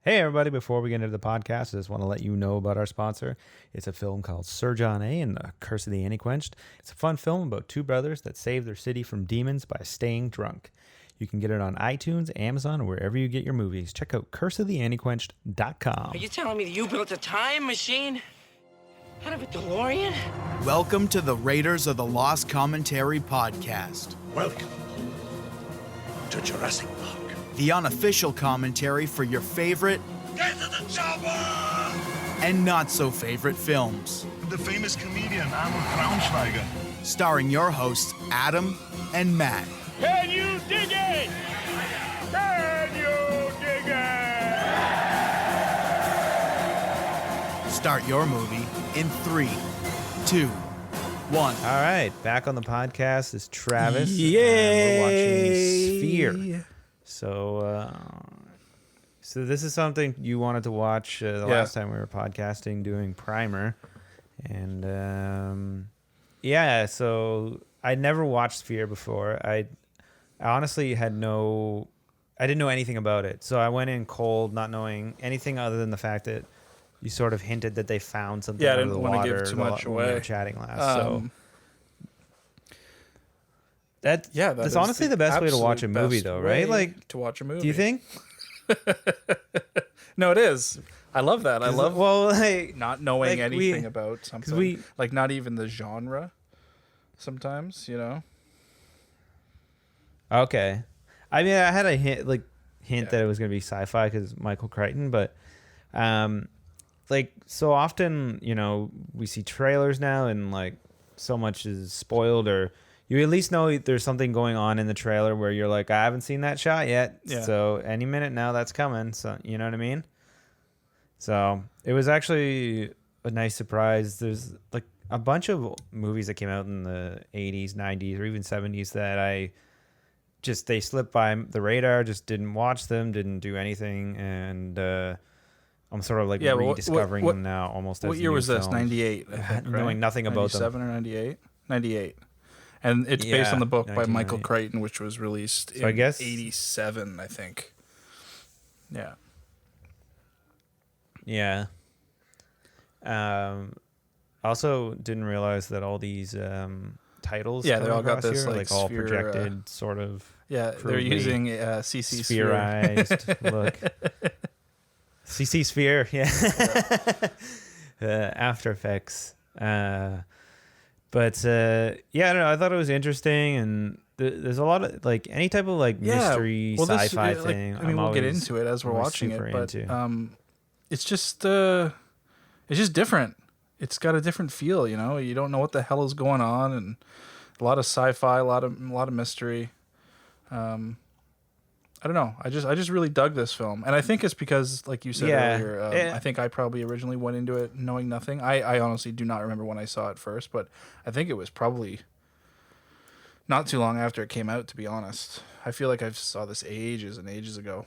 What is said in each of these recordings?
Hey, everybody, before we get into the podcast, I just want to let you know about our sponsor. It's a film called Sir John A. and the Curse of the Antiquenched. It's a fun film about two brothers that save their city from demons by staying drunk. You can get it on iTunes, Amazon, or wherever you get your movies. Check out curseoftheantiquenched.com. Are you telling me that you built a time machine out of a DeLorean? Welcome to the Raiders of the Lost Commentary podcast. Welcome to Jurassic Park. The unofficial commentary for your favorite Get to the chopper! and not so favorite films. The famous comedian Arnold Braunschweiger. Starring your hosts Adam and Matt. Can you dig it? Can you dig it? Start your movie in 3, 2, 1. All right, back on the podcast is Travis. Yay! And we're watching Sphere. So this is something you wanted to watch the last time we were podcasting, doing Primer. And so I never watched Sphere before. I honestly I didn't know anything about it. So I went in cold, not knowing anything other than the fact that you sort of hinted that they found something out of the water. I didn't want to give too much when we were away. chatting last. That's honestly the the best way to watch a absolute movie, best though, way right? Like, to watch a movie. do you think? No, it is. I love that. I love not knowing like anything about something. we- Like not even the genre. Sometimes, Okay. I mean, I had a hint that it was going to be sci-fi because Michael Crichton, but so often, we see trailers now and so much is spoiled, or you at least know there's something going on in the trailer where you're like, I haven't seen that shot yet. Yeah. So any minute now that's coming. So, you know what I mean? So it was actually a nice surprise. There's a bunch of movies that came out in the 80s, 90s, or even 70s that they slipped by the radar, just didn't watch them, didn't do anything. And I'm sort of rediscovering them now almost as what year new was this? films. 98, I think, Knowing right? nothing about them. 97 or 98? 98. And it's based Yeah, on the book by Michael 1998. Crichton, which was released in I guess- 87, I think. Yeah. Yeah. Also didn't realize that all these titles Yeah, they coming all got across this, here, like, all sphere, projected sort of Yeah, they're crudely using CC Sphere. spherized look. CC Sphere, yeah. After Effects. I don't know. I thought it was interesting, and there's a lot of any type of mystery sci-fi thing. I mean, we'll get into it as we're watching it, but it's just different. It's got a different feel, You don't know what the hell is going on, and a lot of sci-fi, a lot of mystery. I don't know. I just really dug this film, and I think it's because, like you said earlier, I think I probably originally went into it knowing nothing. I honestly do not remember when I saw it first, but I think it was probably not too long after it came out. To be honest, I feel like I saw this ages and ages ago,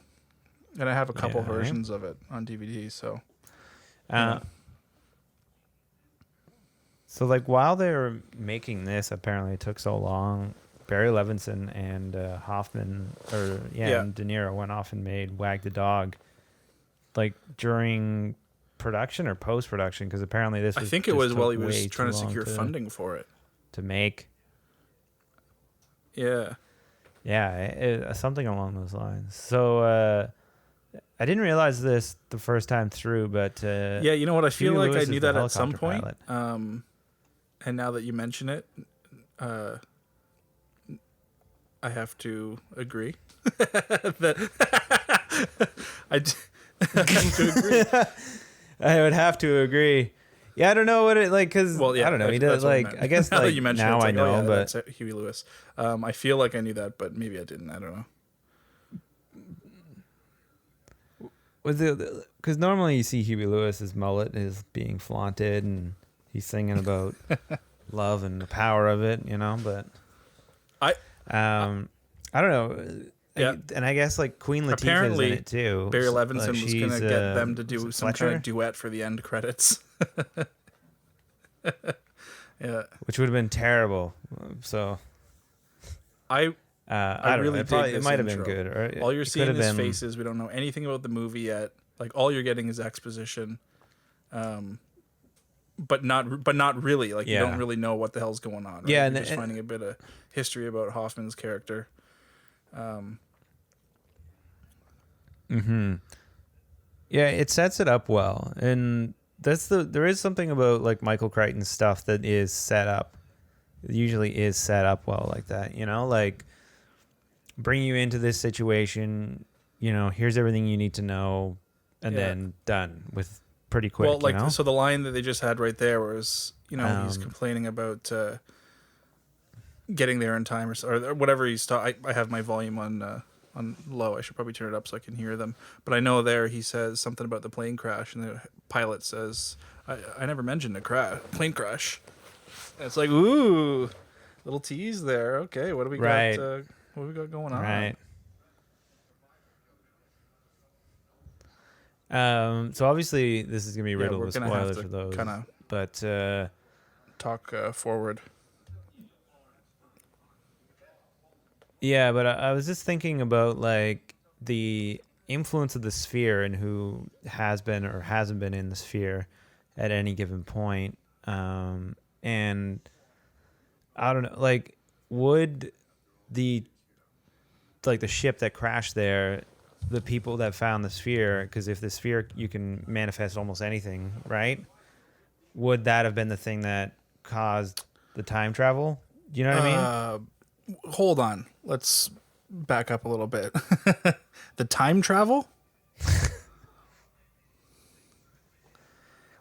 and I have a couple versions of it on DVD. So, while they were making this, apparently it took so long. Barry Levinson and Hoffman, and De Niro went off and made Wag the Dog, during production or post production, because apparently this was. I think it was while he was trying to secure funding for it to make. Yeah. Yeah, something along those lines. So I didn't realize this the first time through, but yeah, you know what? I feel Huey like Lewis I knew is the that at some helicopter point. pilot. And now that you mention it, I have to agree that I have to agree. I would have to agree. Yeah, I don't know what it because I don't know. He does that's what I meant. I guess now that you mentioned now it, I know, but that's Huey Lewis. I feel like I knew that, but maybe I didn't. I don't know. was it because normally you see Huey Lewis's mullet is being flaunted and he's singing about love and the power of it, but I don't know. Yeah. And I guess Queen Latifah's Apparently, in it too. Barry So, Levinson was going to get them to do some Fletcher? kind of duet for the end credits. Yeah, which would have been terrible. So I don't really know. dig It this might have been intro. good. Or All you're it seeing could is have been faces. We don't know anything about the movie yet. Like all you're getting is exposition, but not really. Like you don't really know what the hell's going on. Right? Yeah, you're just finding a bit of history about Hoffman's character. Yeah, it sets it up well, and there is something about like Michael Crichton's stuff that is set up. It usually is set up well like that, you know, like bring you into this situation. You know, here's everything you need to know, and then done with pretty quick. Well, like you know? so the line that they just had right there was, you know, he's complaining about getting there in time or whatever he's I have my volume on low. I should probably turn it up so I can hear them. But I know there he says something about the plane crash, and the pilot says, "I never mentioned a plane crash." And it's like, ooh, little tease there. Okay, what do we got? What do we got going on? Right. So obviously this is gonna be riddled with spoilers for those. But talk forward. Yeah, but I was just thinking about like the influence of the sphere and who has been or hasn't been in the sphere at any given point. And I don't know, like would the ship that crashed there, the people that found the sphere, because if the sphere you can manifest almost anything, right? Would that have been the thing that caused the time travel? Do you know what I mean? Hold on. Let's back up a little bit. The time travel?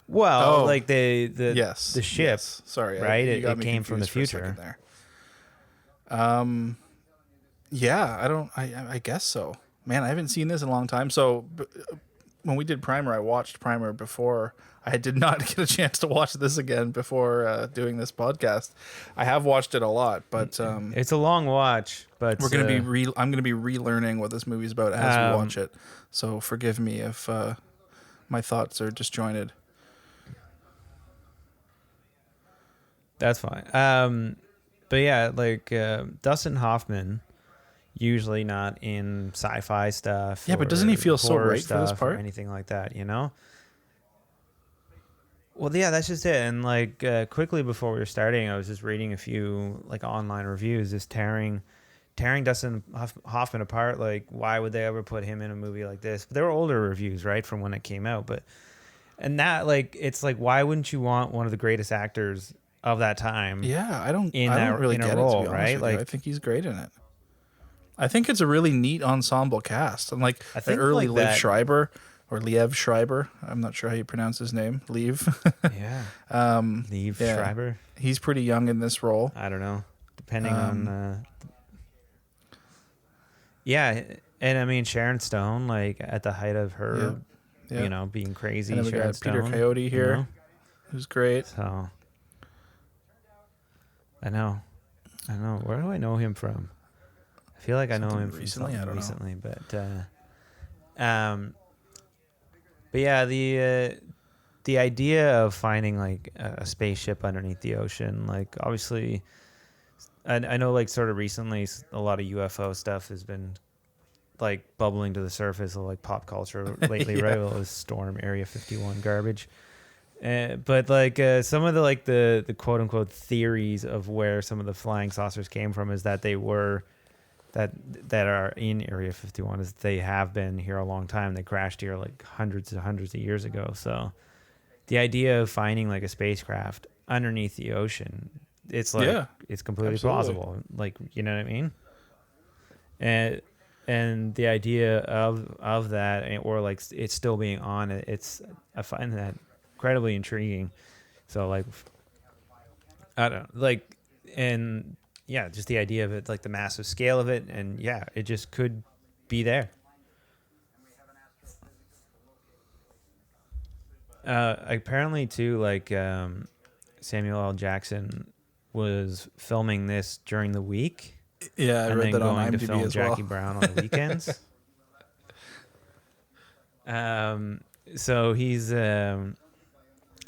Well, like the ship. Yes. Sorry, right? It came from the future. Yeah, I guess so. Man, I haven't seen this in a long time. So when we did Primer, I watched Primer before. I did not get a chance to watch this again before doing this podcast. I have watched it a lot, but it's a long watch. But I'm gonna be relearning what this movie's about as we watch it. So forgive me if my thoughts are disjointed. That's fine. But yeah, like Dustin Hoffman, usually not in sci-fi stuff. Yeah, but doesn't he feel so right for this part? Or anything like that, you know? Well, yeah, that's just it. And like quickly before we were starting, I was just reading a few like online reviews, just tearing Dustin Hoffman apart. Like, why would they ever put him in a movie like this? But they were older reviews, right, from when it came out. And that, like, it's like, why wouldn't you want one of the greatest actors of that time? Yeah, I don't really get role, it, to be right? Like, I think he's great in it. I think it's a really neat ensemble cast. And like the early like Liev Schreiber. Or Liev Schreiber. I'm not sure how you pronounce his name. Liev. Yeah. Liev Schreiber. He's pretty young in this role. I don't know. Depending on... Yeah. And I mean, Sharon Stone, like at the height of her, you know, being crazy. And then we Sharon got Stone, Peter Coyote here, you know? who's great. So... I know. Where do I know him from? I feel like I know him from recently. I don't know. But yeah, the idea of finding like a spaceship underneath the ocean, like obviously, I know like sort of recently a lot of UFO stuff has been like bubbling to the surface of like pop culture lately, right? Well, it was Storm, Area 51 garbage. But like some of the quote unquote theories of where some of the flying saucers came from is that they were that are in Area 51 is they have been here a long time. They crashed here like hundreds of years ago. So the idea of finding like a spacecraft underneath the ocean, it's like it's completely plausible. Like, you know what I mean? And the idea of that, or like it's still being on, I find that incredibly intriguing. So like, I don't know, like, and yeah, just the idea of it, like the massive scale of it, and yeah, it just could be there. Apparently too, like Samuel L. Jackson was filming this during the week. Yeah, I read that on IMDb to film as well. Jackie Brown on the weekends. So he's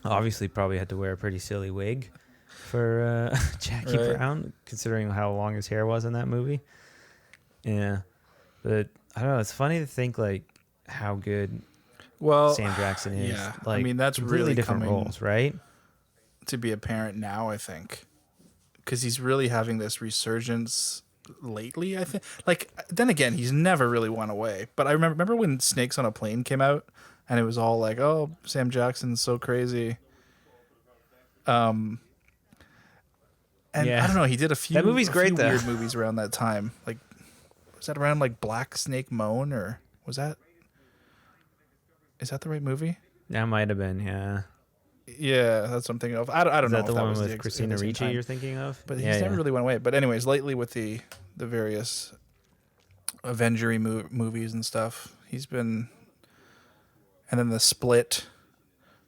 obviously probably had to wear a pretty silly wig for Jackie Brown, considering how long his hair was in that movie. Yeah, but I don't know. It's funny to think like how good Well, Sam Jackson is. yeah. Like, I mean, that's completely really different coming roles, right? to be apparent now, I think, because he's really having this resurgence lately. I think, like, then again, he's never really went away. But I remember when Snakes on a Plane came out, and it was all like, "Oh, Sam Jackson's so crazy." And Yeah. I don't know, he did a few. That movie's great, though. Weird movies around that time. Like, was that around like Black Snake Moan, or was that? Is that the right movie? That might have been, yeah. Yeah, that's what I'm thinking of. I don't Is know that if the that one was with Christina at the same Ricci time. you're thinking of? But he's never really went away. But anyways, lately with the various Avengery movies and stuff, he's been, and then the Split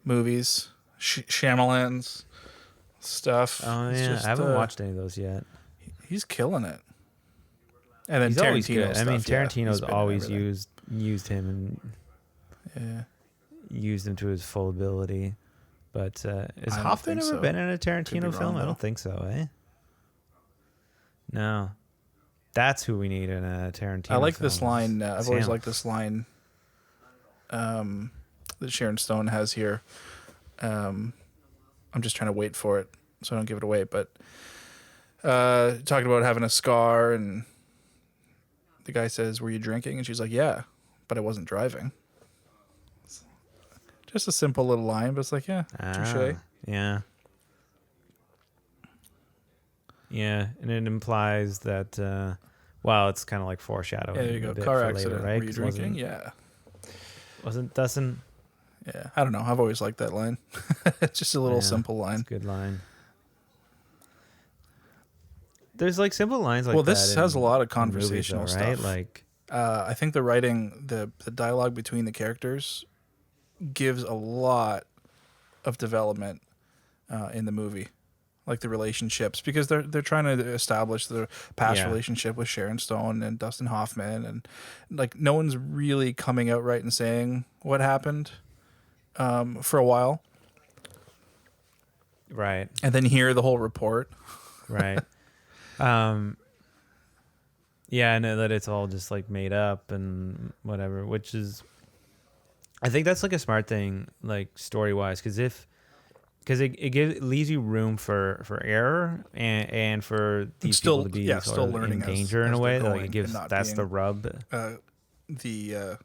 movies, Shyamalan's stuff. Oh It's yeah, just, I haven't watched any of those yet. He's killing it. And then He's always Tarantino good. stuff. I mean, yeah, Tarantino's he's been in always everything. used him and used him to his full ability. But has I don't Hoffman think ever so. been in a Could be Tarantino wrong, film? I though. don't think so, eh? No. That's who we need in a Tarantino I like film, this line. I've always Sam. liked this line that Sharon Stone has here. I'm just trying to wait for it so I don't give it away. But talking about having a scar, and the guy says, "Were you drinking?" And she's like, "Yeah, but I wasn't driving." Just a simple little line, but it's like, yeah, touche. Yeah. Yeah, and it implies that, well, it's kind of like foreshadowing. Yeah, there you a go. bit Car for accident. later, right? Were you 'Cause drinking? Yeah. Doesn't Yeah. I don't know. I've always liked that line. It's just a little simple line. It's a good line. There's like simple lines like Well, that. this has a lot of in movies, conversational though, right? stuff. Like, I think the writing, the dialogue between the characters gives a lot of development in the movie, like the relationships, because they're trying to establish the past Yeah. relationship with Sharon Stone and Dustin Hoffman, and like no one's really coming out right and saying what happened for a while, right, and then hear the whole report. right. Yeah, I know that it's all just like made up and whatever, which is, I think that's like a smart thing, like story wise, because it leaves you room for error and for these Still- people to be yeah, sort still of learning in as- danger in as a way. they're Like going it gives and not that's being- the rub. The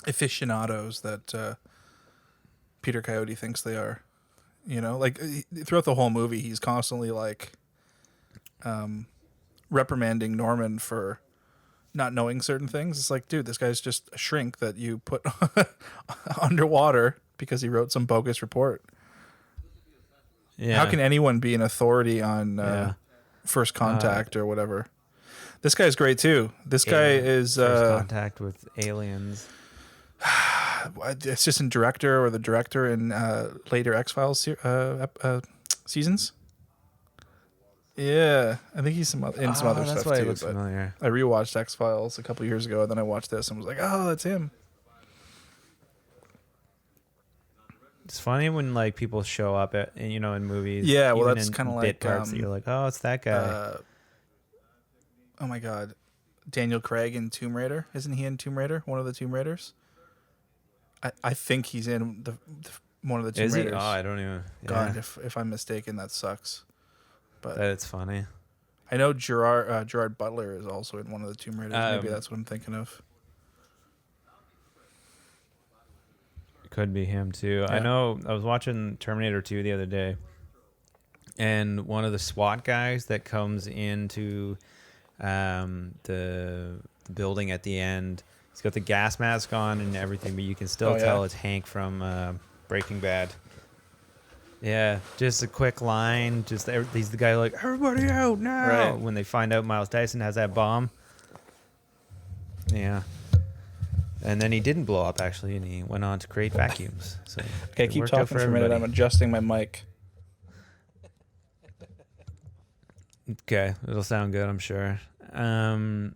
aficionados that Peter Coyote thinks they are. You know, like throughout the whole movie, he's constantly like reprimanding Norman for not knowing certain things. It's like, dude, this guy's just a shrink that you put underwater because he wrote some bogus report. Yeah. How can anyone be an authority on Yeah. First Contact or whatever? This guy's great too. This guy is First contact with aliens? assistant director or the director in later X-Files seasons. Yeah, I think he's in some other That's stuff why too. it looks but familiar. I rewatched X-Files a couple years ago, and then I watched this and was like, "Oh, that's him." It's funny when like people show up at in movies. Yeah, well, even that's in kinda bit like, parts that you're like, oh, it's that guy. Oh my God, Daniel Craig in Tomb Raider. Isn't he in Tomb Raider? One of the Tomb Raiders. I think he's in one of the Tomb Is he? Raiders. Oh, I don't even. God, Yeah, if I'm mistaken, that sucks. But that it's funny. I know Gerard Butler is also in one of the Tomb Raiders. Maybe that's what I'm thinking of. Could be him too. I Yeah. know. I was watching Terminator 2 the other day, and one of the SWAT guys that comes into the building at the end, he's got the gas mask on and everything, but you can still Oh, yeah? tell it's Hank from Breaking Bad. Yeah, just a quick line. He's the guy like, everybody out now, Right. when they find out Miles Dyson has that bomb. Yeah. And then he didn't blow up, actually, and he went on to create vacuums. So Okay, it keep worked out talking for a minute. I'm adjusting my mic. Okay, it'll sound good, I'm sure. The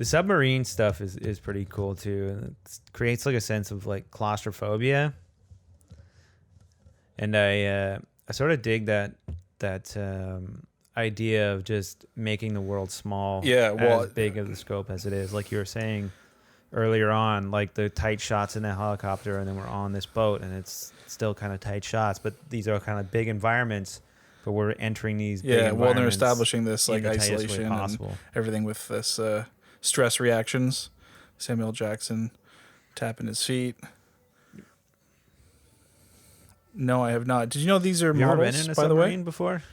submarine stuff is pretty cool too. It creates like a sense of like claustrophobia, and I sort of dig that idea of just making the world small. Yeah, well, as big of the scope as it is, like you were saying earlier on, like the tight shots in the helicopter, and then we're on this boat, and it's still kind of tight shots, but these are kind of big environments. But we're entering these. Yeah, big well, they're environments establishing this in like the tightest way isolation and possible. everything with this stress reactions. Samuel Jackson tapping his feet. No, I have not. Did you know these are Have you ever models, been in a by the way? submarine before?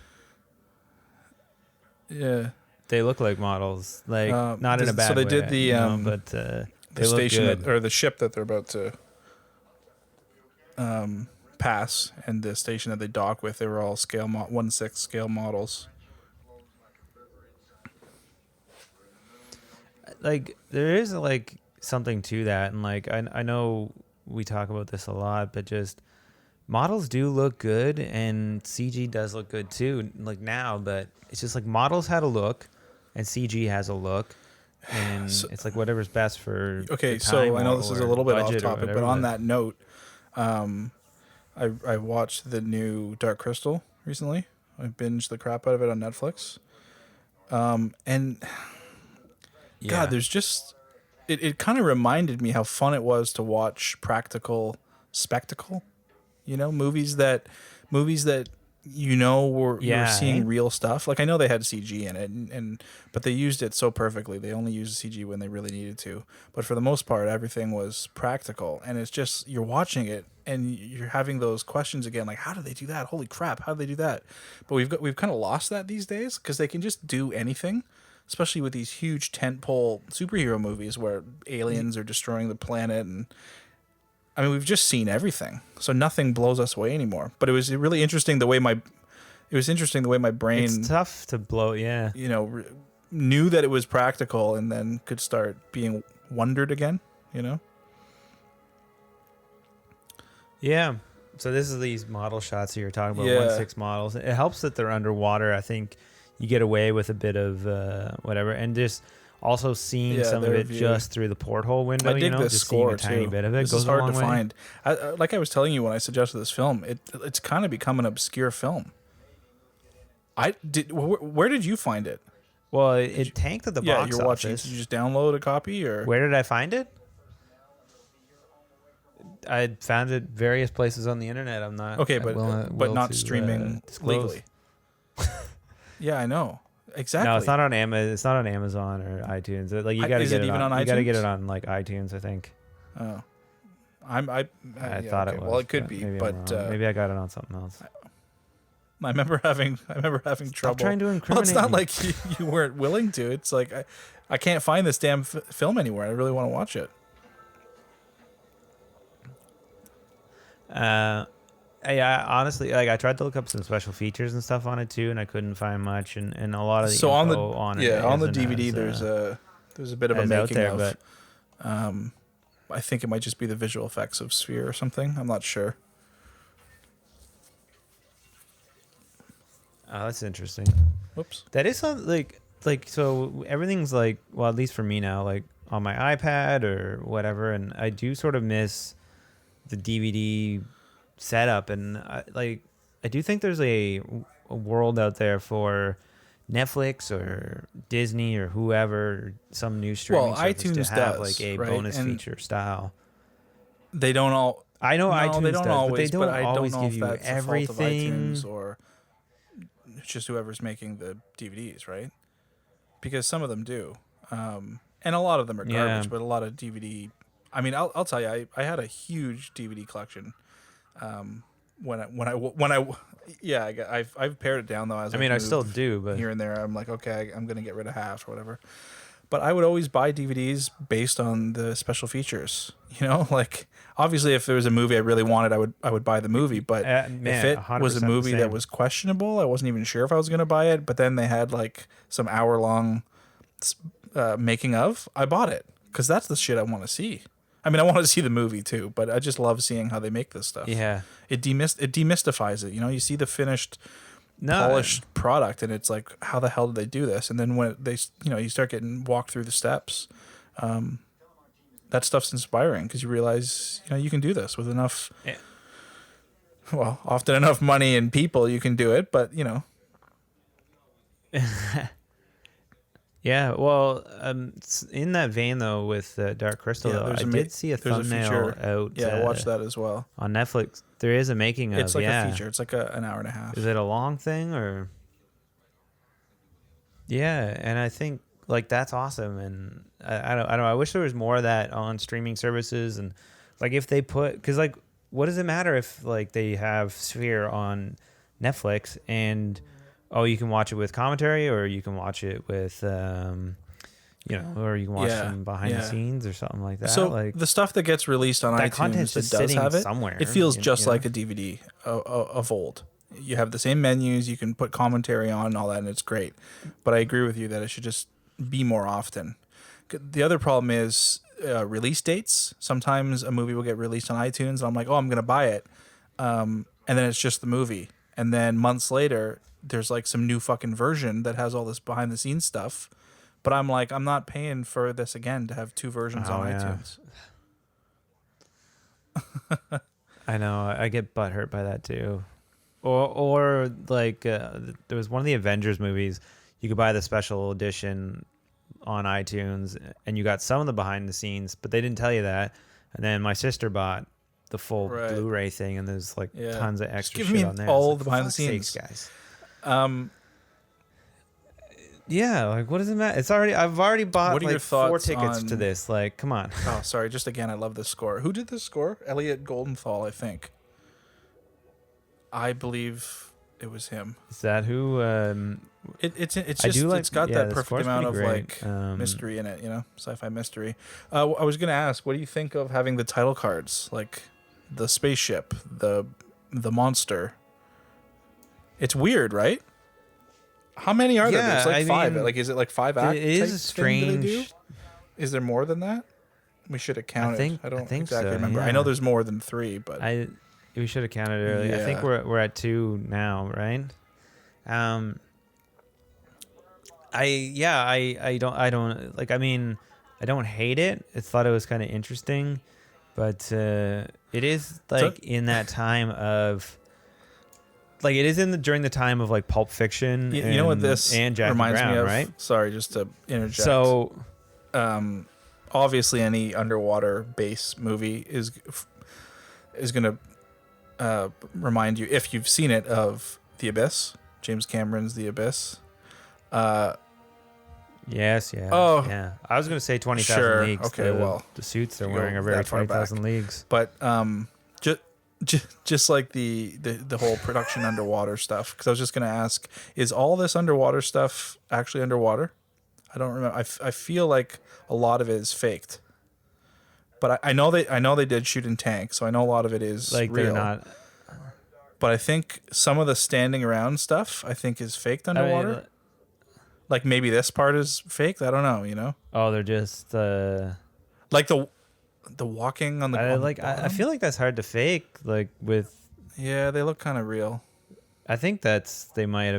Yeah. They look like models, like not in a so bad they way. did the, you know, um, but The they look station good. or the ship that they're about to pass, and the station that they dock with, they were all 1/6 scale models. Like there is like something to that, and like I know we talk about this a lot, but just models do look good, and CG does look good too. Like now, but it's just like models had a look, and CG has a look, and it's like whatever's best for. Okay, the so time I know or- this is or a little bit off budget or topic, but whatever, on that note, I watched the new Dark Crystal recently. I binged the crap out of it on Netflix. And yeah. God, there's just it kind of reminded me how fun it was to watch practical spectacle. You know, movies that were you were seeing real stuff. Like I know they had CG in it, and but they used it so perfectly. They only used CG when they really needed to. But for the most part, everything was practical, and it's just you're watching it and you're having those questions again, like how did they do that? Holy crap, how did they do that? But we've kind of lost that these days because they can just do anything, especially with these huge tentpole superhero movies where aliens are destroying the planet and. I mean, we've just seen everything, so nothing blows us away anymore. But it was really interesting the way my brain. It's tough to blow. Yeah. You know, knew that it was practical and then could start being wondered again. You know. Yeah. So this is these model shots that you're talking about, Yeah. 1/6 models. It helps that they're underwater. I think you get away with a bit of whatever, and just also seeing some of their it view. just through the porthole window. I dig you know, this just score seeing a tiny too. bit of it This goes is hard a long to way. find. Like I was telling you when I suggested this film, it's kind of become an obscure film. Where did you find it? Well, it tanked at the Yeah, box you're watching. office. Did you just download a copy or? Where did I find it? I found it various places on the internet. I'm not Okay, I'm but willing not to, streaming disclose. legally. Yeah, I know exactly. No, it's not on Amazon. It's not on Amazon or iTunes. Like you got to Is get it it even on. on You got to get iTunes? it on like iTunes. I think. Oh, I thought it was. Well, it could be, maybe I'm but wrong. Maybe I got it on something else. I remember having trouble. trying to Well, incriminate it's not me. like you weren't willing to. It's like I can't find this damn film anywhere. I really want to watch it. Yeah, honestly, like I tried to look up some special features and stuff on it too, and I couldn't find much. And a lot of the So on the info on it on the isn't DVD, as, there's a bit of a as out making there, of. but I think it might just be the visual effects of Sphere or something. I'm not sure. oh, that's interesting. Whoops. That is something like so everything's like, well, at least for me now, like on my iPad or whatever, and I do sort of miss the DVD setup, and I do think there's a world out there for Netflix or Disney or whoever, some new streaming Well, service iTunes to have does, like a right? bonus And feature style. They don't all. I know No, iTunes they don't does, always, but they don't I always don't know give if you that's the fault of everything. iTunes or it's just whoever's making the DVDs, right? Because some of them do, and a lot of them are garbage. Yeah. But a lot of DVD. I mean, I'll tell you, I had a huge DVD collection. I've pared it down though. As I mean, I I've still moved do, but here and there, I'm like, okay, I'm gonna get rid of half or whatever. But I would always buy DVDs based on the special features. You know, like obviously, if there was a movie I really wanted, I would buy the movie. But man, if it was 100% a the movie that same. was questionable, I wasn't even sure if I was gonna buy it. But then they had like some hour-long making of. I bought it because that's the shit I want to see. I mean, I want to see the movie too, but I just love seeing how they make this stuff. yeah, It demystifies it. You know, you see the finished no, polished product, and it's like, how the hell did they do this? And then when you start getting walked through the steps, that stuff's inspiring because you realize, you can do this with enough. Yeah. Well, often enough money and people, you can do it. But Yeah, well, in that vein though, with Dark Crystal, though, I did see a thumbnail out. Yeah, I watched that as well on Netflix. There is a making of. It's like a feature. It's like an hour and a half. Is it a long thing or? Yeah, and I think like that's awesome, and I don't. I wish there was more of that on streaming services, and like if they put, because like, what does it matter if like they have Sphere on Netflix and you can watch it with commentary, or you can watch it with, or you can watch them behind the scenes or something like that. So like the stuff that gets released on that iTunes content's just that does sitting have it somewhere. It feels just like a DVD of old. You have the same menus. You can put commentary on and all that, and it's great. But I agree with you that it should just be more often. The other problem is release dates. Sometimes a movie will get released on iTunes, and I'm like, oh, I'm going to buy it. And then it's just the movie. And then months later, there's like some new fucking version that has all this behind the scenes stuff. But I'm like, I'm not paying for this again to have two versions on iTunes. I know. I get butthurt by that too. Or like there was one of the Avengers movies. You could buy the special edition on iTunes, and you got some of the behind the scenes, but they didn't tell you that. And then my sister bought the full Blu-ray thing, and there's like tons of extra shit on there. All the behind the scenes, guys. Yeah, like what does it matter? I've already bought what are like your thoughts 4 tickets to this. Like, come on. Oh, sorry. Just again, I love this score. Who did this score? Elliot Goldenthal, I think. I believe it was him. Is that who? It's got that perfect amount of great. like mystery in it, sci-fi mystery. I was gonna ask, what do you think of having the title cards, like the spaceship, the monster? It's weird, right? How many are there? There's like 5. Like, is it like 5 acts? It is strange. Is there more than that? We should have counted. I don't think exactly so, remember. yeah. I know there's more than 3, but we should have counted earlier. I think we're at 2 now, right? I don't like. I mean, I don't hate it. I thought it was kind of interesting, but it is like in that time of. Like it is during the time of like Pulp Fiction. You know what this and Jackie reminds Brown, me of? right? Sorry, just to interject. So, obviously, any underwater base movie is going to remind you, if you've seen it, of The Abyss, James Cameron's The Abyss. Yes. Oh, yeah. I was going to say 20,000 Leagues. Okay, the suits they're wearing are very 20,000 Leagues. But just like the whole production underwater stuff, because I was just going to ask, is all this underwater stuff actually underwater? I don't remember. I feel like a lot of it is faked, but I know they did shoot in tanks, so I know a lot of it is like real. They're not. But I think some of the standing around stuff is faked underwater. Like maybe this part is faked. I don't know. Oh, they're just like the walking on the I feel like that's hard to fake, like with they look kind of real. I think they might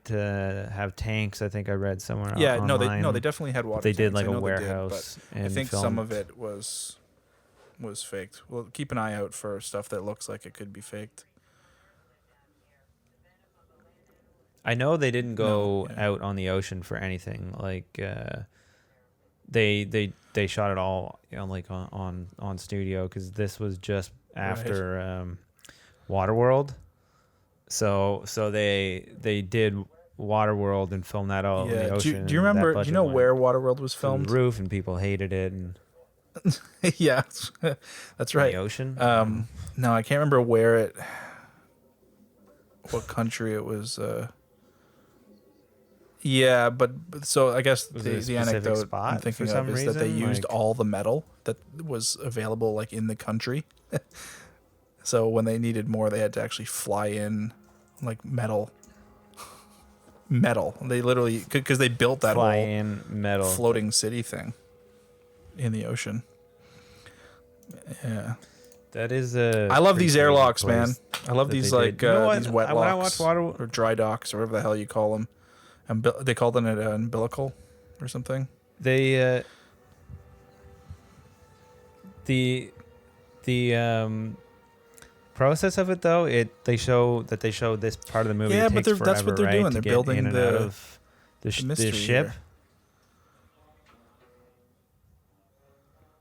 have tanks. I think I read somewhere online. They definitely had water they tanks. did like a warehouse I think filmed. some of it was faked. Well, keep an eye out for stuff that looks like it could be faked. I know they didn't go out on the ocean for anything. Like they shot it all like on studio, because this was just after Waterworld. So they did Waterworld and filmed that all in the ocean. Do you remember? Do you know where Waterworld was filmed? The roof, and people hated it. And yeah, that's right. The ocean. No, I can't remember what country it was. Yeah, but so I guess the anecdote I'm thinking of is that they used all the metal that was available like in the country. So when they needed more, they had to actually fly in like metal. They literally, because they built that whole floating city thing in the ocean. Yeah. That is I love these airlocks, man. I love these like these wet when I locks watch or dry docks or whatever the hell you call them. They called it an umbilical or something. They the process of it though, they show this part of the movie. Yeah, it takes but that's what they're doing. They're building the ship.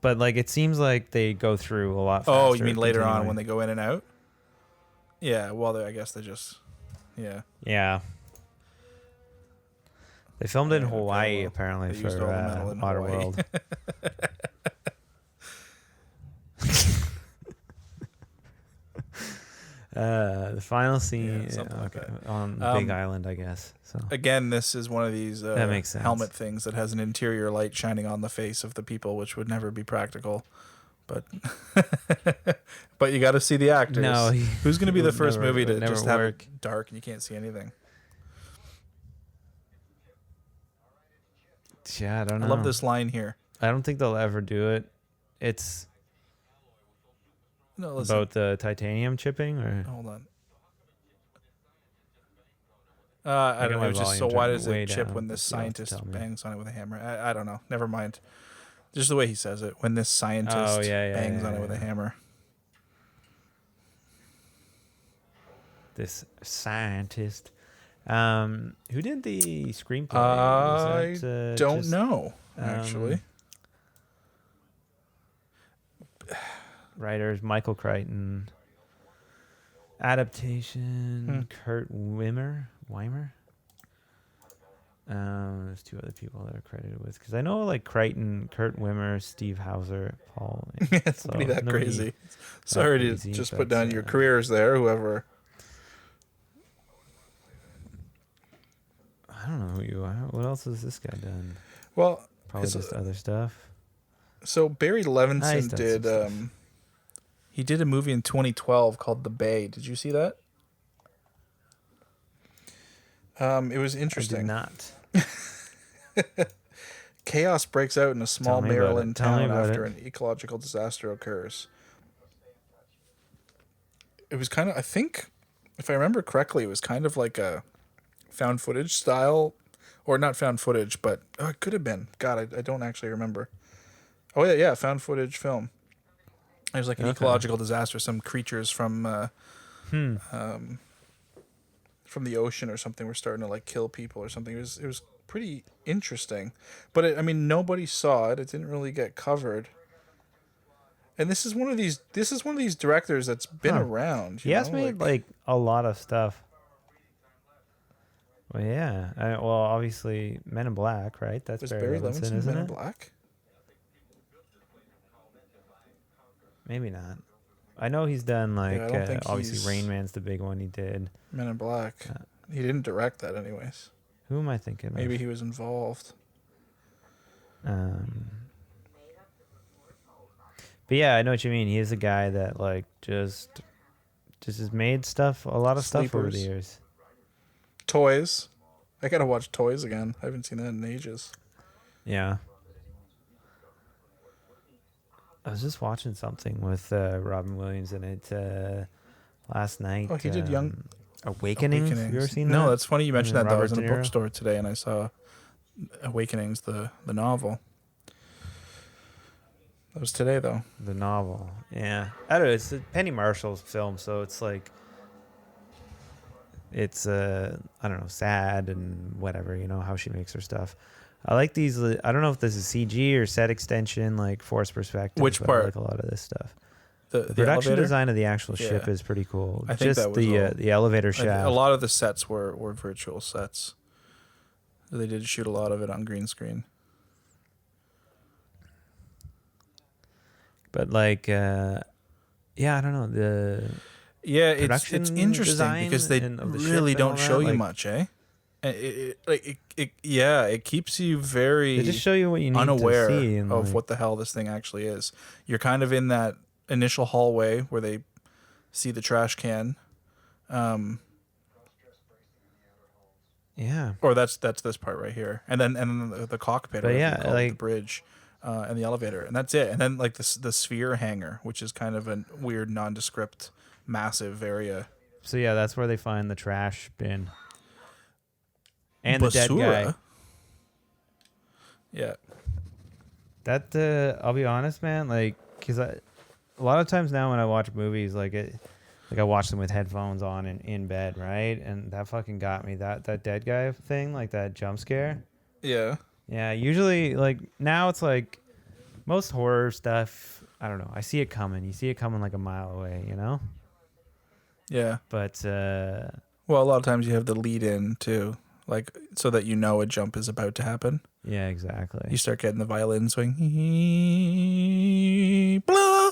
But like it seems like they go through a lot faster. Oh, you mean later on continuing. when they go in and out? Yeah, well, I guess they just... Yeah. Yeah. They filmed in Yeah, okay, Hawaii well, apparently they used for all the metal in Hawaii. Waterworld. The final scene, Yeah, something like that. on Big Island, I guess. So Again, this is one of these That makes sense. helmet things that has an interior light shining on the face of the people, which would never be practical. But but you got to see the actors. No, Who's going to be it the would first never- movie it would to never just have work. it dark and you can't see anything? yeah, I don't know. I love this line here. I don't think they'll ever do it. It's No, listen. about the titanium chipping, or Hold on. I don't got know. my It's just so volume why turned does way it chip down, when this but you'll have to scientist tell me. bangs on it with a hammer? I don't know. Never mind. Just the way he says it. When this scientist bangs on it with a hammer. this scientist. Who did the screenplay? I Was that, don't just, know, actually. Writers Michael Crichton. Adaptation Kurt Weimer. There's two other people that are credited with, because I know like Crichton, Kurt Weimer, Steve Hauser, Paul. It's nobody that crazy. Sorry to crazy, just but, put down your careers there, whoever. I don't know who you are. What else has this guy done? Well, Probably it's- just other stuff. so Barry He's Levinson done did some stuff. he did a movie in 2012 called The Bay. Did you see that? It was I did interesting. not. Chaos breaks out in a small Tell me about Maryland it. Tell me town about after it. an ecological disaster occurs. It was kind of, I think, if I remember correctly, it was kind of like a found footage style, or not found footage, but it could have been. God, I don't actually remember. Oh yeah, found footage film. It was like an ecological disaster. Some creatures from the ocean or something were starting to like kill people or something. It was pretty interesting, but I mean, nobody saw it. It didn't really get covered. And this is one of these directors that's been around. He has made like a lot of stuff. Well, yeah. Well, obviously, Men in Black, right? That's Was Barry Barry Levinson, Levinson isn't Men in it? Black? Maybe not. I know he's done like I don't think obviously he's- Rain Man's the big one he did. Men in Black. He didn't direct that, anyways. Who am I thinking? Maybe of? he was involved. But yeah, I know what you mean. He is a guy that like just has made stuff, a lot of stuff over the Sleepers. years. Toys. I gotta watch Toys again. I haven't seen that in ages. Yeah. I was just watching something with Robin Williams in it last night. Oh, he did Young Awakenings. Have you ever seen that? No, that's funny you mentioned And that. Though. I was Robert in a De Niro? bookstore today and I saw Awakenings, the novel. That was today, though. The novel. Yeah. I don't know. It's a Penny Marshall's film, so it's like, it's, I don't know, sad and whatever, you know, how she makes her stuff. I like these. I don't know if this is CG or set extension, like forced perspective. Which but part? I like a lot of this stuff. The The production elevator? design of the actual ship Yeah. is pretty cool. I think Just that was all- the elevator shaft. A lot of the sets were virtual sets. They did shoot a lot of it on green screen. But like, yeah, I don't know. Yeah, it's production interesting design because they and of the ship really and all don't that, show you like- much, eh? It keeps you very They just show you what you need unaware to see and of like, what the hell this thing actually is. You're kind of in that initial hallway where they see the trash can, Yeah. or that's this part right here, and then the cockpit, But or yeah, yeah, the like- bridge, and the elevator, and that's it. And then like the sphere hangar, which is kind of a weird nondescript, massive area. So yeah, that's where they find the trash bin. And the dead Basura. guy. Yeah. That I'll be honest, man. Like, cause a lot of times now when I watch movies, like I watch them with headphones on and in bed, right? And that fucking got me. That dead guy thing, like that jump scare. Yeah. Yeah. Usually, like now it's like most horror stuff, I don't know. I see it coming. You see it coming like a mile away, you know? Yeah. But Well, a lot of times you have the lead in too, like so that you know a jump is about to happen. yeah, exactly. You start getting the violin swing. Blah.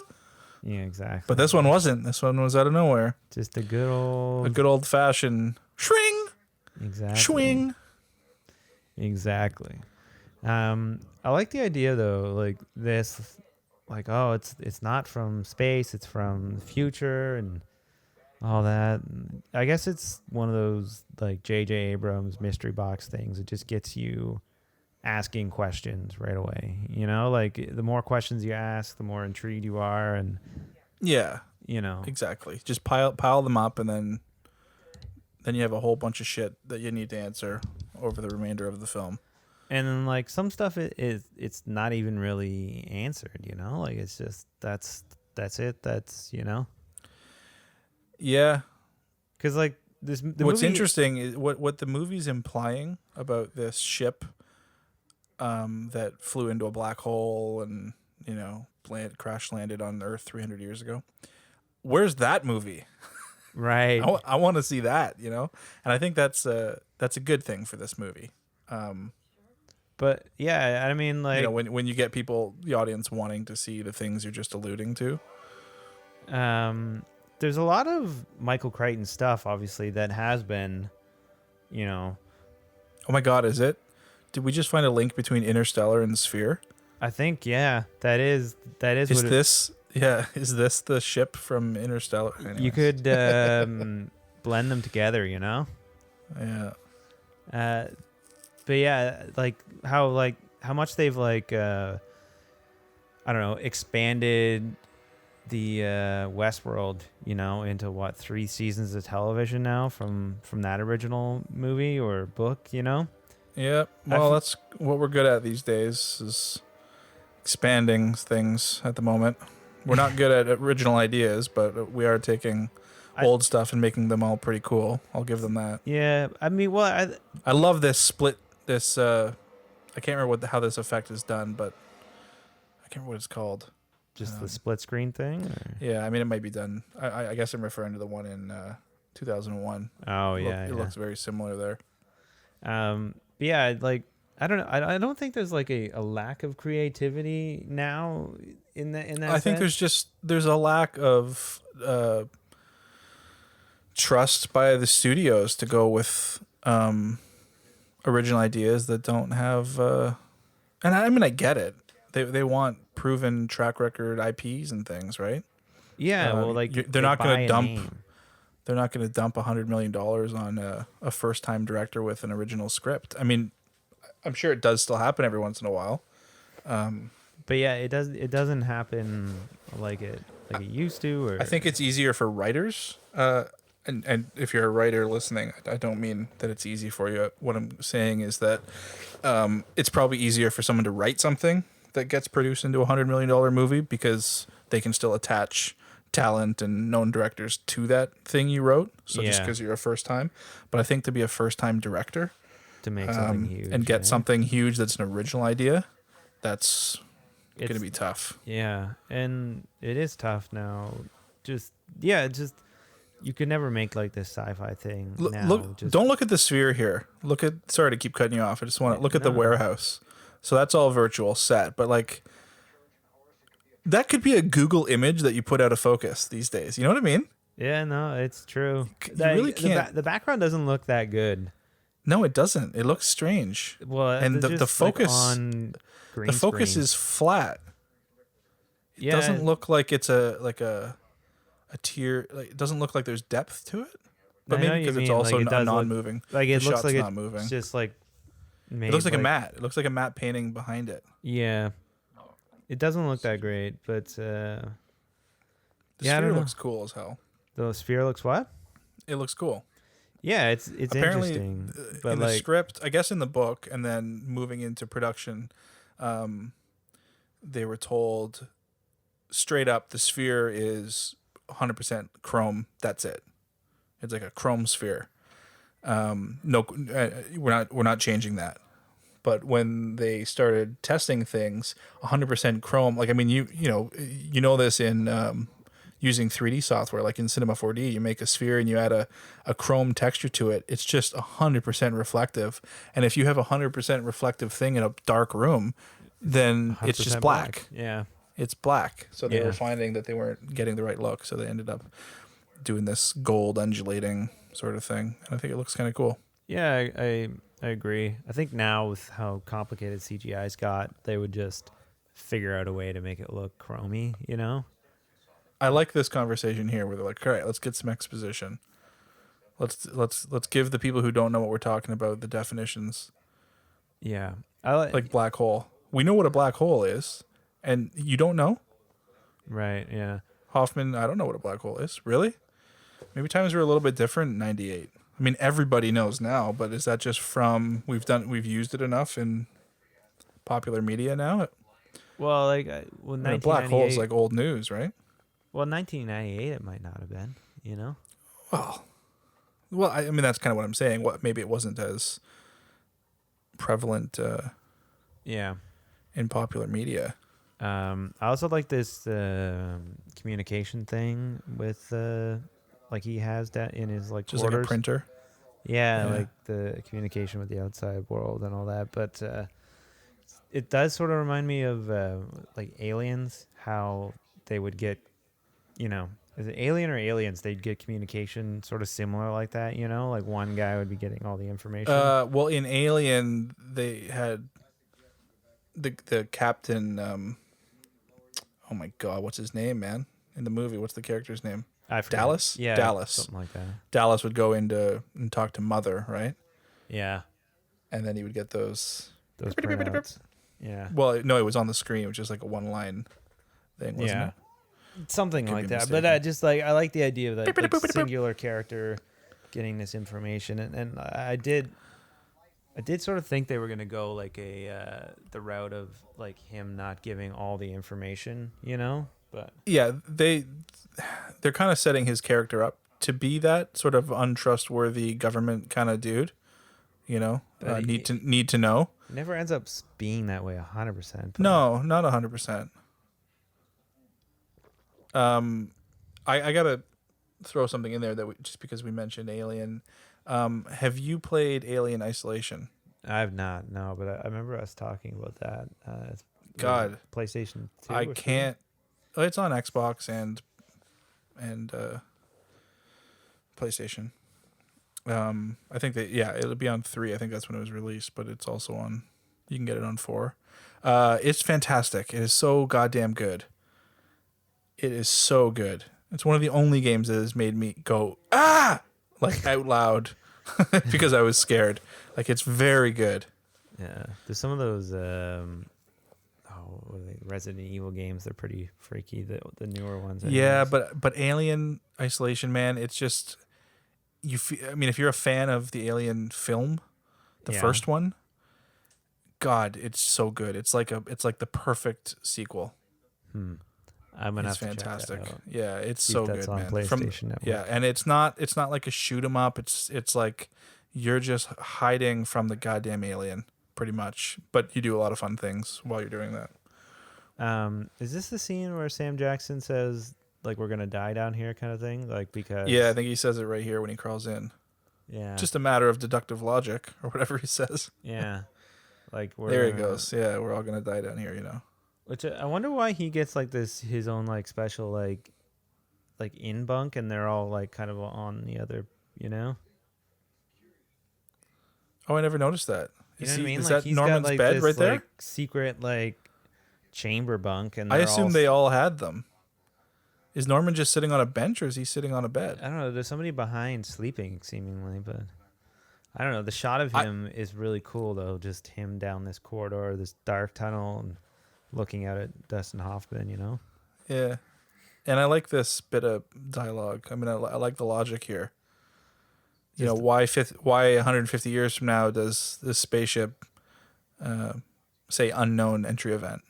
Yeah, exactly. But this one wasn't. This one was out of nowhere. just a good old A good old fashioned shring, exactly. swing. Exactly. I like the idea though, like this, like, oh, it's not from space, it's from the future and all that. I guess it's one of those like J.J. Abrams mystery box things. It just gets you asking questions right away. You know, like the more questions you ask, the more intrigued you are, and Yeah, you know, exactly. Just pile them up, and then you have a whole bunch of shit that you need to answer over the remainder of the film. and then like some stuff it's not even really answered. You know, like it's just that's it. That's you know. Yeah. Because like What's interesting is what the movie's implying about this ship that flew into a black hole and crash landed on Earth 300 years ago. Where's that movie? right? I want to see that, and I think that's a good thing for this movie. But yeah, I mean, like when you get the audience wanting to see the things you're just alluding to. There's a lot of Michael Crichton stuff, obviously, that has been, Oh my God, is it? Did we just find a link between Interstellar and Sphere? I think, yeah, that is. Is this the ship from Interstellar? Anyways. You could blend them together, Yeah. But yeah, like how much they've I don't know, expanded the Westworld, into what 3 seasons of television now from that original movie or book, Yeah. Well, that's what we're good at these days is expanding things at the moment. We're not good at original ideas, but we are taking old stuff and making them all pretty cool. I'll give them that. Yeah, I mean, well, I love this split. This I can't remember how this effect is done, but I can't remember what it's called. Just the split screen thing? Or? Yeah, I mean, it might be done. I guess I'm referring to the one in 2001. Oh, yeah. It looks very similar there. But yeah, like, I don't know. I don't think there's like a lack of creativity now in that. I think there's a lack of trust by the studios to go with original ideas that don't have. And I mean, I get it. They want proven track record IPs and things, right? Yeah, well, like they're not going to dump. name. They're not going to dump $100 million on a first-time director with an original script. I mean, I'm sure it does still happen every once in a while. But yeah, it doesn't happen like it used to. Or I think it's easier for writers. And if you're a writer listening, I don't mean that it's easy for you. What I'm saying is that it's probably easier for someone to write something that gets produced into a $100 million movie because they can still attach talent and known directors to that thing you wrote. So just because you're a first time, but I think to be a first time director to make something huge and get something huge that's an original idea, that's going to be tough. Yeah, and it is tough now. Just you could never make like this sci-fi thing now. Don't look at the Sphere here. Sorry to keep cutting you off. I just want to look at the warehouse. So that's all virtual set, but like that could be a Google image that you put out of focus these days. You know what I mean? Yeah, no, it's true. You really can't. The background doesn't look that good. No, it doesn't. It looks strange. Well, and the focus on green focus screen. is flat. It doesn't look like it's a tier. Like, it doesn't look like there's depth to it. But maybe because it's also non-moving. Like it the looks like not moving. It's just like. It looks like a matte. It looks like a matte painting behind it. Yeah, it doesn't look that great, but the Sphere looks cool as hell. The Sphere looks what? It looks cool. Yeah, it's Apparently, interesting. But in like the script, I guess in the book, and then moving into production, they were told straight up the Sphere is 100% chrome. That's it. It's like a chrome sphere. No, we're not changing that. But when they started testing things, 100% chrome, like, I mean, you know this in using 3D software, like in Cinema 4D, you make a sphere and you add a chrome texture to it. It's just 100% reflective. And if you have a 100% reflective thing in a dark room, then it's just 100% black. Yeah. It's black. So they Yeah. were finding that they weren't getting the right look. So they ended up doing this gold undulating sort of thing. And I think it looks kind of cool. Yeah, I agree. I think now with how complicated CGI's got, they would just figure out a way to make it look chromy, you know? I like this conversation here where they're like, all right, let's get some exposition. Let's give the people who don't know what we're talking about the definitions. Yeah. I Like black hole. We know what a black hole is, and you don't know? Right, yeah. Hoffman, I don't know what a black hole is. Really? Maybe times were a little bit different in 98. I mean, everybody knows now, but is that just from we've used it enough in popular media now? Well, like, And a black hole is like old news, right? Well, 1998 it might not have been, you know? Well, I mean, that's kind of what I'm saying. Maybe it wasn't as prevalent Yeah. in popular media. I also like this communication thing with like he has that in his like Just quarters. like a printer. Yeah, Yeah. like the communication with the outside world and all that. But it does sort of remind me of like Aliens, how they would get, you know, is it Alien or Aliens? They'd get communication sort of similar like that, you know, like one guy would be getting all the information. Well, in Alien, they had the captain. Oh my God, what's his name, man? In the movie, what's the character's name? I forget. Dallas? Yeah, Dallas. something like that. Dallas would go into and talk to Mother, right? Yeah, And then he would get those. those printouts. Yeah. Well, no, it was on the screen, which is like a one-line thing, wasn't Yeah. it? Something Could like be that. mistaken. But I just I like the idea of that like, singular character getting this information, and I did sort of think they were gonna go like the route of like him not giving all the information, you know. But Yeah, they're kind of setting his character up to be that sort of untrustworthy government kind of dude, you know, But need to know. it never ends up being that way 100%. No, not 100%. I gotta throw something in there that just because we mentioned Alien. Have you played Alien Isolation? I have not, no, but I remember us talking about that. It's God. PlayStation 2. I or 3? can't. Oh, it's on Xbox and PlayStation. I think that it'll be on 3. I think that's when it was released, but it's also on. You can get it on 4. It's fantastic. It is so goddamn good. It is so good. It's one of the only games that has made me go like out loud because I was scared. Like it's very good. Yeah, there's some of those what are they, Resident Evil games. They're pretty freaky. The newer ones. Yeah, anyways. but Alien Isolation, man, it's just I mean, if you're a fan of the Alien film, the Yeah. first one, God, it's so good. It's like the perfect sequel. I'm gonna It's have to fantastic. check that out. Yeah, it's See so if that's good, on man. PlayStation Network. Yeah, and it's not like a shoot 'em up. It's like you're just hiding from the goddamn alien, pretty much. But you do a lot of fun things while you're doing that. Is this the scene where Sam Jackson says like we're gonna die down here kind of thing? Like because Yeah, I think he says it right here when he crawls in. yeah, Just a matter of deductive logic or whatever he says. yeah, like we're There he gonna- goes. Yeah, we're all gonna die down here, you know. Which I wonder why he gets like this his own like special like in bunk and they're all like kind of on the other, you know. Oh, I never noticed that. You know what I mean? Is Like that he's Norman's got like bed this right there? like secret like chamber bunk, and I they're assume all, they all had them. Is Norman just sitting on a bench or is he sitting on a bed? I don't know. There's somebody behind sleeping seemingly, but I don't know. The shot of him is really cool though. Just him down this corridor, this dark tunnel, and looking out at Dustin Hoffman. You know. Yeah. And I like this bit of dialogue. I mean, I like the logic here. You know, why 150 years from now does this spaceship say unknown entry event?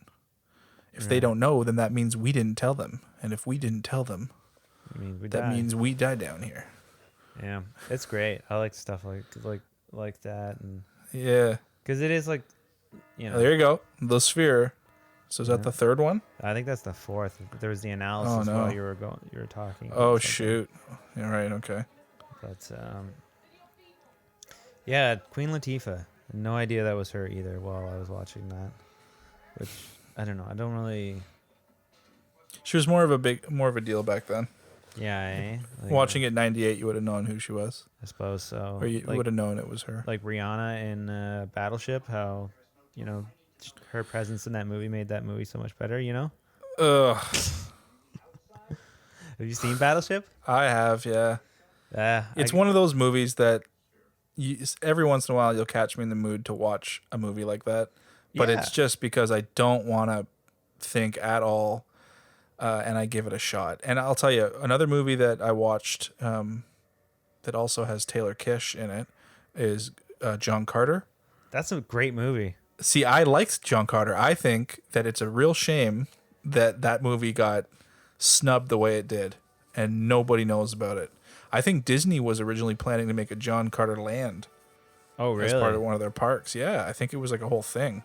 If they don't know, then that means we didn't tell them. And if we didn't tell them, I mean, that means we died down here. yeah, it's great. I like stuff like that, and Yeah. because it is like you know, There you go. The Sphere. So is that the third one? I think that's the fourth. There was the analysis no. while you were talking. Oh, about something. shoot. Yeah, right. Okay. But yeah, Queen Latifah. No idea that was her either while I was watching that. Which I don't know. I don't really. She was more of a deal back then. Yeah, like, Watching it in '98, you would have known who she was, I suppose so. or you like, would have known it was her. like Rihanna in Battleship. How, you know, her presence in that movie made that movie so much better. You know. Ugh. Have you seen Battleship? I have, yeah. It's one of those movies that every once in a while you'll catch me in the mood to watch a movie like that, but Yeah. it's just because I don't want to think at all, and I give it a shot. And I'll tell you, another movie that I watched that also has Taylor Kish in it is John Carter. That's a great movie. See, I liked John Carter. I think that it's a real shame that that movie got snubbed the way it did, and nobody knows about it. I think Disney was originally planning to make a John Carter Land Oh, really? as part of one of their parks. Yeah, I think it was like a whole thing.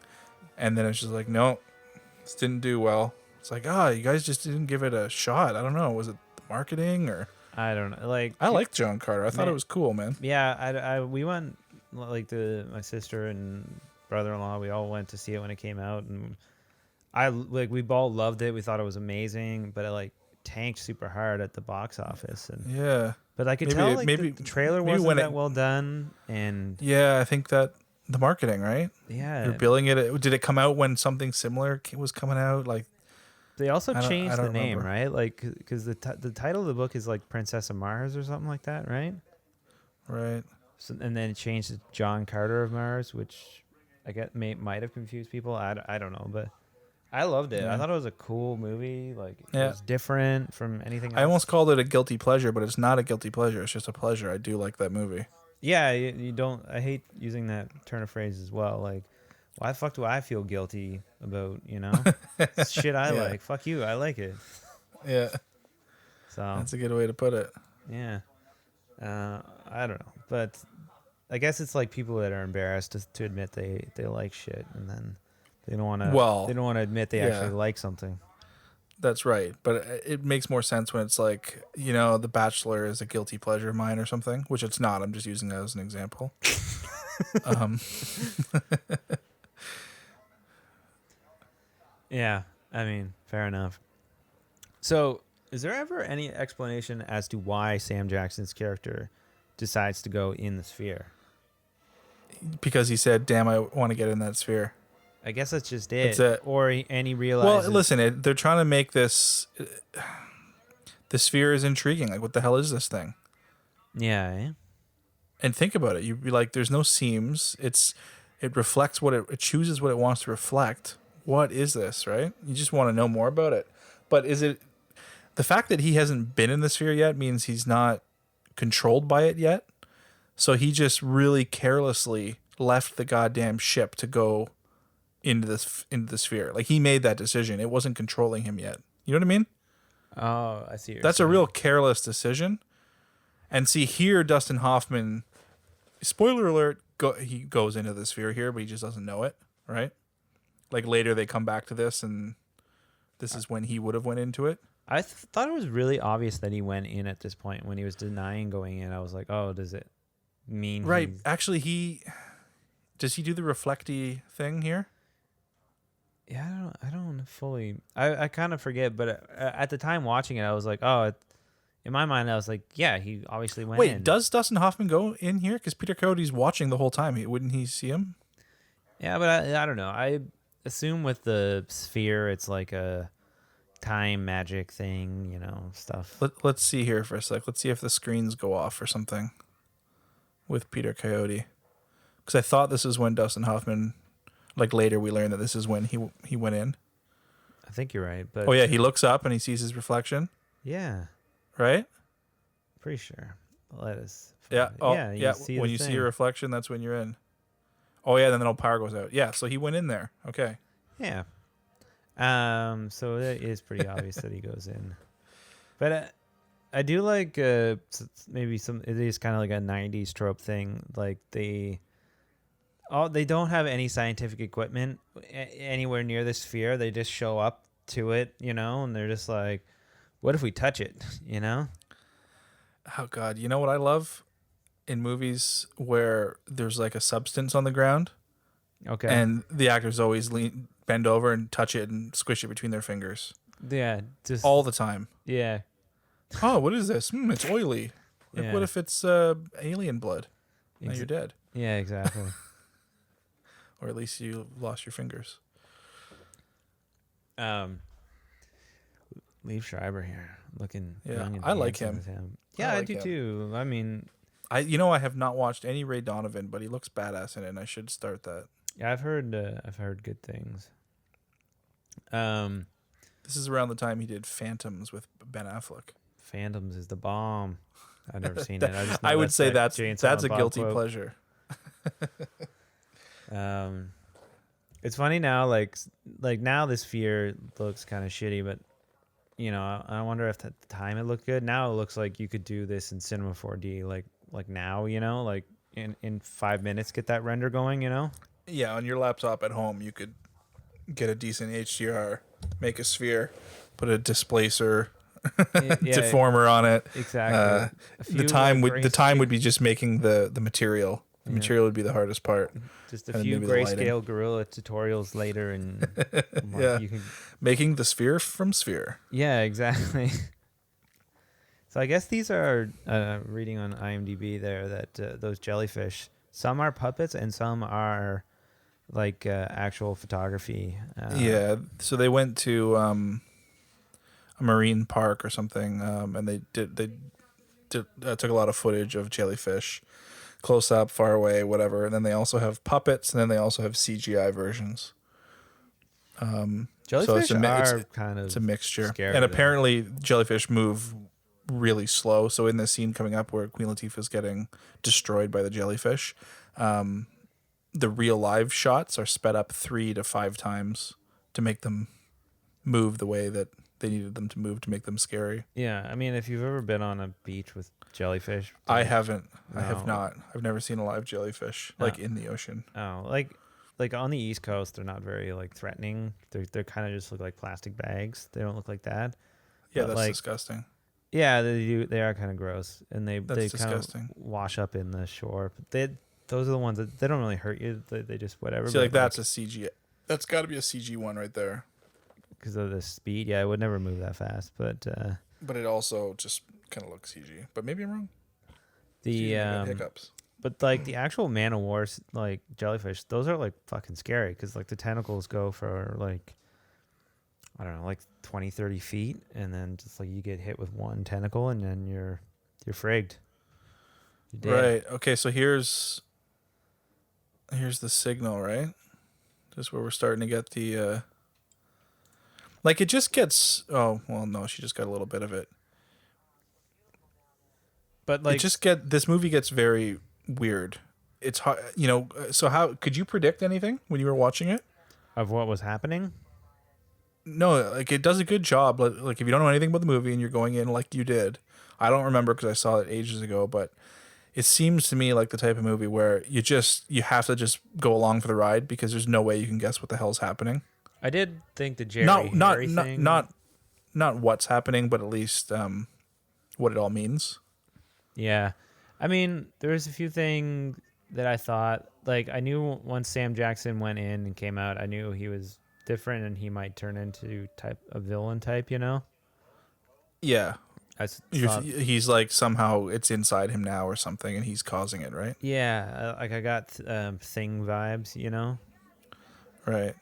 And then it's just like, no, this didn't do well. It's like, you guys just didn't give it a shot. I don't know. Was it the marketing or? I don't know. Like, I liked John Carter. I thought Man. it was cool, man. yeah, we went, like, my sister and brother-in-law, we all went to see it when it came out, and we all loved it. We thought it was amazing, but it like tanked super hard at the box office, and Yeah. but I could Maybe tell it- like maybe- the trailer maybe wasn't when that it- well done, and Yeah, I think that the marketing, right? yeah, You're billing it. Did it come out when something similar was coming out? Like, they also I changed don't the name, remember. right? Like, because the title of the book is like Princess of Mars or something like that, right? right. So, and then it changed to John Carter of Mars, which I guess might have confused people. I don't know, but I loved it. I thought it was a cool movie. Like, it Yeah. was different from anything else. I almost called it a guilty pleasure, but it's not a guilty pleasure. It's just a pleasure. I do like that movie. Yeah, you don't. I hate using that turn of phrase as well. Like, why the fuck do I feel guilty about, you know? It's shit I Yeah. like. Fuck you. I like it. Yeah, So, that's a good way to put it. yeah. I don't know. But I guess it's like people that are embarrassed to admit they like shit, and then they don't want to. Well, they don't want to admit they yeah. actually like something. That's right. But it makes more sense when it's like, The Bachelor is a guilty pleasure of mine or something, which it's not. I'm just using that as an example. Yeah, I mean, fair enough. So, is there ever any explanation as to why Sam Jackson's character decides to go in the sphere? Because he said, damn, I want to get in that sphere. I guess that's just it. That's it. Or he Well, realizes. listen, they're trying to make this. The sphere is intriguing. Like, what the hell is this thing? Yeah. Eh? And think about it. You'd be like, there's no seams. It reflects it chooses what it wants to reflect. What is this, right? You just want to know more about it. But is it the fact that he hasn't been in the sphere yet means he's not controlled by it yet? So he just really carelessly left the goddamn ship to go into the sphere. Like, he made that decision. It wasn't controlling him yet. You know what I mean? Oh, I see. What you're That's a saying. real careless decision. And see, here, Dustin Hoffman, spoiler alert, he goes into the sphere here, but he just doesn't know it, right? Like, later they come back to this, and this is when he would have went into it. I thought it was really obvious that he went in at this point when he was denying going in. I was like, oh, does it mean Right. he's- Actually, does he do the reflecty thing here? Yeah, I don't fully. I kind of forget, but at the time watching it, I was like, oh, in my mind, I was like, yeah, he obviously went in. Wait, does Dustin Hoffman go in here? Because Peter Coyote's watching the whole time. Wouldn't he see him? Yeah, but I don't know. I assume with the sphere, it's like a time magic thing, stuff. Let's see here for a sec. Let's see if the screens go off or something with Peter Coyote. Because I thought this is when Dustin Hoffman, like, later we learned that this is when he went in. I think you're right, but Oh yeah, he looks up and he sees his reflection, yeah, right? pretty sure. Let us. Yeah. find it. Oh yeah. yeah. See When the you see thing. your reflection, that's when you're in. Oh yeah, then the power goes out. Yeah, so he went in there. Okay. Yeah. So it is pretty obvious that he goes in, but I do like maybe it is kind of like a '90s trope thing. Like they don't have any scientific equipment anywhere near the sphere. They just show up to it, and they're just like, what if we touch it, Oh God, you know what I love in movies where there's like a substance on the ground, Okay. and the actors always bend over and touch it and squish it between their fingers Yeah, just all the time. yeah. Oh, what is this? It's oily. Like, Yeah. what if it's alien blood? Now you're dead, Yeah, exactly. or at least you lost your fingers. Liev Schreiber here, looking Yeah, young and I like handsome him. as him. Yeah, I like do him. too. I mean, I have not watched any Ray Donovan, but he looks badass in it, and I should start that. yeah, I've heard good things. This is around the time he did Phantoms with Ben Affleck. Phantoms is the bomb. I've never seen it. I just know I would say that that's Jay and a Silent Bob guilty quote. pleasure. It's funny now, like now this Sphere looks kind of shitty, but I wonder if at the time it looked good. Now it looks like you could do this in Cinema 4D, like now, like in 5 minutes get that render going, Yeah, on your laptop at home, you could get a decent HDR, make a sphere, put a displacer, deformer on it. Exactly. The time would be just making the material. The material would be the hardest part. Just a and few maybe the lighting. grayscale Gorilla tutorials later, and Yeah. you can. Making the sphere from sphere. Yeah, exactly. So I guess these are reading on IMDb there that those jellyfish, some are puppets and some are like actual photography. Yeah, so they went to a marine park or something, and they took a lot of footage of jellyfish, close up, far away, whatever. And then they also have puppets, and then they also have CGI versions. Jellyfish so are kind of it's a mixture, scary, and though. apparently jellyfish move really slow. So in this scene coming up where Queen Latifah's getting destroyed by the jellyfish, the real live shots are sped up 3 to 5 times to make them move the way that they needed them to move to make them scary. Yeah, I mean, if you've ever been on a beach with jellyfish, I haven't. I have No. not. I've never seen a live jellyfish like in the ocean. Oh, like on the East Coast, they're not very like threatening. They're kind of just look like plastic bags. They don't look like that. Yeah, But, that's like, disgusting. Yeah, they do. They are kind of gross, and they kind disgusting. of wash up in the shore. But those are the ones that they don't really hurt you. They just whatever. See, like that's a CG. That's got to be a CG one right there. because of the speed. Yeah, it would never move that fast. But But it also just kind of looks CG. But maybe I'm wrong. the I got hiccups. but like the actual Man of Wars like jellyfish, those are like fucking scary because like the tentacles go for like I don't know, like 20, 30 feet, and then just like you get hit with one tentacle, and then you're frigged. You're dead. Right. Okay. So here's the signal, right? Just where we're starting to get the. Like it just gets. Oh well, no, she just got a little bit of it. But like This movie gets very weird. It's hard, So how could you predict anything when you were watching it? of what was happening. No, like it does a good job. Like if you don't know anything about the movie and you're going in like you did, I don't remember because I saw it ages ago, but it seems to me like the type of movie where you have to just go along for the ride because there's no way you can guess what the hell's happening. I did think the Jerry Not Harry thing. not what's happening, but at least what it all means. Yeah. I mean, there was a few things that I thought, like, I knew once Sam Jackson went in and came out, I knew he was different and he might turn into a villain type, Yeah, I thought, he's like somehow it's inside him now or something, and he's causing it, right? yeah, like I got Thing vibes, Right.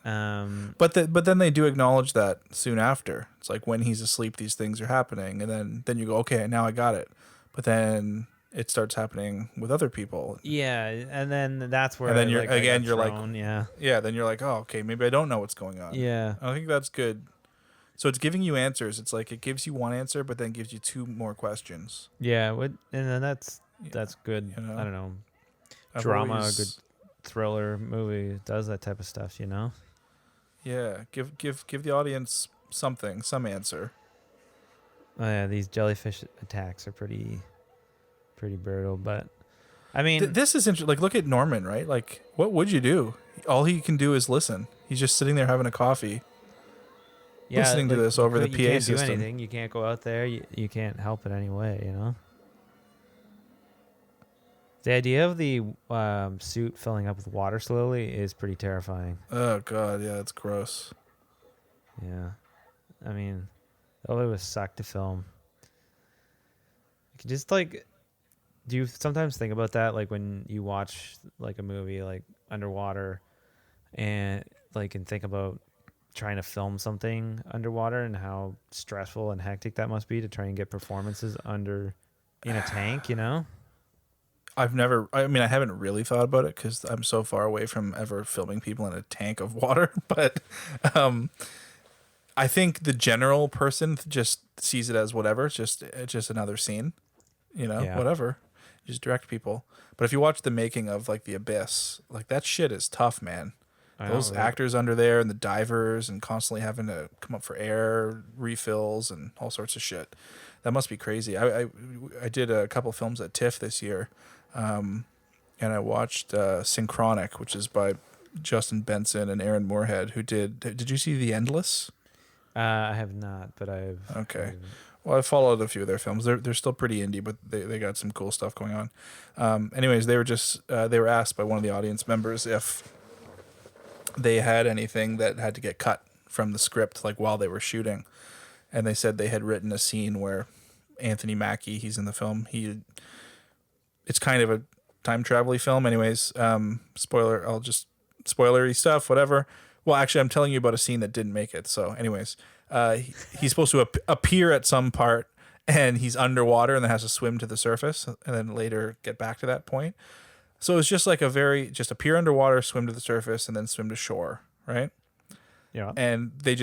But But then they do acknowledge that soon after. It's like when he's asleep, these things are happening, and then you go, okay, now I got it. But then it starts happening with other people. yeah, and then that's where And then I got you're like, thrown, yeah, yeah. Then you're like, oh, okay, maybe I don't know what's going on. yeah, I think that's good. So it's giving you answers. It's like it gives you one answer, but then gives you 2 more questions. yeah. And then that's good. You know? I don't know, I've drama, always- a good thriller movie does that type of stuff, Yeah, give the audience something, some answer. Oh yeah, these jellyfish attacks are pretty brutal, but I mean, This is interesting. Like, look at Norman, right? Like, what would you do? All he can do is listen. He's just sitting there having a coffee, listening to this over the PA you can't system. do anything. You can't go out there. You can't help it anyway. You know. The idea of the suit filling up with water slowly is pretty terrifying. Oh god, yeah, it's gross. Yeah, I mean, it would suck to film. You can just like, do you sometimes think about that? Like when you watch like a movie like underwater, and like and think about trying to film something underwater and how stressful and hectic that must be to try and get performances under in a tank. You know. I haven't really thought about it because I'm so far away from ever filming people in a tank of water. But I think the general person just sees it as whatever. It's just another scene, whatever. You just direct people. But if you watch the making of like The Abyss, like that shit is tough, man. Those actors under there and the divers and constantly having to come up for air refills and all sorts of shit. That must be crazy. I did a couple films at TIFF this year. And I watched Synchronic, which is by Justin Benson and Aaron Moorhead, who did you see The Endless? I have not, but I've... Okay. Well, I followed a few of their films. They're still pretty indie, but they got some cool stuff going on. Anyways, they were asked by one of the audience members if they had anything that had to get cut from the script, like while they were shooting. And they said they had written a scene where Anthony Mackie, he's in the film, it's kind of a time travel-y film. Anyways, spoilery stuff, whatever. Well, actually, I'm telling you about a scene that didn't make it. So anyways, he's supposed to appear at some part and he's underwater and then has to swim to the surface and then later get back to that point. So it's just like just appear underwater, swim to the surface and then swim to shore. Right. Yeah. And they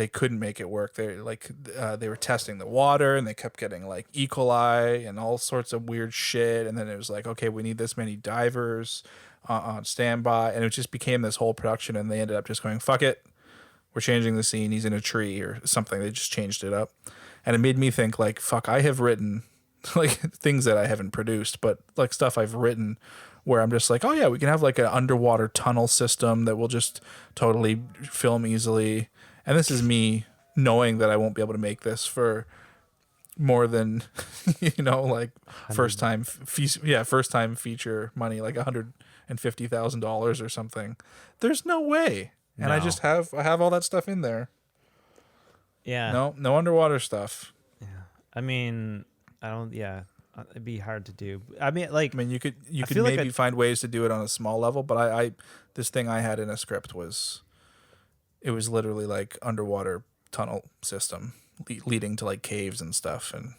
couldn't make it work. They were testing the water and they kept getting like E. coli and all sorts of weird shit. And then it was like, okay, we need this many divers on standby. And it just became this whole production. And they ended up just going, fuck it. We're changing the scene. He's in a tree or something. They just changed it up. And it made me think like, fuck, I have written like things that I haven't produced, but like stuff I've written where I'm just like, oh yeah, we can have like an underwater tunnel system that will just totally film easily. And this is me knowing that I won't be able to make this for more than, like first time feature money, like $150,000 or something. There's no way. And No. I have all that stuff in there. Yeah. No underwater stuff. Yeah. I mean, it'd be hard to do. I mean, you could feel like maybe find ways to do it on a small level, but I this thing I had in a script was literally like underwater tunnel system leading to like caves and stuff, and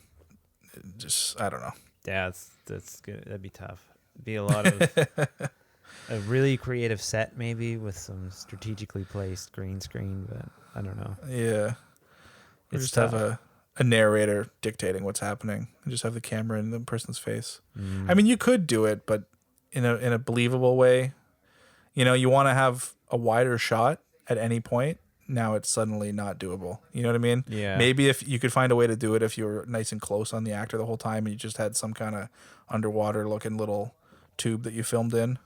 it just I don't know. Yeah, that's good. That'd be tough. It'd be a lot of a really creative set, maybe with some strategically placed green screen, but I don't know. Yeah, or It's just tough. have a narrator dictating what's happening and just have the camera in the person's face. I mean, you could do it, but in a believable way. You want to have a wider shot at any point. Now it's suddenly not doable. You know what I mean? Yeah. Maybe if you could find a way to do it if you were nice and close on the actor the whole time and you just had some kind of underwater looking little tube that you filmed in.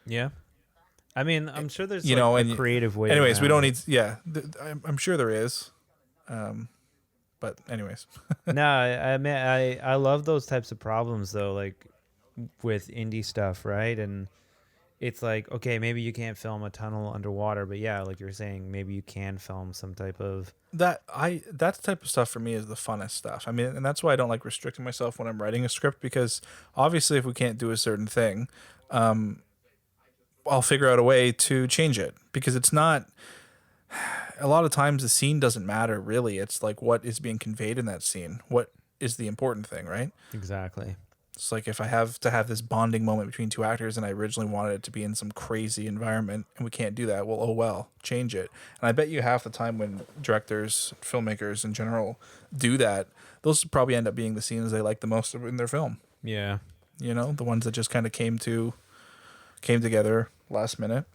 Yeah. I mean, I'm sure there's a creative way. Anyways, we around don't it. need. Yeah, I'm sure there is. But anyways. No, I mean, I love those types of problems though, like with indie stuff, right? And it's like, okay, maybe you can't film a tunnel underwater, but yeah, like you're saying, maybe you can film some type of that type of stuff for me is the funnest stuff. I mean, and that's why I don't like restricting myself when I'm writing a script, because obviously if we can't do a certain thing, I'll figure out a way to change it, because it's not. A lot of times the scene doesn't matter really. It's like what is being conveyed in that scene. What is the important thing, right? Exactly. It's like if I have to have this bonding moment between two actors and I originally wanted it to be in some crazy environment and we can't do that, well, oh well, change it. And I bet you half the time when directors, filmmakers in general do that, those probably end up being the scenes they like the most in their film. Yeah. The ones that just kind of came together last minute.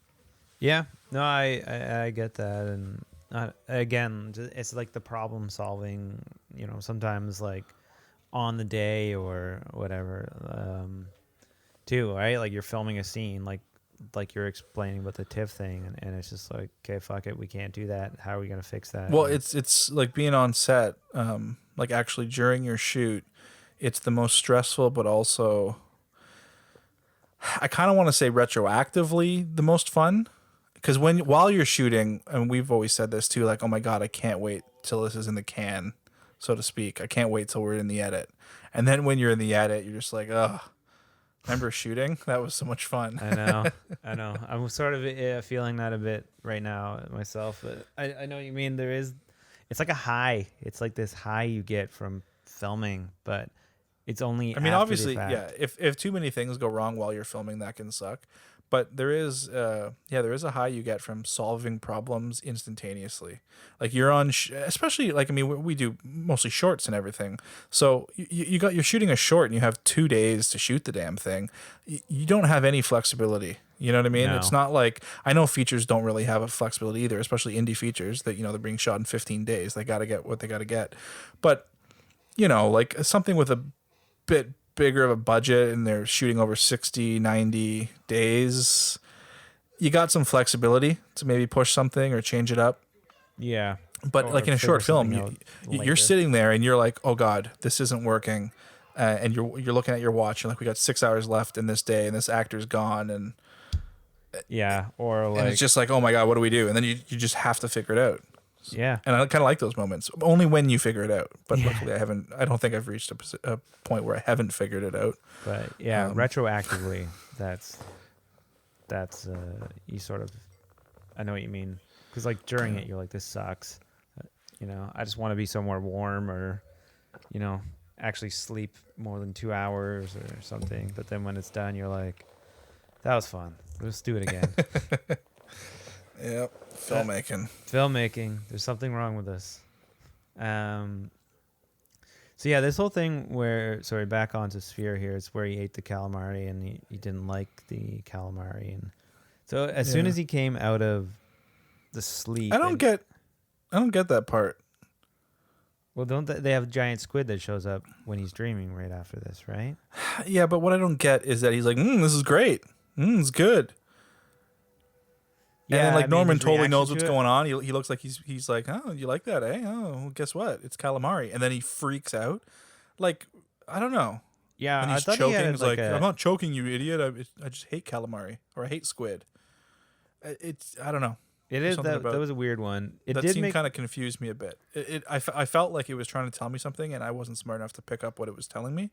Yeah. No, I get that. And again, it's like the problem solving, sometimes like on the day or whatever. too, right? Like you're filming a scene, like you're explaining about the TIFF thing, and it's just like, okay, fuck it, we can't do that. How are we gonna fix that? Well, And it's like being on set, like actually during your shoot, it's the most stressful, but also I kind of want to say retroactively the most fun, because while you're shooting, and we've always said this too, like, oh my god, I can't wait till this is in the can, so to speak. I can't wait till we're in the edit. And then when you're in the edit, you're just like, ugh. Remember shooting? That was so much fun. I know. I'm sort of feeling that a bit right now myself, but I know what you mean. It's like a high. It's like this high you get from filming, but it's only. I mean, after obviously, the fact. yeah. If too many things go wrong while you're filming, that can suck. But there is a high you get from solving problems instantaneously. Like you're on, especially like, I mean, we do mostly shorts and everything. So you're shooting a short and you have 2 days to shoot the damn thing. You don't have any flexibility. You know what I mean? No. It's not like, I know features don't really have a flexibility either, especially indie features that, they're being shot in 15 days. They got to get what they got to get. But, like something with a bit bigger of a budget and they're shooting over 60, 90 days, you got some flexibility to maybe push something or change it up. Yeah. But Or like in a figure short film, something out you're later. sitting there and you're like, oh God, this isn't working. And you're looking at your watch and like, we got 6 hours left in this day and this actor's gone. And or like, and it's just like, oh my God, what do we do? And then you just have to figure it out. yeah. And I kind of like those moments, only when you figure it out. But luckily, I don't think I've reached a point where I haven't figured it out. But yeah, retroactively, that's you sort of, I know what you mean, because like during it, you're like, this sucks. I just want to be somewhere warm, or actually sleep more than 2 hours or something. But then when it's done, you're like, that was fun. Let's do it again. Yep, Filmmaking. There's something wrong with this. So yeah, this whole thing back onto Sphere here, is where he ate the calamari and he didn't like the calamari, and so as soon as he came out of the sleep, I don't get that part. Well, don't they have a giant squid that shows up when he's dreaming right after this, right? Yeah, but what I don't get is that he's like, this is great. It's good. And then, like, Norman his totally reaction knows to what's it- going on. He looks like he's like, oh, you like that, eh? Oh, well, guess what? It's calamari. And then he freaks out. Like, I don't know. Yeah, When I he's thought choking, he had he's like, a, I'm not choking, you idiot. I just hate calamari, or I hate squid. I don't know. It is something that about- was a weird one. It That did scene make kind of confused me a bit. I felt like it was trying to tell me something, and I wasn't smart enough to pick up what it was telling me.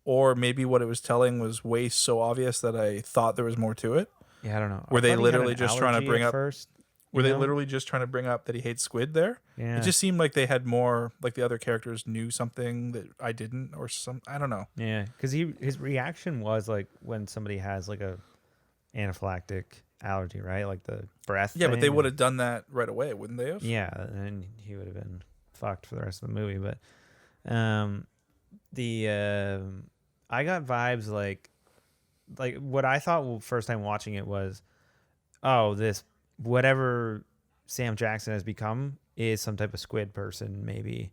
Or maybe what it was telling was way so obvious that I thought there was more to it. Yeah, I don't know. Were I they thought he had literally an just trying to allergy bring at up- first? Were you they know? literally just trying to bring up that he hates squid there? Yeah. It just seemed like they had more, like the other characters knew something that I didn't, or I don't know. Yeah, because his reaction was like when somebody has like a anaphylactic allergy, right? Like the breath. Yeah, but they thing. would have done that right away, wouldn't they have? Yeah, and he would have been fucked for the rest of the movie. But I got vibes like what I thought first time watching it was, oh, this whatever Sam Jackson has become is some type of squid person, maybe.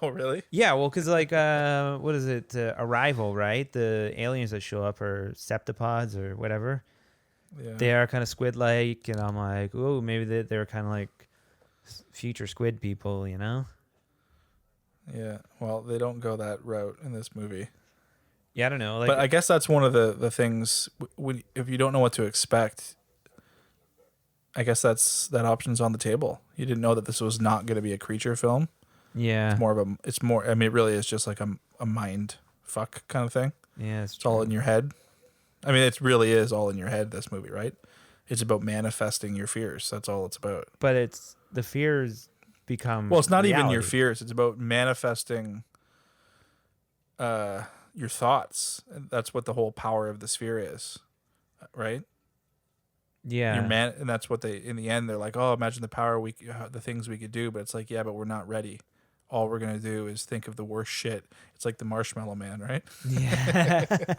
Oh, really? Yeah, well, because like, what is it? Arrival, right? The aliens that show up are septipods or whatever. Yeah. They are kind of squid-like, and I'm like, oh, maybe they're kind of like future squid people, you know? Yeah. Well, they don't go that route in this movie. Yeah, I don't know. Like, But I guess that's one of the things, if you don't know what to expect, I guess that option's on the table. You didn't know that this was not going to be a creature film. yeah, It's more, I mean, it really is just like a mind fuck kind of thing. yeah, It's all in your head. I mean, it really is all in your head, this movie, right? It's about manifesting your fears. That's all it's about. But it's the fears become. Well, it's not even your reality. fears. It's about manifesting your thoughts. That's what the whole power of the sphere is, right? Yeah, And that's what in the end, they're like, oh, imagine the power the things we could do. But it's like, yeah, but we're not ready. All we're gonna do is think of the worst shit. It's like the Marshmallow Man, right? yeah,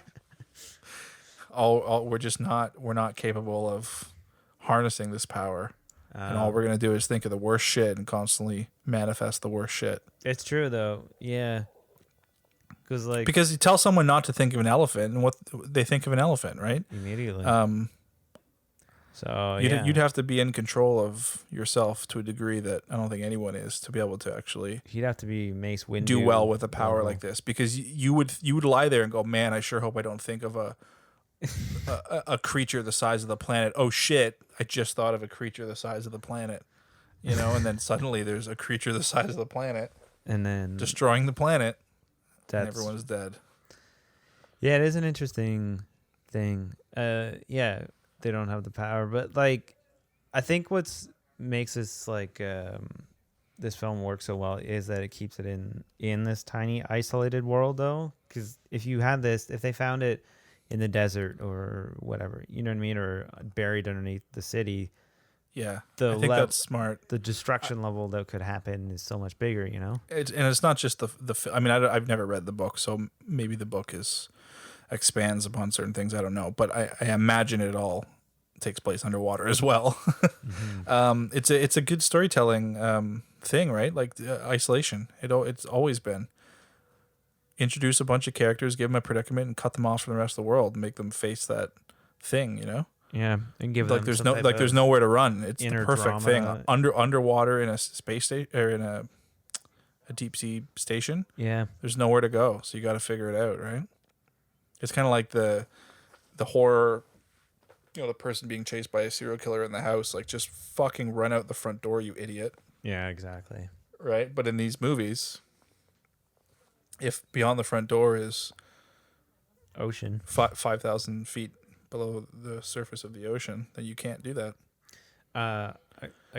We're not capable of harnessing this power. And all we're gonna do is think of the worst shit and constantly manifest the worst shit. it's true though. Yeah, because you tell someone not to think of an elephant, and what they think of an elephant, right? Immediately. So you'd have to be in control of yourself to a degree that I don't think anyone is, to be able to actually he'd have to be Mace Windu. Do well with a power like this, because you would lie there and go, man, I sure hope I don't think of a creature the size of the planet. Oh shit, I just thought of a creature the size of the planet, and then suddenly there's a creature the size of the planet, and then destroying the planet, and everyone's dead. Yeah, it is an interesting thing. Yeah, they don't have the power, but like, I think what's makes this like this film work so well is that it keeps it in this tiny isolated world, though. Because if they found it in the desert or whatever, you know what I mean, or buried underneath the city, yeah, I think that's smart. The destruction level that could happen is so much bigger, It's not just I mean, I've never read the book, so maybe the book expands upon certain things. I don't know, but I imagine it all takes place underwater as well. Mm-hmm. It's a good storytelling thing, right? Like isolation. It's always been. Introduce a bunch of characters, give them a predicament, and cut them off from the rest of the world, and make them face that thing, Yeah, and give them there's nowhere to run. It's the perfect drama. thing. Underwater in a space station or in a deep sea station. Yeah, there's nowhere to go, so you got to figure it out, right? It's kind of like the horror, the person being chased by a serial killer in the house, like just fucking run out the front door, you idiot. Yeah, exactly. Right, but in these movies, if beyond the front door is ocean 5,000 feet below the surface of the ocean, then you can't do that. I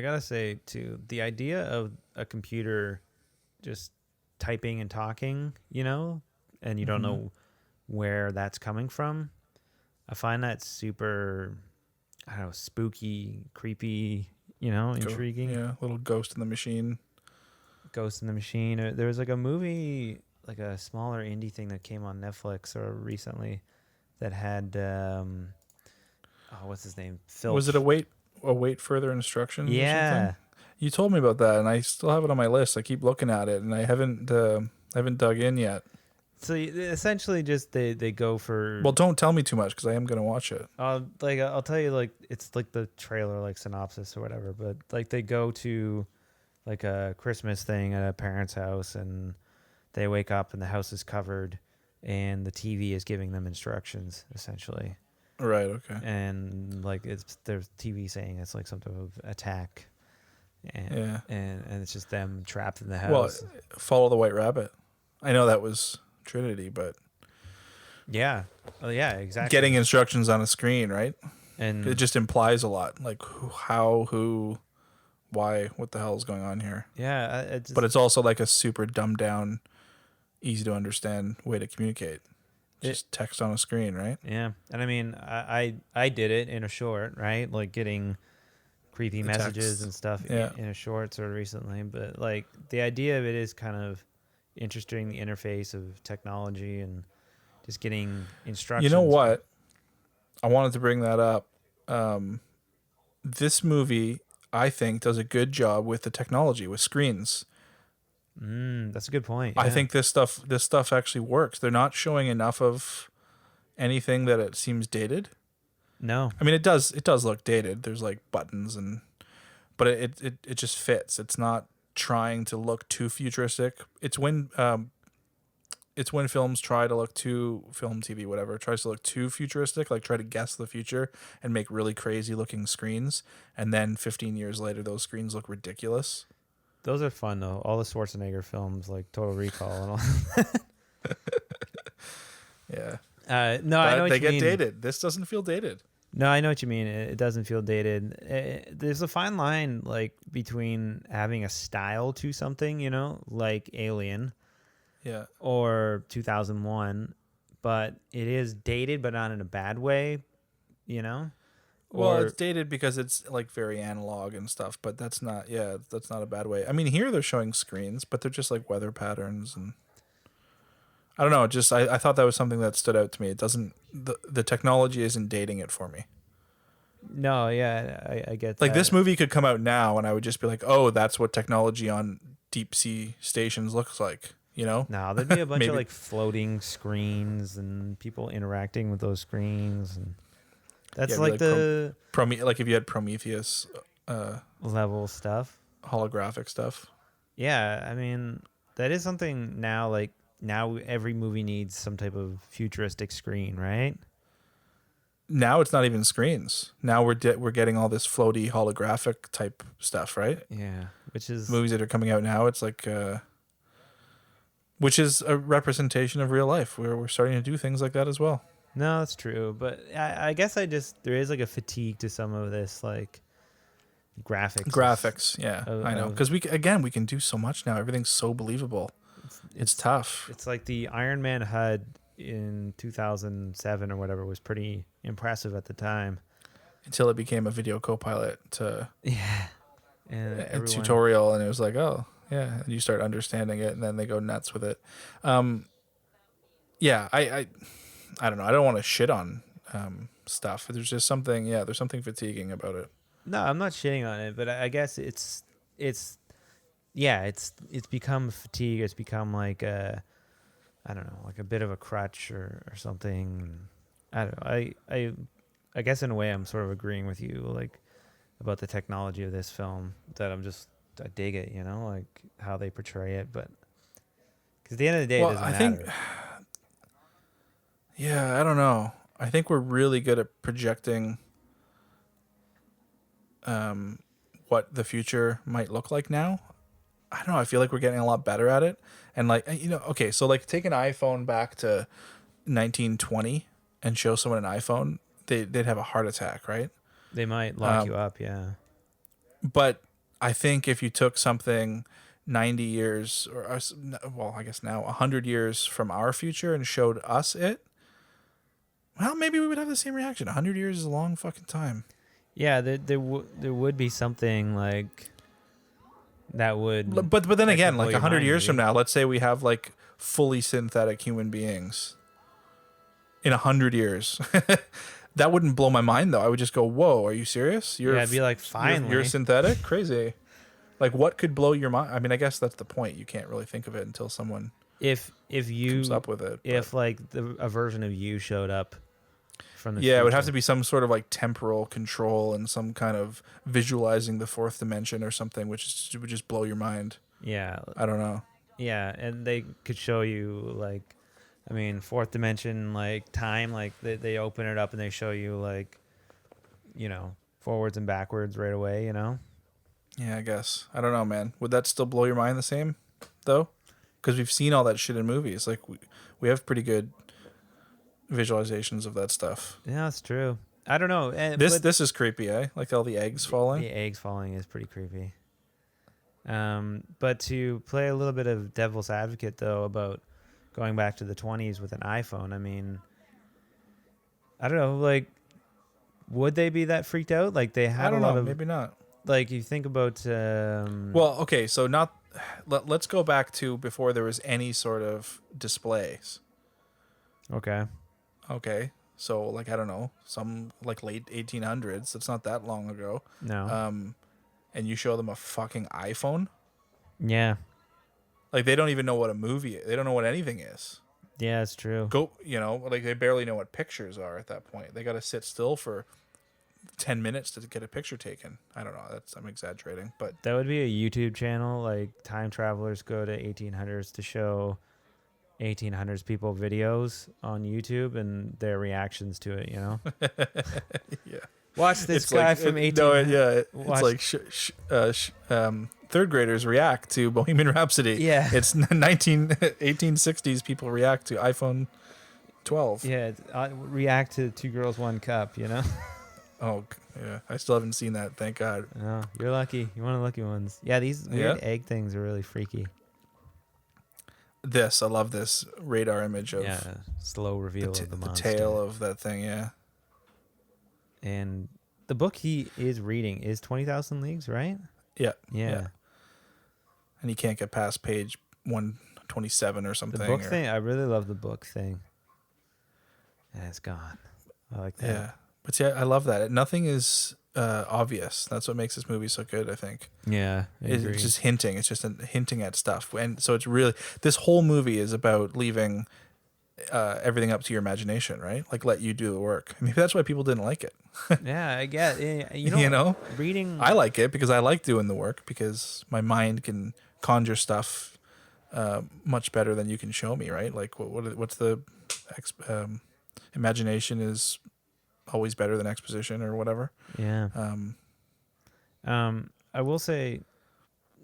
gotta say too, the idea of a computer just typing and talking, and you don't know where that's coming from, I find that super, I don't know, spooky, creepy, intriguing. Yeah, little Ghost in the Machine. Ghost in the Machine. There was like a movie, like a smaller indie thing that came on Netflix or recently that had what's his name? Filch. Was it await further instructions? Yeah. Or something? You told me about that, and I still have it on my list. I keep looking at it, and I haven't dug in yet. So essentially, just they go for. Well, don't tell me too much because I am gonna watch it. I'll tell you, like, it's like the trailer, like synopsis or whatever. But like they go to like a Christmas thing at a parent's house, and they wake up and the house is covered, and the TV is giving them instructions essentially. Right. Okay. And like there's TV saying it's like some type of attack. And, and it's just them trapped in the house. Well, follow the White Rabbit. I know that was Trinity, but yeah, exactly. Getting instructions on a screen, right? And it just implies a lot, like who, why, what the hell is going on here? Yeah, but it's also like a super dumbed down, easy to understand way to communicate. Just text on a screen, right? Yeah, and I mean, I did it in a short, right? Like getting creepy messages and stuff in a short sort of recently. But like the idea of it is kind of interesting, the interface of technology and just getting instructions. You know what? I wanted to bring that up. This movie, I think, does a good job with the technology, with screens. That's a good point. I think this stuff actually works. They're not showing enough of anything that it seems dated. No. I mean, it does look dated. There's like buttons but it just fits. It's not trying to look too futuristic. It's when films try to look too, film, TV, whatever, tries to look too futuristic, like try to guess the future and make really crazy looking screens, and then 15 years later those screens look ridiculous. Those are fun though. All the Schwarzenegger films, like Total Recall and all. Yeah. No, I know what they you get mean. dated. This doesn't feel dated. No, I know what you mean. It doesn't feel dated. There's a fine line, like between having a style to something, like Alien, yeah, or 2001, but it is dated, but not in a bad way, Well, it's dated because it's like very analog and stuff, but that's not a bad way. I mean, here they're showing screens, but they're just like weather patterns, and I don't know. Just I thought that was something that stood out to me. It doesn't, the technology isn't dating it for me. No, yeah, I get like that. This movie could come out now, and I would just be like, oh, that's what technology on deep sea stations looks like. you know? No, there'd be a bunch of Maybe. like floating screens and people interacting with those screens, and that's Yeah, like like the Like if you had Prometheus level stuff. holographic stuff. Yeah, I mean that is something now. Like now, every movie needs some type of futuristic screen, right? Now it's not even screens. Now we're getting all this floaty holographic type stuff, right? Yeah, which is Movies that are coming out now, it's like, which is a representation of real life. We're starting to do things like that as well. no, that's true. But I guess there is like a fatigue to some of this, like graphics. Yeah, of- I know. of- Because we can do so much now. Everything's so believable. It's tough. It's like the Iron Man HUD in 2007 or whatever was pretty impressive at the time. Until it became a video co-pilot to Yeah, and a everyone, tutorial, and it was like, oh yeah, and you start understanding it, and then they go nuts with it. Yeah, I don't know. I don't want to shit on stuff. There's just something. Yeah, there's something fatiguing about it. No, I'm not shitting on it, but I guess it's become fatigue. It's become like I don't know, like a bit of a crutch or something. I don't know. I guess in a way I'm sort of agreeing with you, like about the technology of this film, that I dig it, you know, like how they portray it, but because at the end of the day, Well, it doesn't I matter. think- Yeah, I don't know. I think we're really good at projecting what the future might look like now. I don't know. I feel like we're getting a lot better at it. And like, you know, okay, so like take an iPhone back to 1920 and show someone an iPhone, they'd have a heart attack, right? They might lock you up, yeah. But I think if you took something 90 years well, I guess now 100 years from our future and showed us it, well, maybe we would have the same reaction. 100 years is a long fucking time. Yeah, there would be something like that would. But then that again, could blow like your 100 mind, years maybe. from now, let's say we have like fully synthetic human beings. In 100 years, that wouldn't blow my mind though. I would just go, "Whoa, are you serious? Yeah, I'd be like, you're finally. synthetic, crazy." Like, what could blow your mind? I mean, I guess that's the point. You can't really think of it until someone If you comes up with it. if like a version of you showed up from the Yeah, it would have future. to be some sort of like temporal control and some kind of visualizing the fourth dimension or something, which would just blow your mind. Yeah, I don't know. yeah, and they could show you like, I mean, fourth dimension like time, like they open it up and they show you like, you know, forwards and backwards right away, you know. Yeah, I guess. I don't know, man. Would that still blow your mind the same, though? Because we've seen all that shit in movies. Like, we have pretty good visualizations of that stuff. Yeah, that's true. I don't know. This is creepy, eh? Like all the eggs falling. The eggs falling is pretty creepy. But to play a little bit of devil's advocate, though, about going back to the 20s with an iPhone, I mean, I don't know, like, would they be that freaked out? Like, they had I don't a lot know. of, Maybe not. like, you think about, Well, okay, so let's go back to before there was any sort of displays. okay. Okay, so like I don't know, some like late 1800s. It's not that long ago. No. And you show them a fucking iPhone. Yeah. Like they don't even know what a movie is. They don't know what anything is. Yeah, it's true. You know, like they barely know what pictures are at that point. They got to sit still for 10 minutes to get a picture taken. I don't know. I'm exaggerating, but That would be a YouTube channel, like time travelers go to 1800s to show 1800s people videos on YouTube and their reactions to it, you know? yeah. Watch this It's guy like, from 18. it's like third graders react to Bohemian Rhapsody. Yeah. It's 1860s people react to iPhone 12. Yeah, react to Two Girls, One Cup, you know? Oh, yeah. I still haven't seen that. Thank God. No, you're lucky. You're one of the lucky ones. Yeah, these weird Yeah. egg things are really freaky. I love this radar image of Yeah, slow reveal of the the monster. tail of that thing. Yeah. And the book he is reading is 20,000 Leagues, right? Yeah. Yeah. And he can't get past page 127 or The something. book or- thing, I really love the book thing. And it's gone. I like that. Yeah. But yeah, I love that. Nothing is obvious. That's what makes this movie so good, I think. Yeah, I agree. It's just hinting. It's just hinting at stuff. And so it's really, this whole movie is about leaving everything up to your imagination, right? Like, let you do the work. Maybe that's why people didn't like it. Yeah, I get. Reading. I like it because I like doing the work, because my mind can conjure stuff much better than you can show me, right? Like, what's the imagination is always better than exposition or whatever. Yeah. I will say,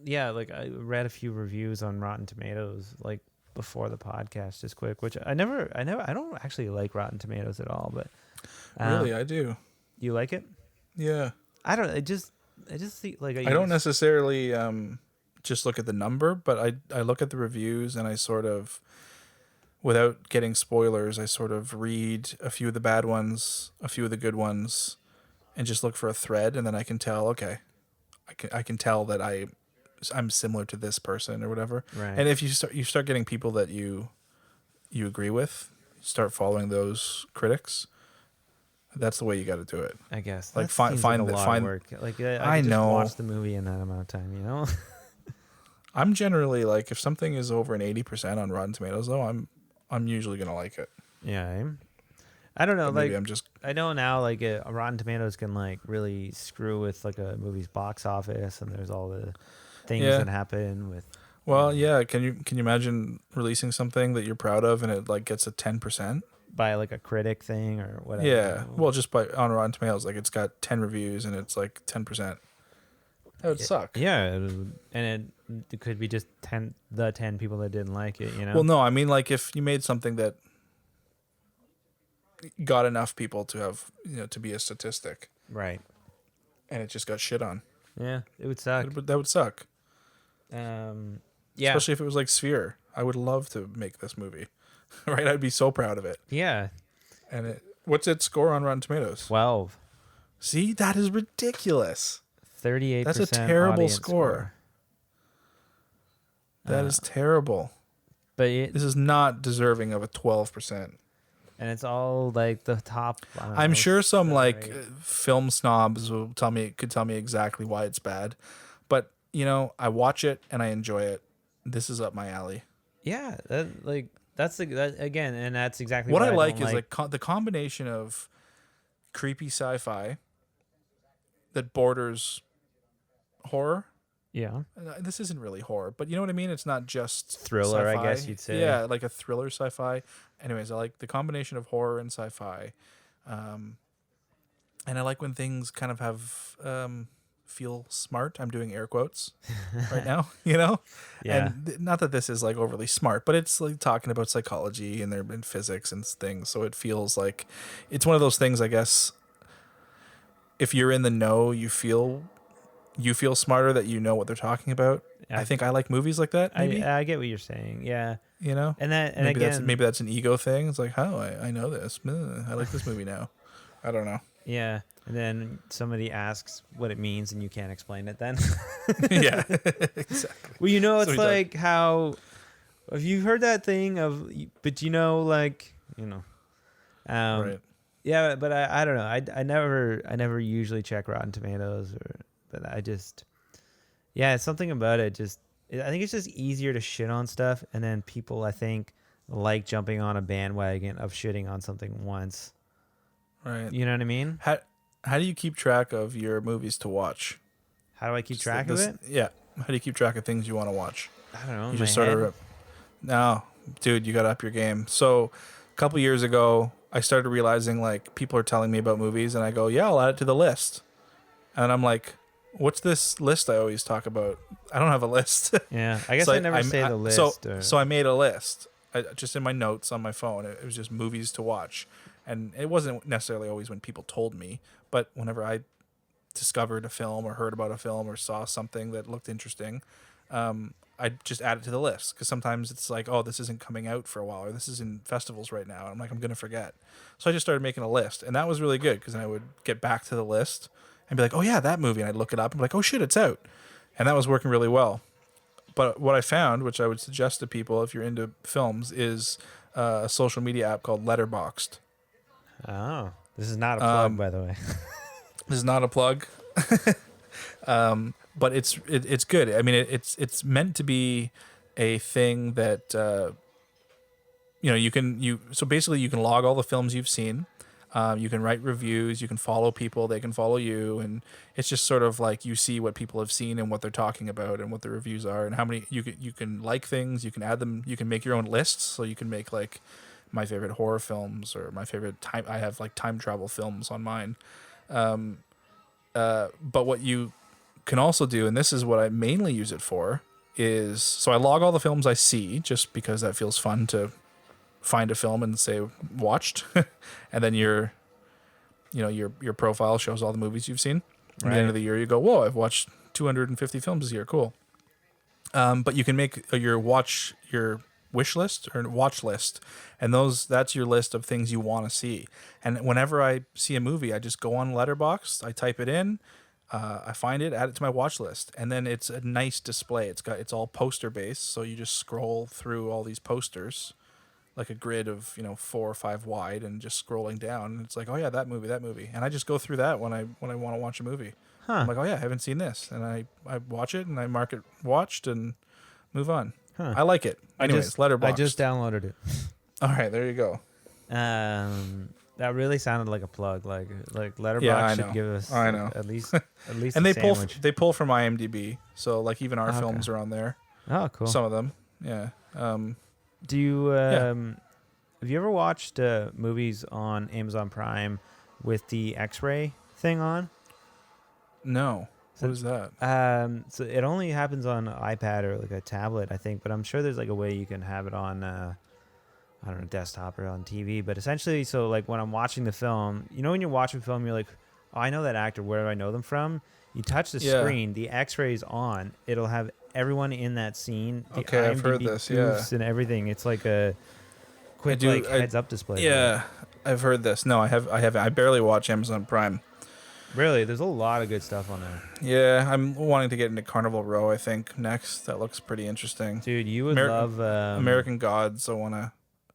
yeah, like I read a few reviews on Rotten Tomatoes, like before the podcast, just quick, which I don't actually like Rotten Tomatoes at all, but really, I do. You like it? Yeah. I don't. I just see like I don't necessarily just look at the number, but I look at the reviews and I sort of, without getting spoilers, I sort of read a few of the bad ones, a few of the good ones, and just look for a thread, and then I can tell, okay, I can tell that I'm similar to this person or whatever. Right. And if you start getting people that you agree with, start following those critics. That's the way you got to do it. I guess. Like find a lot of work. Like I I could know. just watch the movie in that amount of time, you know. I'm generally like, if something is over an 80% on Rotten Tomatoes, though, I'm usually gonna like it. Yeah. I don't know. But maybe I know now, like Rotten Tomatoes can like really screw with like a movie's box office, and there's all the things that happen with. Well, yeah. Can you imagine releasing something that you're proud of and it like gets a 10%? By like a critic thing or whatever. Yeah. Well, just on Rotten Tomatoes, like it's got 10 reviews and it's like 10%. That would suck. Yeah, and it could be just 10 people that didn't like it, you know. Well, no, I mean, like if you made something that got enough people to have, to be a statistic, right, and it just got shit on. Yeah, it would suck. That would suck. Yeah, especially if it was like Sphere. I would love to make this movie. Right, I'd be so proud of it. Yeah. And what's its score on Rotten Tomatoes? 12. See, that is ridiculous. 38%. That's a terrible score. That is terrible. But this is not deserving of a 12%. And it's all like the top. I'm sure some like film snobs could tell me exactly why it's bad, but I watch it and I enjoy it. This is up my alley. Yeah, that's again, and that's exactly what I like is like the combination of creepy sci-fi that borders horror. Yeah, this isn't really horror, but you know what I mean. It's not just thriller, sci-fi. I guess you'd say. Yeah, like a thriller sci-fi. Anyways, I like the combination of horror and sci-fi, and I like when things kind of have feel smart. I'm doing air quotes right now, Yeah. And not that this is like overly smart, but it's like talking about psychology and they're in physics and things. So it feels like it's one of those things, I guess. If you're in the know, you feel smarter that you know what they're talking about. I think I like movies like that. Maybe I get what you're saying. Yeah. And maybe again, maybe that's an ego thing. It's like, I know this. I like this movie now. I don't know. Yeah. And then somebody asks what it means and you can't explain it then. Yeah, exactly. Well, it's like how, have you heard that thing of, but right. Yeah, but I don't know. I never usually check Rotten Tomatoes but I just, it's something about it. I think it's just easier to shit on stuff. And then people, I think, like jumping on a bandwagon of shitting on something once. Right. You know what I mean? How do you keep track of your movies to watch? How do I keep track of it? Yeah. How do you keep track of things you want to watch? I don't know. You just sort of. No, dude, you got to up your game. So, a couple years ago, I started realizing like people are telling me about movies, and I go, "Yeah, I'll add it to the list." And I'm like, "What's this list I always talk about? I don't have a list." Yeah, I guess I never say the list. So I made a list, just in my notes on my phone. It was just movies to watch. And it wasn't necessarily always when people told me, but whenever I discovered a film or heard about a film or saw something that looked interesting, I'd just add it to the list. Because sometimes it's like, oh, this isn't coming out for a while, or this is in festivals right now. And I'm like, I'm going to forget. So I just started making a list. And that was really good, because then I would get back to the list and be like, oh, yeah, that movie. And I'd look it up and be like, oh, shit, it's out. And that was working really well. But what I found, which I would suggest to people if you're into films, is a social media app called Letterboxd. Oh. This is not a plug, by the way. This is not a plug. But it's good. I mean, it's meant to be a thing that so basically you can log all the films you've seen. You can write reviews, you can follow people, they can follow you, and it's just sort of like you see what people have seen and what they're talking about and what the reviews are and how many you can like things, you can add them, you can make your own lists, so you can make like my favorite horror films or my favorite I have like time travel films on mine. But what you can also do, and this is what I mainly use it for, is so I log all the films I see just because that feels fun to find a film and say watched, and then your profile shows all the movies you've seen. At the end of the year, you go, whoa, I've watched 250 films this year. Cool. But you can make your wish list or watch list, and that's your list of things you want to see. And whenever I see a movie, I just go on Letterboxd, I type it in, I find it, add it to my watch list, and then it's a nice display. It's all poster based, so you just scroll through all these posters, like a grid of 4 or 5 wide, and just scrolling down. And it's like, oh yeah, that movie, and I just go through that when I want to watch a movie. I'm like, oh yeah, I haven't seen this, and I watch it and I mark it watched and move on. I like it. Anyways, Letterboxd. I just downloaded it. All right, there you go. That really sounded like a plug. Like Letterboxd Yeah, I should know. give us I know. at least And a they pull sandwich. they pull from IMDb, so like even our films are on there. Oh, cool. Some of them, yeah. Do you Yeah. have you ever watched movies on Amazon Prime with the X-ray thing on? No, what is that? So it only happens on an iPad or like a tablet, I think, but I'm sure there's like a way you can have it on I don't know, desktop or on TV. But essentially, so like when I'm watching the film, when you're watching film, you're like, oh, I know that actor. Where do I know them from? You touch the screen, the X-ray's on. It'll have everyone in that scene. The Okay, I've heard IMDb this, goofs and everything. It's like a quick heads up display. Yeah, I've heard this. No, I haven't. I barely watch Amazon Prime. Really, there's a lot of good stuff on there. Yeah, I'm wanting to get into Carnival Row, I think, next. That looks pretty interesting. Dude, you would love American Gods. I want to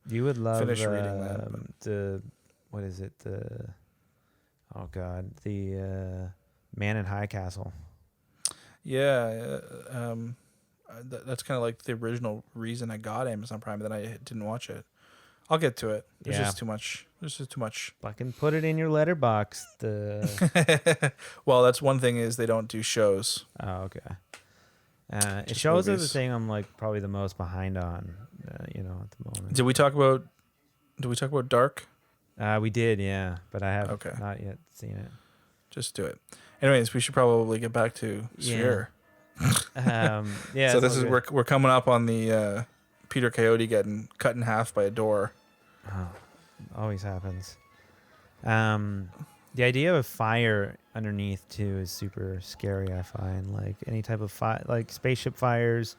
You would love finish reading that. the what is it? The Man in High Castle. Yeah, that's kind of like the original reason I got Amazon Prime, that I didn't watch it. I'll get to it. There's just too much. There's just too much. Fucking put it in your letterbox. Well, that's one thing, is they don't do shows. Oh, okay. It shows are the movies. thing I'm like probably the most behind on, at the moment. Did we talk about Dark? We did, yeah, but I have Okay. not yet seen it. Just do it. Anyways, we should probably get back to Sphere. Yeah, So this is we're coming up on the Peter Coyote getting cut in half by a door. Always happens. The idea of fire underneath too is super scary. I find like any type of fire, like spaceship fires,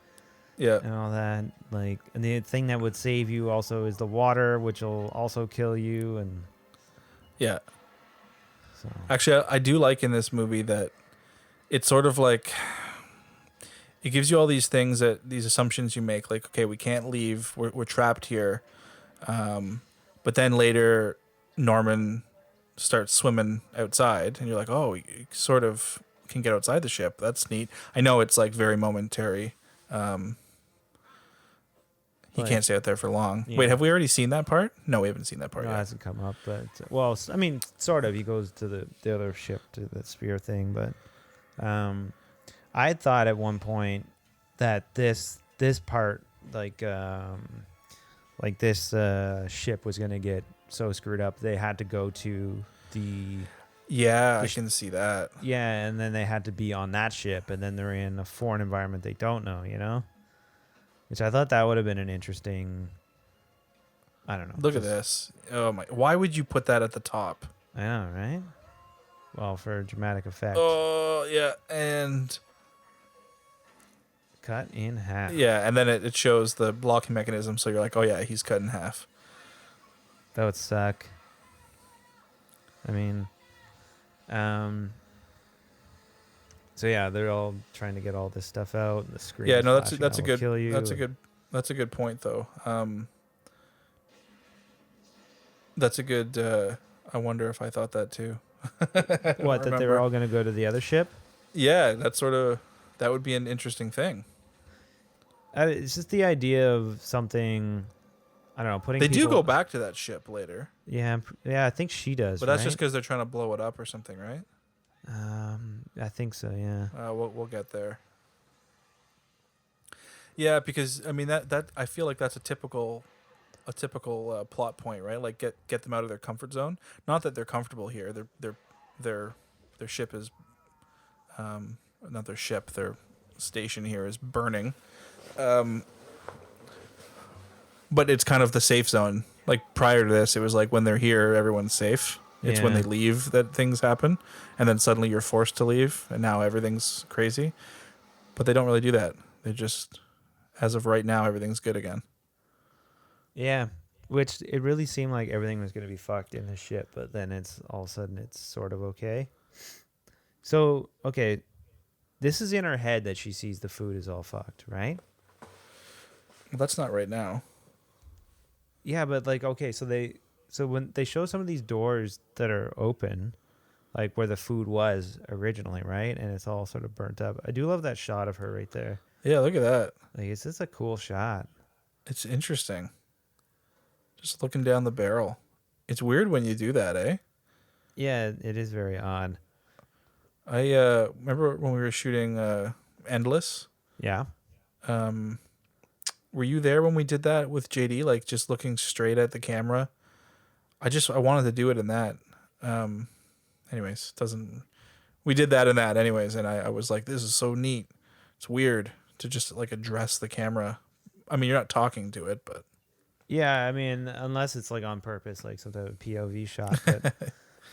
Yeah. and all that. Like, and the thing that would save you also is the water, which will also kill you. And Yeah. so, Actually, I do like in this movie that it's sort of like it gives you all these things, these assumptions you make, like, okay, we can't leave, we're trapped here. But then later, Norman starts swimming outside, and you're like, oh, you sort of can get outside the ship. That's neat. I know it's like very momentary. He Like- can't stay out there for long. Yeah. Wait, have we already seen that part? No, we haven't seen that part no, it yet. hasn't come up, but well, I mean, sort of. He goes to the other ship, to the Spear thing, but I thought at one point that this part, like this ship was gonna get so screwed up they had to go to the Yeah, I can see that. and then they had to be on that ship, and then they're in a foreign environment they don't know, which I thought that would have been an interesting. I don't know. Look at just- this. Oh my! Why would you put that at the top? I know, right? Well, for dramatic effect. Oh yeah, and Cut in half. yeah, and then it shows the blocking mechanism, so you're like, oh yeah, he's cut in half. That would suck. I mean, so yeah, they're all trying to get all this stuff out. The screen. Yeah, is no, that's flashing, that's a "I will good kill you," that's a good point though. That's a good I wonder if I thought that too. What, that they were all going to go to the other ship? Yeah, that would be an interesting thing. It's just the idea of something, I don't know, putting They do people- go back to that ship later. Yeah, yeah, I think she does. But that's right? just because they're trying to blow it up or something, right? I think so. Yeah. We'll get there. Yeah, because I mean that I feel like that's a typical plot point, right? Like get them out of their comfort zone. Not that they're comfortable here. Their ship is, not their ship. Their station here is burning. But it's kind of the safe zone. Like prior to this, it was like when they're here, everyone's safe. It's when Yeah. they leave that things happen, and then suddenly you're forced to leave, and now everything's crazy. But they don't really do that. They just, as of right now, everything's good again. Yeah, which it really seemed like everything was going to be fucked in the ship, but then it's all of a sudden it's sort of okay. So, okay, this is in her head that she sees the food is all fucked, right? Well, that's not right now. Yeah, but like, okay, so when they show some of these doors that are open, like where the food was originally, right? And it's all sort of burnt up. I do love that shot of her right there. Yeah, look at that. Like, it's just a cool shot. It's interesting. Just looking down the barrel. It's weird when you do that, eh? Yeah, it is very odd. I remember when we were shooting Endless. Yeah. Were you there when we did that with JD? Like just looking straight at the camera. I wanted to do it in that. Anyways, we did that in that anyways, and I was like, this is so neat. It's weird to just like address the camera. I mean, you're not talking to it, but Yeah, I mean, unless it's like on purpose, like some type of POV shot. But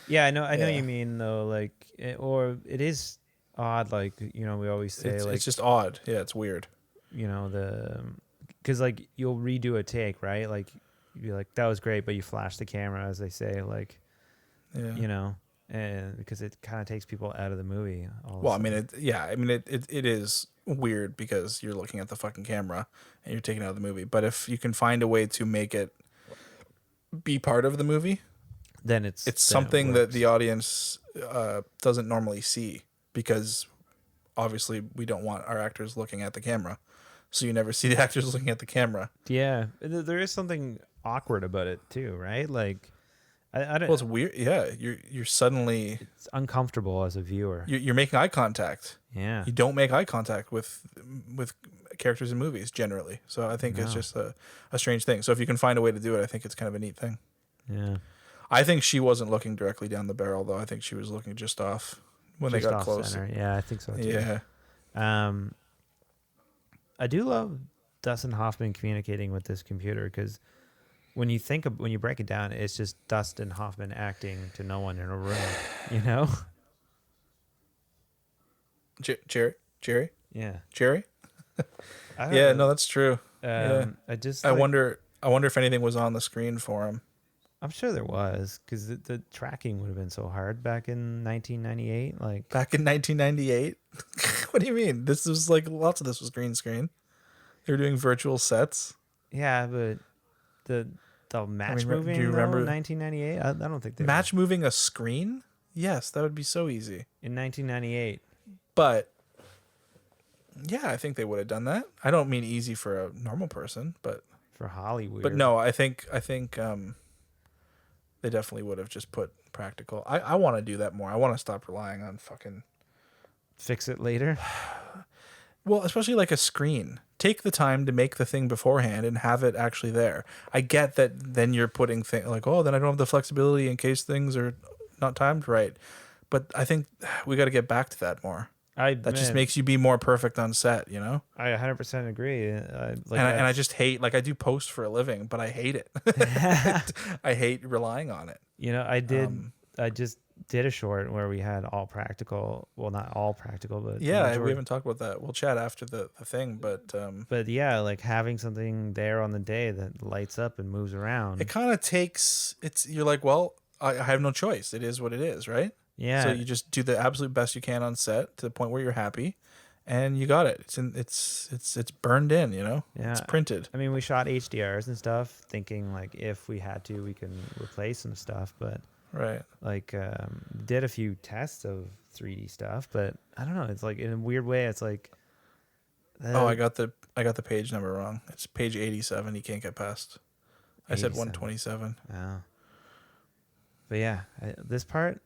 yeah, I know Yeah. you mean though. Like, or it is odd. Like, you know, we always say it's like, just odd. Yeah, it's weird. you know, because like you'll redo a take, right? Like, you'd be like, that was great, but you flash the camera, as they say, like, Yeah. you know, and because it kind of takes people out of the movie. Well, I mean, it is weird because you're looking at the fucking camera and you're taking out of the movie. But if you can find a way to make it be part of the movie, then it's something that the audience doesn't normally see, because obviously we don't want our actors looking at the camera. So you never see the actors looking at the camera. Yeah, there is something awkward about it too, right? Like, I don't. Well, it's weird. Yeah, you're suddenly It's uncomfortable as a viewer. you're making eye contact. Yeah. You don't make eye contact with characters in movies generally. So I think it's just a strange thing. So if you can find a way to do it, I think it's kind of a neat thing. Yeah. I think she wasn't looking directly down the barrel though. I think she was looking just off when Just they got off close. center. Yeah, I think so too. Yeah. I do love Dustin Hoffman communicating with this computer, because when you break it down, it's just Dustin Hoffman acting to no one in a room, you know? Jerry? Yeah. Jerry? I don't Yeah, know. no, that's true. Yeah. I wonder if anything was on the screen for him. I'm sure there was, because the tracking would have been so hard back in 1998. Like, Back in 1998? What do you mean? This was like, lots of this was green screen. They were doing virtual sets. yeah, but the match do moving, you remember 1998? I don't think they were. Match moving a screen? Yes, that would be so easy. In 1998. But yeah, I think they would have done that. I don't mean easy for a normal person, but For Hollywood. but no, I think they definitely would have just put practical. I want to do that more. I want to stop relying on fucking, Fix it later. well, especially like a screen. Take the time to make the thing beforehand and have it actually there. I get that then you're putting things like, oh, then I don't have the flexibility in case things are not timed right. But I think we got to get back to that more. That just makes you be more perfect on set, you know? I 100% agree. I just hate, like, I do post for a living, but I hate it. I hate relying on it. You know, I just did a short where we had all practical. Well, not all practical, but the Yeah, we majority. haven't talked about that. We'll chat after the thing, but But yeah, like having something there on the day that lights up and moves around. it kind of takes, you're like, well, I have no choice. It is what it is, right? Yeah. So you just do the absolute best you can on set to the point where you're happy, and you got it. It's burned in, you know? Yeah. It's printed. I mean, we shot HDRs and stuff, thinking like if we had to, we can replace some stuff. But Right. Like did a few tests of 3D stuff, but I don't know. It's like in a weird way. It's like I got the page number wrong. It's page 87. He can't get past. I said 87. 127. Oh. But yeah, this part,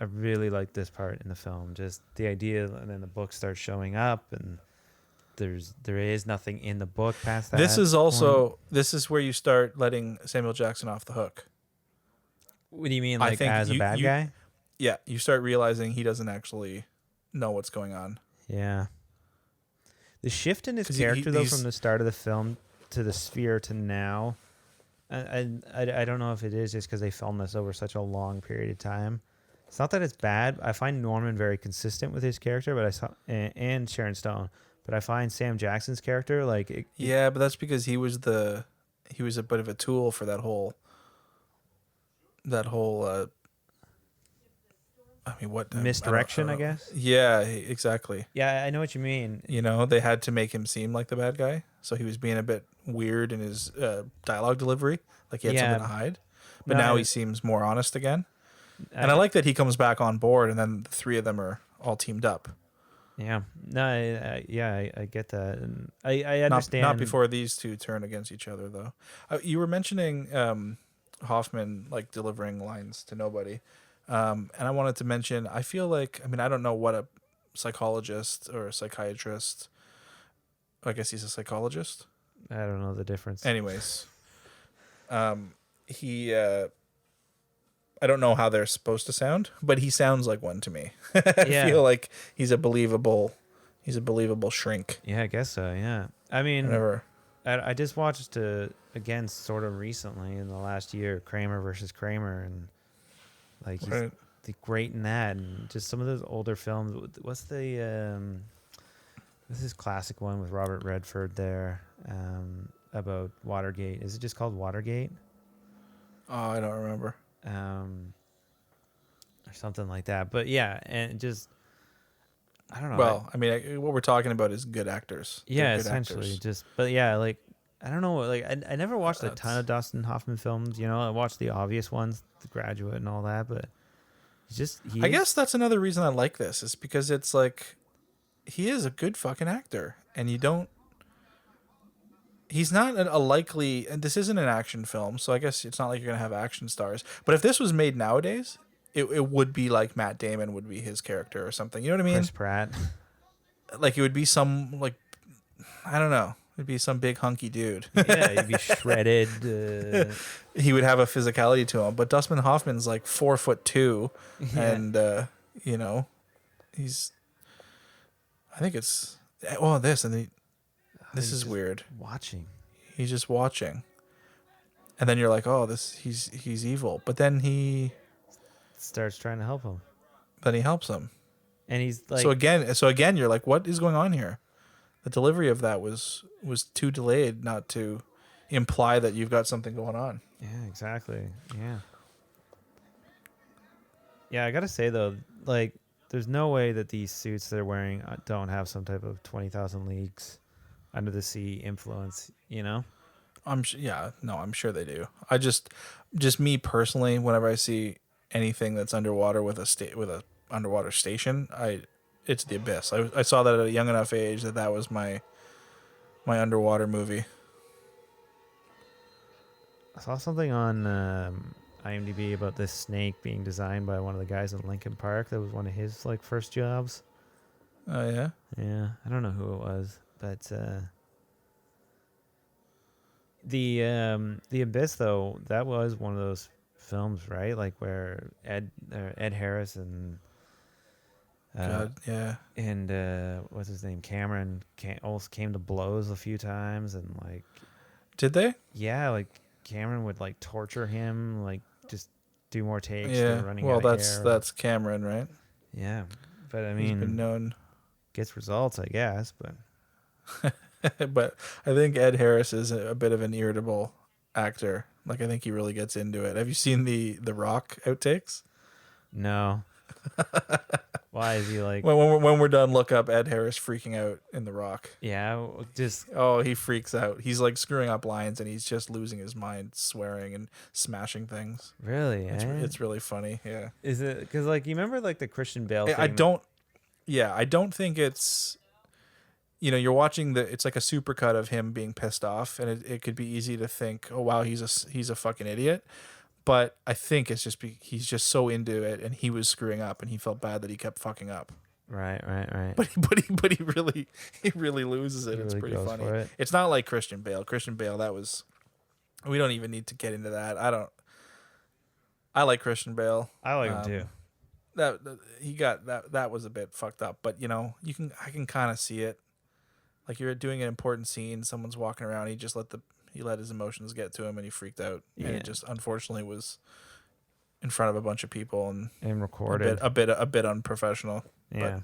I really like this part in the film. Just the idea, and then the book starts showing up, and there is nothing in the book past that. This is also this is where you start letting Samuel Jackson off the hook. What do you mean, I like think as a bad guy? Yeah, you start realizing he doesn't actually know what's going on. Yeah. The shift in his 'Cause character, though, he's- from the start of the film to the Sphere to now, I don't know if it is just because they filmed this over such a long period of time. It's not that it's bad. I find Norman very consistent with his character, but and Sharon Stone. But I find Sam Jackson's character Yeah, but that's because he was a bit of a tool for that whole I mean, what misdirection, I guess. Yeah, exactly. Yeah, I know what you mean. You know, they had to make him seem like the bad guy, so he was being a bit weird in his dialogue delivery, like he had something to hide. But now he seems more honest again, and I like that he comes back on board, and then the three of them are all teamed up. Yeah, no, I get that, and I understand. Not before these two turn against each other, though. You were mentioning Hoffman like delivering lines to nobody. And I wanted to mention, I feel like, I mean, I don't know what a psychologist or a psychiatrist, I guess he's a psychologist. I don't know the difference. Anyways, I don't know how they're supposed to sound, but he sounds like one to me. I feel like he's a believable shrink. Yeah, I guess so. Yeah. I mean, Whatever. I just watched again sort of recently in the last year, Kramer versus Kramer, and like he's Right. great in that, and just some of those older films. What's the this is classic one with Robert Redford there about Watergate. Is it just called Watergate? Oh, I don't remember. Or something like that. But yeah, and just I don't know. Well, I mean, what we're talking about is good actors. They're Yeah, good essentially. actors. Just, but yeah, like I don't know. Like I never watched a ton of Dustin Hoffman films. You know, I watched the obvious ones, The Graduate and all that. But I guess that's another reason I like this, is because it's like he is a good fucking actor, and you don't. He's not a likely, and this isn't an action film, so I guess it's not like you're gonna have action stars. But if this was made nowadays, it would be like Matt Damon would be his character or something. You know what I mean? Chris Pratt. Like it would be some like, I don't know. It'd be some big hunky dude. Yeah, he'd be shredded. He would have a physicality to him. But Dustin Hoffman's like 4'2", and you know, he's. I think it's this and this is weird. Watching. He's just watching, and then you're like, oh, he's evil. But then he Starts trying to help him, helps him. and he's like, So again, you're like, what is going on here? The delivery of that was too delayed not to imply that you've got something going on. yeah, exactly, yeah. Yeah, I gotta say though, like, there's no way that these suits they're wearing don't have some type of 20,000 Leagues Under the Sea influence. You know? I'm sure they do. I just me personally, whenever I see anything that's underwater with a underwater station, it's The Abyss. I saw that at a young enough age that was my underwater movie. I saw something on IMDb about this snake being designed by one of the guys in Lincoln Park. That was one of his like first jobs. Oh yeah. Yeah, I don't know who it was, but the Abyss though, that was one of those films, right? Like where Ed Harris and God, yeah. and what's his name, Cameron almost came to blows a few times, and like, Did they? yeah, like Cameron would like torture him, like just do more takes. Yeah. Running Well, out of air. that's Cameron, right? Yeah, but I He's mean, been known. gets results, I guess. But But I think Ed Harris is a bit of an irritable actor. Like I think he really gets into it. Have you seen the Rock outtakes? no, Why is he like? When we're done, look up Ed Harris freaking out in The Rock. Yeah, just Oh, he freaks out. He's like screwing up lines and he's just losing his mind, swearing and smashing things. really. It's really funny. Yeah. Is it because like you remember like the Christian Bale thing? I don't. Yeah, I don't think it's. You're watching it's like a supercut of him being pissed off, and it could be easy to think, oh wow, he's a fucking idiot. But I think it's just he's just so into it, and he was screwing up, and he felt bad that he kept fucking up. Right. But he really loses it. He It's really pretty goes funny. for it. It's not like Christian Bale. Christian Bale, that was. We don't even need to get into that. I like Christian Bale. I like him too. He got that was a bit fucked up, but I can kind of see it. Like you're doing an important scene, someone's walking around, he let his emotions get to him and he freaked out. Yeah. And it just unfortunately was in front of a bunch of people and recorded. a bit unprofessional. Yeah. But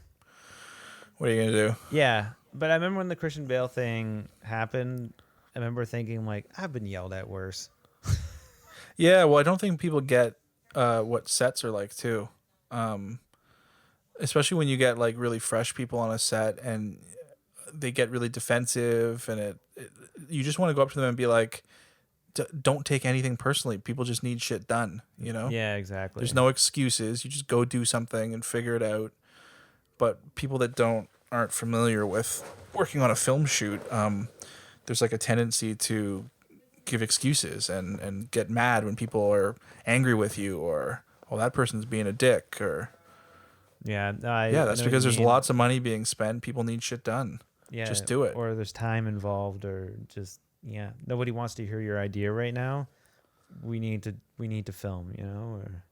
what are you gonna do? Yeah, but I remember when the Christian Bale thing happened. I remember thinking like, I've been yelled at worse. Yeah, well, I don't think people get what sets are like too. Especially when you get like really fresh people on a set and they get really defensive and you just want to go up to them and be like, don't take anything personally. People just need shit done, Yeah, exactly. There's no excuses. You just go do something and figure it out. But people that aren't familiar with working on a film shoot, there's like a tendency to give excuses and get mad when people are angry with you or, oh, that person's being a dick or. Yeah, That's because there's lots of money being spent. People need shit done. Yeah, just do it. Or there's time involved, or just nobody wants to hear your idea right now. We need to film, or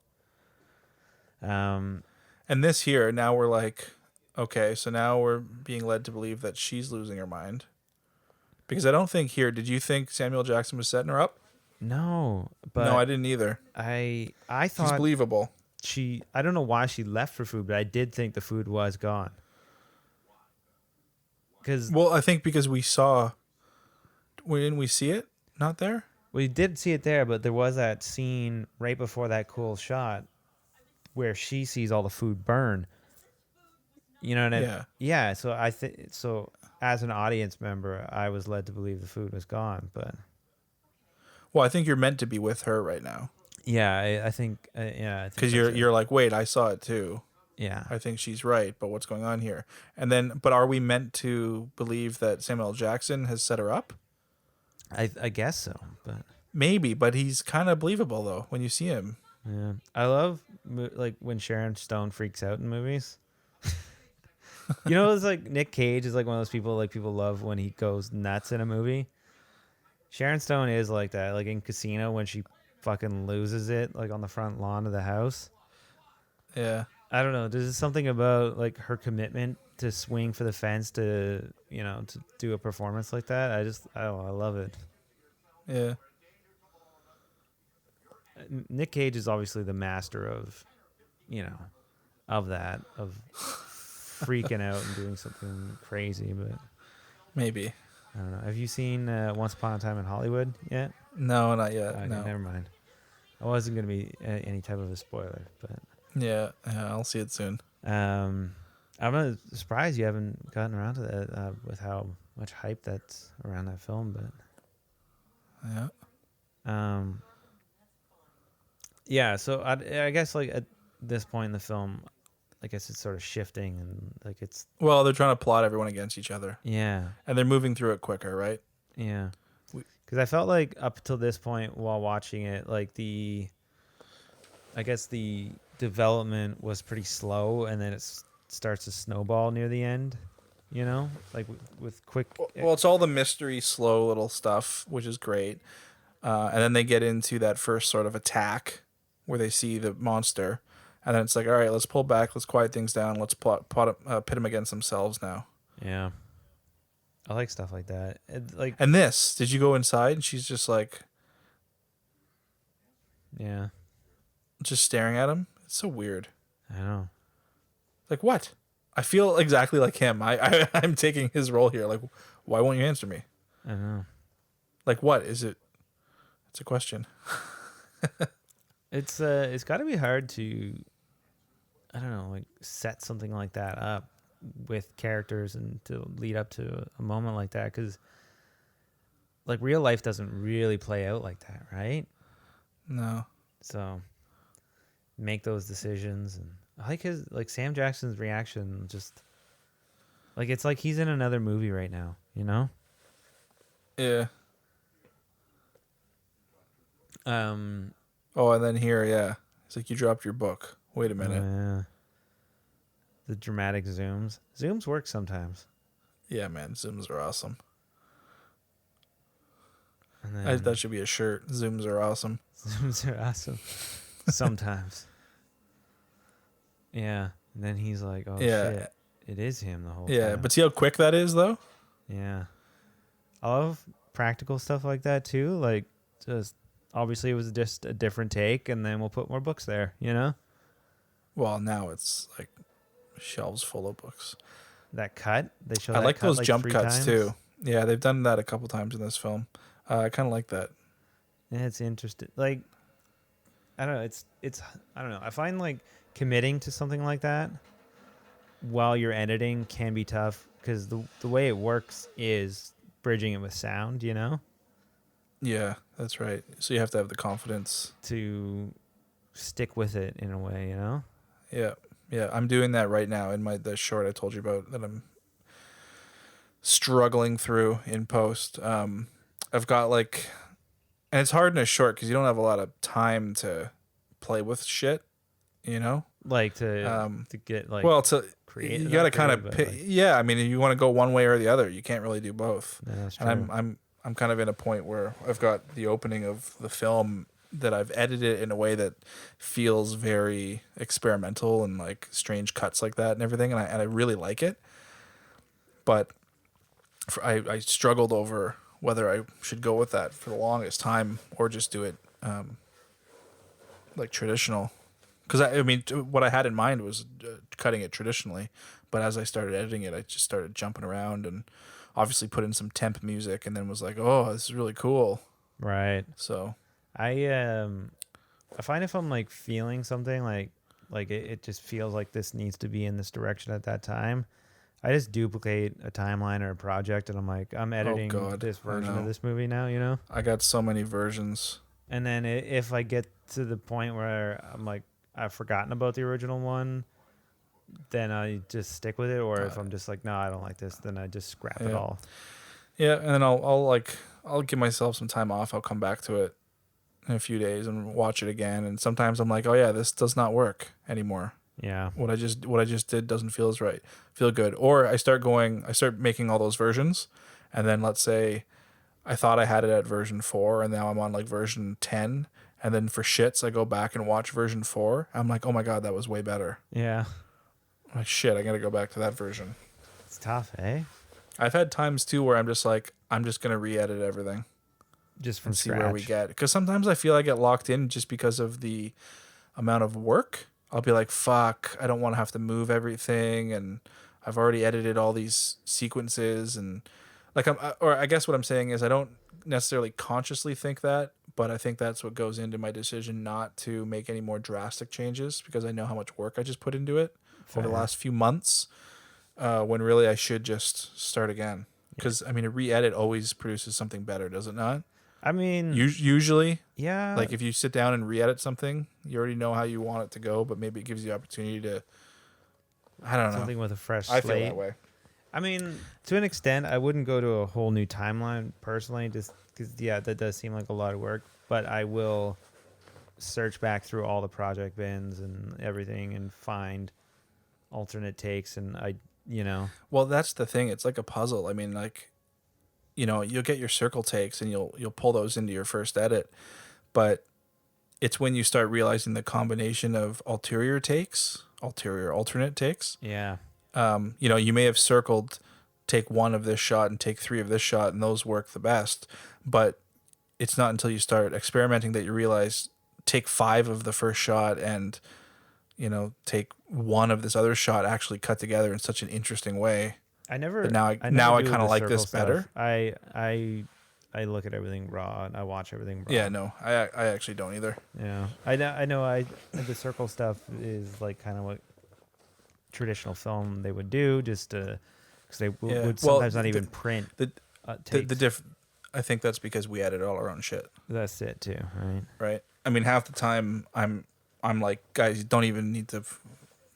And this here, now we're like, okay, so now we're being led to believe that she's losing her mind. Because I don't think here, did you think Samuel Jackson was setting her up? no, but No, I didn't either. I He's thought believable. I don't know why she left for food, but I did think the food was gone. Well, I think because didn't we see it? Not there? We did see it there, but there was that scene right before that cool shot where she sees all the food burn. You know what I mean? Yeah. Yeah. So as an audience member, I was led to believe the food was gone, but Well, I think you're meant to be with her right now. yeah, I think Because you're like, wait, I saw it too. yeah. I think she's right, but what's going on here? And then, but are we meant to believe that Samuel Jackson has set her up? I guess so, but Maybe, but he's kind of believable though when you see him. yeah, I love like when Sharon Stone freaks out in movies. It's like Nick Cage is like one of those people like people love when he goes nuts in a movie. Sharon Stone is like that, like in Casino when she fucking loses it, like on the front lawn of the house. Yeah. I don't know. There's something about like her commitment to swing for the fence to do a performance like that. I love it. Yeah. Nick Cage is obviously the master of, of that, of freaking out and doing something crazy. But Maybe. I don't know. Have you seen Once Upon a Time in Hollywood yet? No, not yet. Okay, no. never mind. I wasn't gonna be any type of a spoiler, but Yeah, I'll see it soon. I'm surprised you haven't gotten around to that with how much hype that's around that film. But yeah. So I guess like at this point in the film, I guess it's sort of shifting and like it's Well, they're trying to plot everyone against each other, yeah. and they're moving through it quicker, right? Yeah, because I felt like up till this point while watching it, like I guess the development was pretty slow, and then it starts to snowball near the end. Like with quick. Well, it's all the mystery, slow little stuff, which is great, and then they get into that first sort of attack where they see the monster, and then it's like, all right, let's pull back, let's quiet things down, let's pit them against themselves now. Yeah, I like stuff like that. And this, did you go inside? And she's just like, yeah, just staring at him. It's so weird. I know. Like what? I feel exactly like him. I'm taking his role here. Like, why won't you answer me? I know. Like what is it? It's a question. It's got to be hard to, I don't know, like set something like that up with characters and to lead up to a moment like that, because like real life doesn't really play out like that, right? No. So make those decisions. And I like his, like Sam Jackson's reaction, just like it's like he's in another movie right now, you know? Yeah. Oh, and then here, yeah, it's like you dropped your book. Wait a minute. yeah. The dramatic zooms. Zooms work sometimes. Yeah, man, zooms are awesome. And then, That should be a shirt. Zooms are awesome. zooms are awesome. Sometimes. Yeah. And then he's like, oh shit. It is him the whole Yeah, time. but see how quick that is, though? Yeah. I love practical stuff like that too. Like, just obviously it was just a different take, and then we'll put more books there, you know? Well, now it's like shelves full of books. That cut, they show I that like cut those like jump 3 cuts times. too. Yeah, they've done that a couple times in this film. I kind of like that. Yeah, it's interesting. Like, I don't know. It's I don't know. I find like committing to something like that while you're editing can be tough, because the way it works is bridging it with sound, you know, Yeah, that's right. So you have to have the confidence. to stick with it in a way, you know. Yeah, yeah. I'm doing that right now in the short I told you about that I'm struggling through in post. I've got like, and it's hard in a short because you don't have a lot of time to play with shit, you know. Like to get like Well, to create. you got to kind of but, pick. like, Yeah, I mean, you want to go one way or the other. You can't really do both. yeah, that's true. And I'm kind of in a point where I've got the opening of the film that I've edited in a way that feels very experimental and like strange cuts like that and everything, and I really like it. But I struggled over whether I should go with that for the longest time or just do it like traditional. Because I mean, what I had in mind was cutting it traditionally, but as I started editing it, I just started jumping around and obviously put in some temp music, and then was like, "Oh, this is really cool." Right. So I find if I'm like feeling something like it just feels like this needs to be in this direction at that time, I just duplicate a timeline or a project, and I'm like, I'm editing God, this I version of know. this movie now, you know? I got so many versions. And then if I get to the point where I'm like, I've forgotten about the original one, then I just stick with it. Or if I'm just like, no, I don't like this, then I just scrap it Yeah. all. Yeah, and then I'll give myself some time off. I'll come back to it in a few days and watch it again. And sometimes I'm like, oh yeah, this does not work anymore. Yeah. What I just did doesn't feel good. Or I start making all those versions, and then let's say I thought I had it at version 4, and now I'm on like version 10, and then for shits I go back and watch version 4. I'm like, oh my god, that was way better. Yeah. I'm like, shit, I gotta go back to that version. It's tough, eh? I've had times too where I'm just like, I'm just gonna re-edit everything Just from and see scratch. where we get. Because sometimes I feel I get locked in just because of the amount of work. I'll be like, fuck, I don't want to have to move everything, and I've already edited all these sequences, and like I guess what I'm saying is I don't necessarily consciously think that, but I think that's what goes into my decision not to make any more drastic changes, because I know how much work I just put into it over the last few months, when really I should just start again. Because I mean, a re-edit always produces something better, does it not? I mean, Usually, yeah. like if you sit down and re-edit something, you already know how you want it to go, but maybe it gives you the opportunity to, I don't know. something with a fresh I slate. feel that way. I mean, to an extent, I wouldn't go to a whole new timeline personally, just because, yeah, that does seem like a lot of work. But I will search back through all the project bins and everything and find alternate takes. And Well, that's the thing. It's like a puzzle. I mean, like, you'll get your circle takes and you'll pull those into your first edit, but it's when you start realizing the combination of alternate takes. yeah, You may have circled take 1 of this shot and take 3 of this shot, and those work the best, but it's not until you start experimenting that you realize take 5 of the first shot and take 1 of this other shot actually cut together in such an interesting way. I never. But now I never do kinda the like circle this better. I look at everything raw and I watch everything raw. Yeah, no, I actually don't either. Yeah, I know. The circle stuff is like kind of what traditional film they would do, just to because they Yeah. would Well, sometimes not even print the takes. I think that's because we edit all our own shit, That's it too, right? right? I mean, half the time I'm like, guys, you don't even need to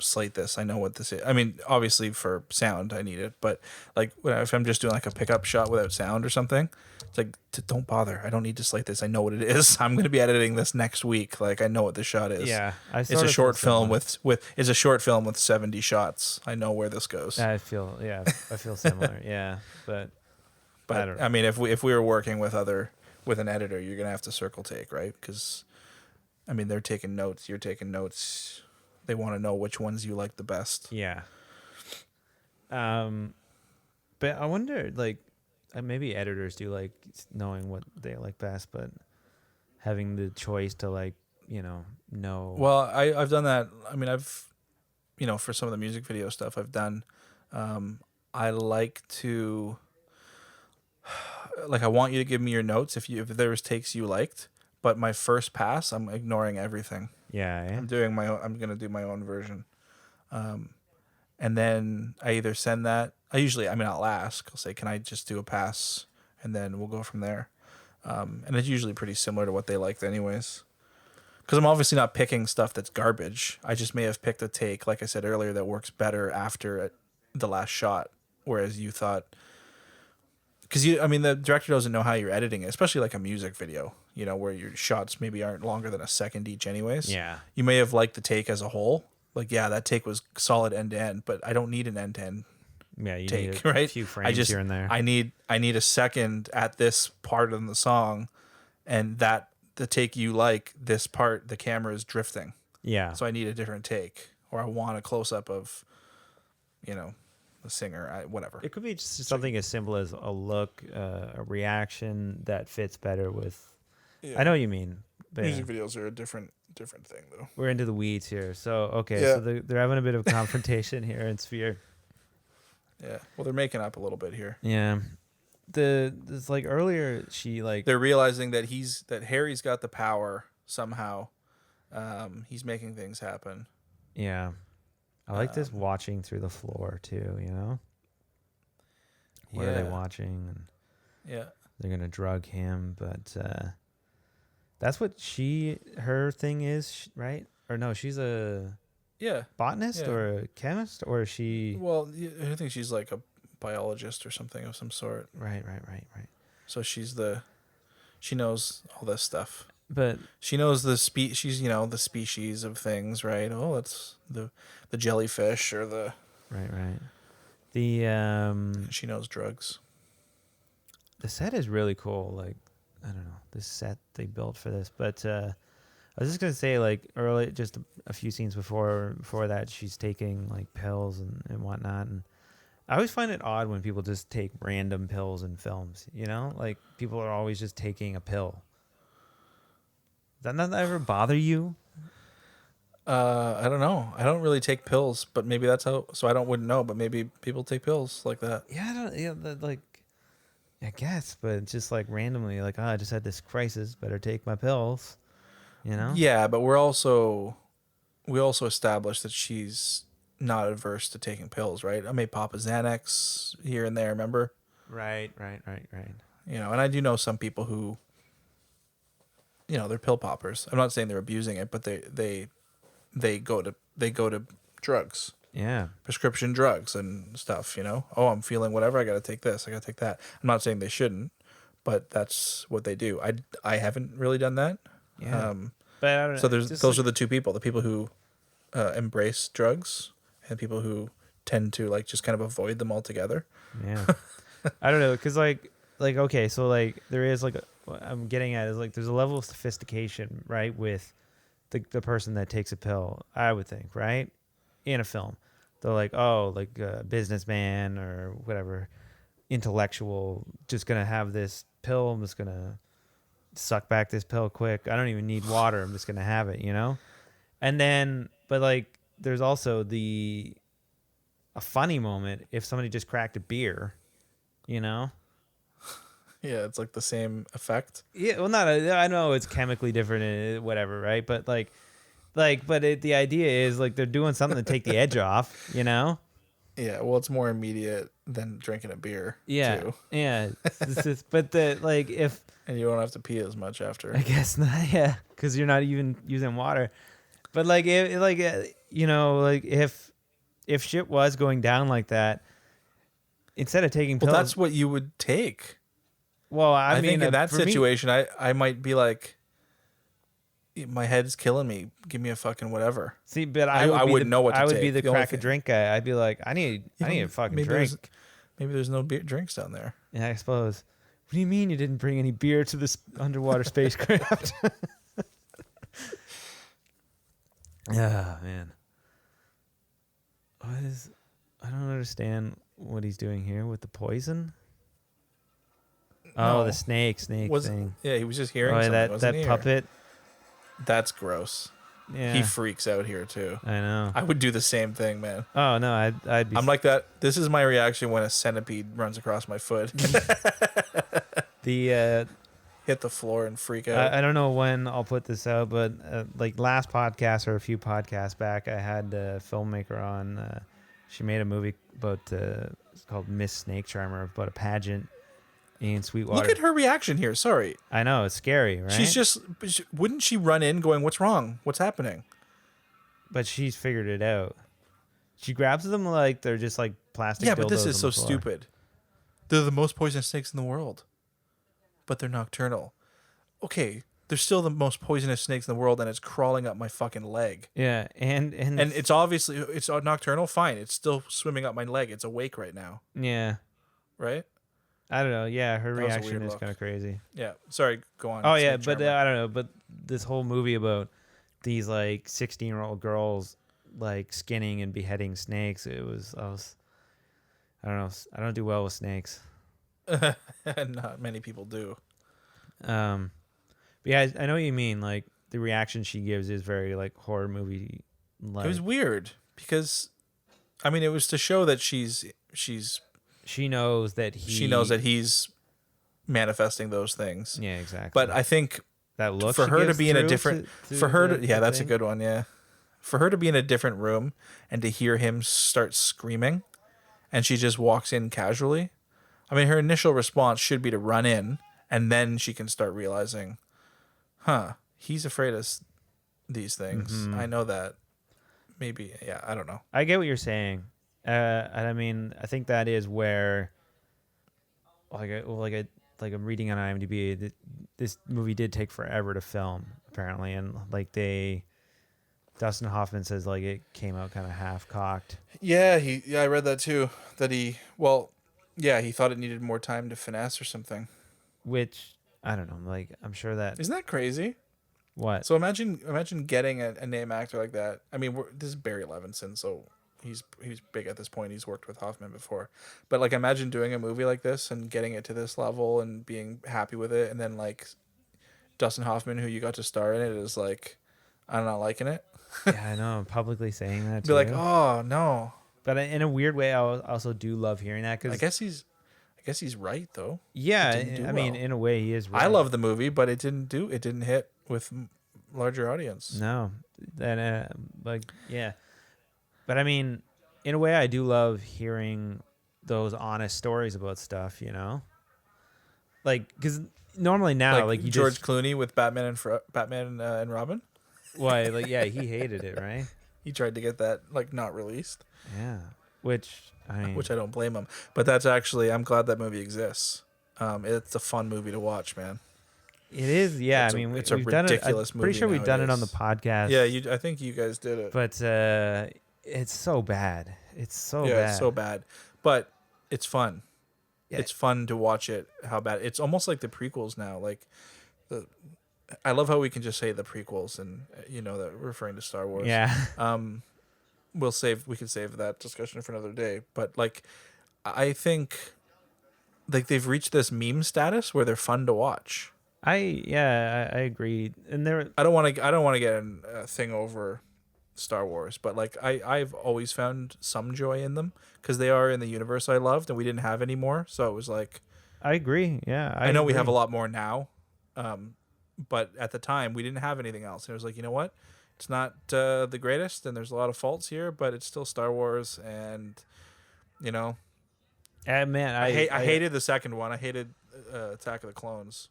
slate this. I know what this is. I mean, obviously for sound I need it, but like if I'm just doing like a pickup shot without sound or something, it's like, don't bother. I don't need to slate this. I know what it is. I'm going to be editing this next week. Like I know what the shot is. Yeah, it's a short film with it's a short film with 70 shots. I know where this goes. I feel similar. Yeah, but I don't know. I mean, if we were working with an editor, you're gonna have to circle take, right? Because I mean, they're taking notes. You're taking notes. They want to know which ones you like the best. Yeah. But I wonder, like, maybe editors do like knowing what they like best, but having the choice to like, know. Well, I've done that. I mean, for some of the music video stuff I've done, I like to, like, I want you to give me your notes if there was takes you liked, but my first pass, I'm ignoring everything. Yeah. I'm doing my own. I'm gonna do my own version, and then I either send that. I'll ask. I'll say, "Can I just do a pass?" And then we'll go from there. And it's usually pretty similar to what they liked, anyways. Because I'm obviously not picking stuff that's garbage. I just may have picked a take, like I said earlier, that works better after the last shot, whereas you thought. Because the director doesn't know how you're editing it, especially like a music video, where your shots maybe aren't longer than a second each anyways. Yeah. You may have liked the take as a whole. Like, yeah, that take was solid end to end, but I don't need an end to end Yeah, you take, need right? a few frames here and there. I need a second at this part of the song, and that the take you like, this part, the camera is drifting. Yeah. So I need a different take, or I want a close up of, the singer, whatever. It could be just something as simple as a look, a reaction that fits better with. Yeah. I know what you mean, but Music videos are a different thing, though. we're into the weeds here. So okay, Yeah. so they're having a bit of confrontation here in Sphere. Yeah. Well, they're making up a little bit here. Yeah, it's like earlier she like They're realizing that Harry's got the power somehow. He's making things happen. yeah. I like this watching through the floor too. What are they Yeah. watching? And Yeah. they're gonna drug him, but that's what her thing is, right? Or no, she's a Yeah. botanist Yeah. or a chemist, or is she? Well, I think she's like a biologist or something of some sort. Right. So she knows all this stuff. But She knows she's the species of things, right? Oh, it's the jellyfish or the. right. The She knows drugs. the set is really cool. Like, I don't know, this set they built for this. But I was just gonna say, like, early, just a few scenes before that, she's taking like pills and whatnot. And I always find it odd when people just take random pills in films. Like people are always just taking a pill. Does that ever bother you? I don't know. I don't really take pills, but maybe that's how. So I wouldn't know, but maybe people take pills like that. Yeah, I don't. Yeah, like, I guess, but it's just like randomly, like, I just had this crisis, better take my pills. Yeah, but we also established that she's not adverse to taking pills, right? I may pop a Xanax here and there, remember? Right. And I do know some people who, they're pill poppers. I'm not saying they're abusing it, but they go to drugs, Yeah. prescription drugs and stuff. Oh, I'm feeling whatever. I got to take this. I got to take that. I'm not saying they shouldn't, but that's what they do. I haven't really done that. Yeah. But I don't know. So it's those just are the two people: the people who embrace drugs and people who tend to like just kind of avoid them altogether. Yeah. I don't know, because like okay, so like there is like what I'm getting at is like there's a level of sophistication, right, with the person that takes a pill, I would think, right, in a film. They're like, oh, like a businessman or whatever, intellectual, just gonna have this pill. I'm just gonna suck back this pill quick. I don't even need water. I'm just gonna have it, And then, but like, there's also a funny moment if somebody just cracked a beer, Yeah, it's like the same effect. Yeah, well, I know it's chemically different and whatever, right? But like, Like, but the idea is like they're doing something to take the edge off, you know? Yeah, well, it's more immediate than drinking a beer. Yeah, too. yeah. But if and you don't have to pee as much after. I guess not, yeah, because you're not even using water. But like, if shit was going down like that, instead of taking pills, Well, that's what you would take. well, I mean, think in that for me- situation, I might be like, my head's killing me. Give me a fucking whatever. see, but I wouldn't know what to I would be take. the The only crack a thing- drink guy. I'd be like, I need a fucking drink. Maybe there's no beer, drinks down there. Yeah, I suppose. What do you mean you didn't bring any beer to this underwater spacecraft? Yeah, man. I don't understand what he's doing here with the poison. Oh, No. the snake thing. Yeah, he was just hearing Oh, something. that wasn't he? Or- puppet. That's gross. Yeah, He freaks out here too. I know. I would do the same thing, man. Oh no, I'd be. I'm like that. This is my reaction when a centipede runs across my foot. the. Hit the floor and freak out. I don't know when I'll put this out, but like last podcast or a few podcasts back, I had a filmmaker on. She made a movie about it's called Miss Snake Charmer, about a pageant in Sweetwater. Look at her reaction here. Sorry. I know, it's scary, right? She's just, wouldn't she run in going, what's wrong? What's happening? But she's figured it out. She grabs them like they're just like plastic. Yeah, but this dildos is on so the floor. stupid. They're the most poisonous snakes in the world, but they're nocturnal. Okay, they're still the most poisonous snakes in the world, and it's crawling up my fucking leg. Yeah, and it's obviously, it's nocturnal, fine. It's still swimming up my leg. It's awake right now, yeah, right? I don't know. Yeah, her That was a reaction weird is look. kind of crazy. Yeah, sorry, go on. Oh yeah, Snake but Charmer. I don't know. But this whole movie about these like 16-year-old girls like skinning and beheading snakes. I don't know. I don't do well with snakes. Not many people do. But yeah, I know what you mean. Like the reaction she gives is very like horror movie. Like It was weird because, I mean, it was to show that she knows that he's manifesting those things. Yeah, exactly. But I think that look for she her to gives be in a through different to for her to, the yeah, that's a thing. good one. Yeah, for her to be in a different room and to hear him start screaming, and she just walks in casually. I mean, her initial response should be to run in, and then she can start realizing, he's afraid of these things. Mm-hmm. I know that. Maybe, yeah, I don't know. I get what you're saying. And I mean, I think that is where, I'm reading on IMDb that this movie did take forever to film, apparently, and like Dustin Hoffman says like it came out kind of half cocked. Yeah, I read that too. That he thought it needed more time to finesse or something. Which I don't know. Like I'm sure that Isn't that crazy? what. So imagine getting a name actor like that. I mean, this is Barry Levinson, so he's big at this point. He's worked with Hoffman before, but like imagine doing a movie like this and getting it to this level and being happy with it, and then like Dustin Hoffman, who you got to star in it, is like, I'm not liking it. Yeah, I know. I'm publicly saying that. Be Too. like, oh no. But in a weird way, I also do love hearing that because I guess he's right though. yeah, it didn't do I mean, well. in a way, he is. Right. I love the movie, but it didn't hit with larger audience. No, then yeah, but I mean, in a way, I do love hearing those honest stories about stuff. You know, like because normally now, like you George just Clooney with Batman and Robin. why like yeah, he hated it, right? He tried to get that like not released, Yeah, which I don't blame him. But that's actually, I'm glad that movie exists. It's a fun movie to watch, man. it is. Yeah, It's I a- mean, it's a we've done it. I'm ridiculous pretty movie sure we've done it on the nowadays. podcast. Yeah, I think you guys did it. but it's so bad. It's so yeah, bad. it's so bad, but it's fun. Yeah. It's fun to watch it. How bad it's almost like the prequels now. Like I love how we can just say the prequels, and that we're referring to Star Wars. Yeah. We could save that discussion for another day. But like, I think like they've reached this meme status where they're fun to watch. I agree. And I don't want to get a thing over Star Wars, but like I've always found some joy in them because they are in the universe I loved and we didn't have anymore. So it was like, I agree. Yeah. I know we have a agree. lot more now. But at the time we didn't have anything else. And it was like, you know what? It's not the greatest, and there's a lot of faults here, but it's still Star Wars, and you know, Man, I hated the second one. I hated Attack of the Clones.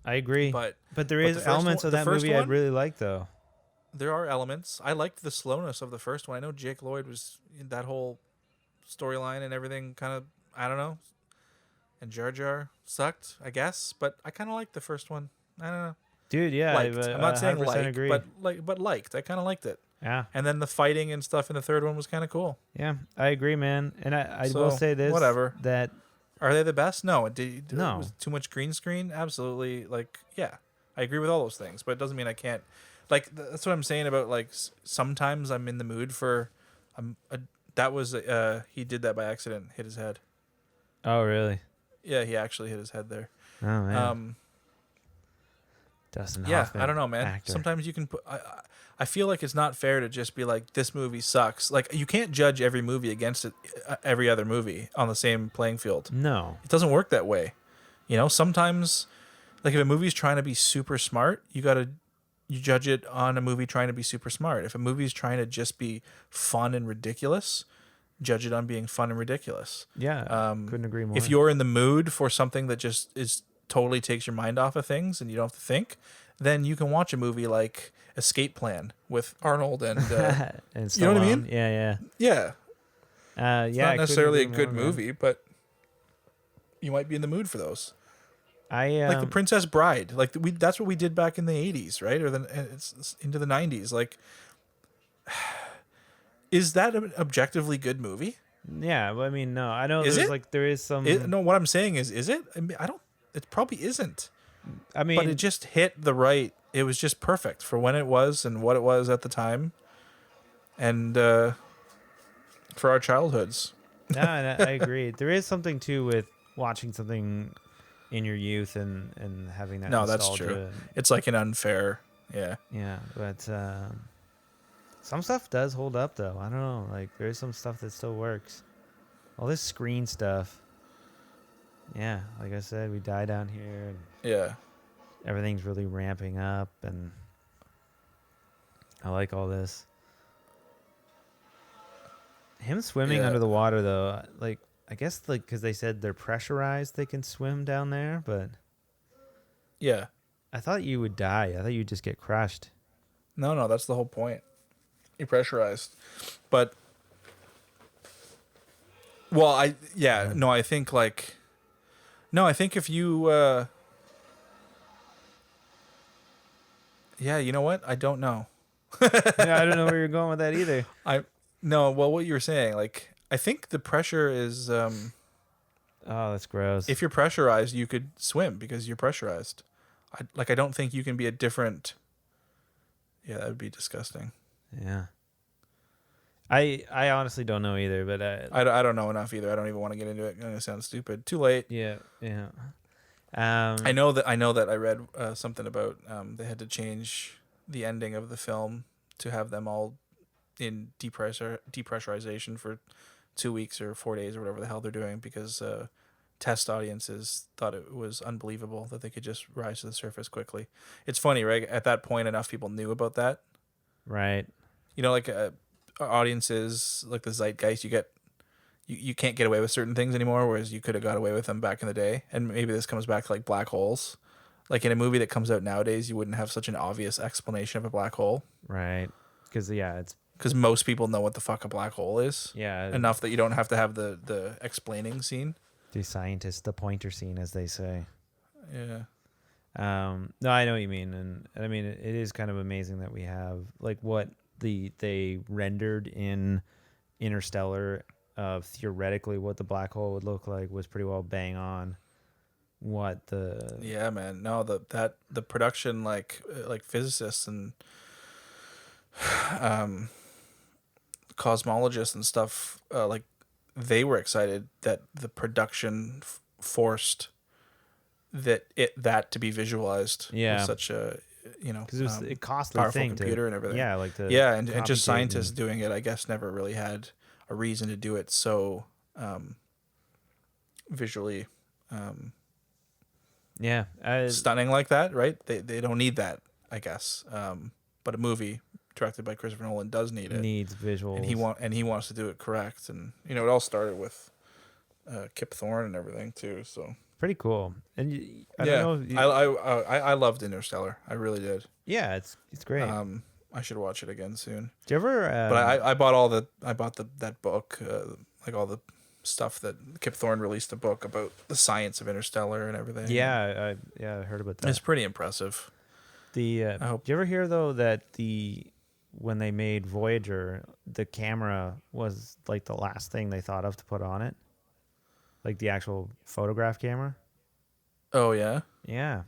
I agree, But there the is first elements one- of the that first movie I one- really like though. There are elements. I liked the slowness of the first one. I know Jake Lloyd was in that whole storyline and everything. Kind of, I don't know. And Jar Jar sucked, I guess, but I kind of liked the first one. I don't know. Dude, yeah, Liked. I'm not saying 100% like, agree. but liked. I kind of liked it. Yeah, And then the fighting and stuff in the third one was kind of cool. yeah, I agree, man. And I So, will say this: whatever. that Are they the best? No. No. Was too much green screen? Absolutely. Like, yeah, I agree with all those things, but it doesn't mean I can't. Like, that's what I'm saying about, like, sometimes I'm in the mood for. That was he did that by accident, hit his head. oh really? Yeah, he actually hit his head there. Oh man, Dustin Yeah, Hoffman, I don't know, man. actor. Sometimes you can put. I feel like it's not fair to just be like, this movie sucks. Like, you can't judge every movie against it, every other movie on the same playing field. No, It doesn't work that way. You know, sometimes, like, if a movie's trying to be super smart, you judge it on a movie trying to be super smart. If a movie's trying to just be fun and ridiculous, judge it on being fun and ridiculous. yeah, couldn't agree more. If you're in the mood for something that just totally takes your mind off of things and you don't have to think, then you can watch a movie like Escape Plan with Arnold and and you know what I Stallone. mean? Yeah, yeah. yeah. It's Yeah, I not couldn't necessarily a agree good more, man. movie, but you might be in the mood for those. I Like The Princess Bride. Like that's what we did back in the 80s, right? Or it's into the 90s. Like, is that an objectively good movie? yeah. Well, I mean, no, I know Is there's it? like there is some. No, what I'm saying is it? I mean, I don't. It probably isn't. I mean, But it just hit the right. It was just perfect for when it was and what it was at the time, and for our childhoods. no, and I agree. There is something too with watching something in your youth and having that. No, that's nostalgia true. and- It's like an unfair. Yeah. Yeah, but some stuff does hold up though. I don't know. Like there's some stuff that still works. All this screen stuff. Yeah, like I said, we die down here and Yeah. everything's really ramping up and I like all this. Him swimming Yeah. under the water though, like I guess like cuz they said they're pressurized they can swim down there, but Yeah. I thought you would die. I thought you'd just get crushed. No, that's the whole point. You're pressurized. But well, I think like I think if you yeah, you know what? I don't know. Yeah, I don't know where you're going with that either. What you were saying, like I think the pressure is Oh, that's gross. if you're pressurized, you could swim because you're pressurized. I don't think you can be a different. Yeah, that would be disgusting. Yeah. I honestly don't know either, but I don't know enough either. I don't even want to get into it. It's gonna sound stupid. Too late. yeah. I know that I read something about they had to change the ending of the film to have them all in depressurization for 2 weeks or 4 days or whatever the hell they're doing because test audiences thought it was unbelievable that they could just rise to the surface quickly. It's funny, right? At that point, enough people knew about that. Right. You know, like audiences, like the zeitgeist, you can't get away with certain things anymore, whereas you could have got away with them back in the day. And maybe this comes back to like black holes. Like in a movie that comes out nowadays, you wouldn't have such an obvious explanation of a black hole Right. Because it's because most people know what the fuck a black hole is. yeah Enough that you don't have to have the explaining scene. the scientists, the pointer scene, as they say. Yeah. No, I know what you mean, and I mean it is kind of amazing that we have like what they rendered in Interstellar. Theoretically, what the black hole would look like was pretty well bang on. What the Yeah, man. No, the production like physicists and cosmologists and stuff like they were excited that the production forced that to be visualized. Yeah. With such a because it was a costly powerful thing computer and everything. Yeah, like the and just computate scientists and- doing it. I guess never really had a reason to do it so visually Yeah, stunning like that, right? They don't need that, I guess. But a movie directed by Christopher Nolan does need it. Needs visuals. And he wants to do it correct. And it all started with Kip Thorne and everything too. So pretty cool. And I yeah, don't know. I loved Interstellar. I really did. Yeah, it's great. I should watch it again soon. Do you ever? But I bought that book, like all the stuff that Kip Thorne released a book about the science of Interstellar and everything. Yeah, I heard about that. It's pretty impressive. Do you ever hear though that when they made Voyager, the camera was like the last thing they thought of to put on it, like the actual photograph camera? Oh yeah. Yeah,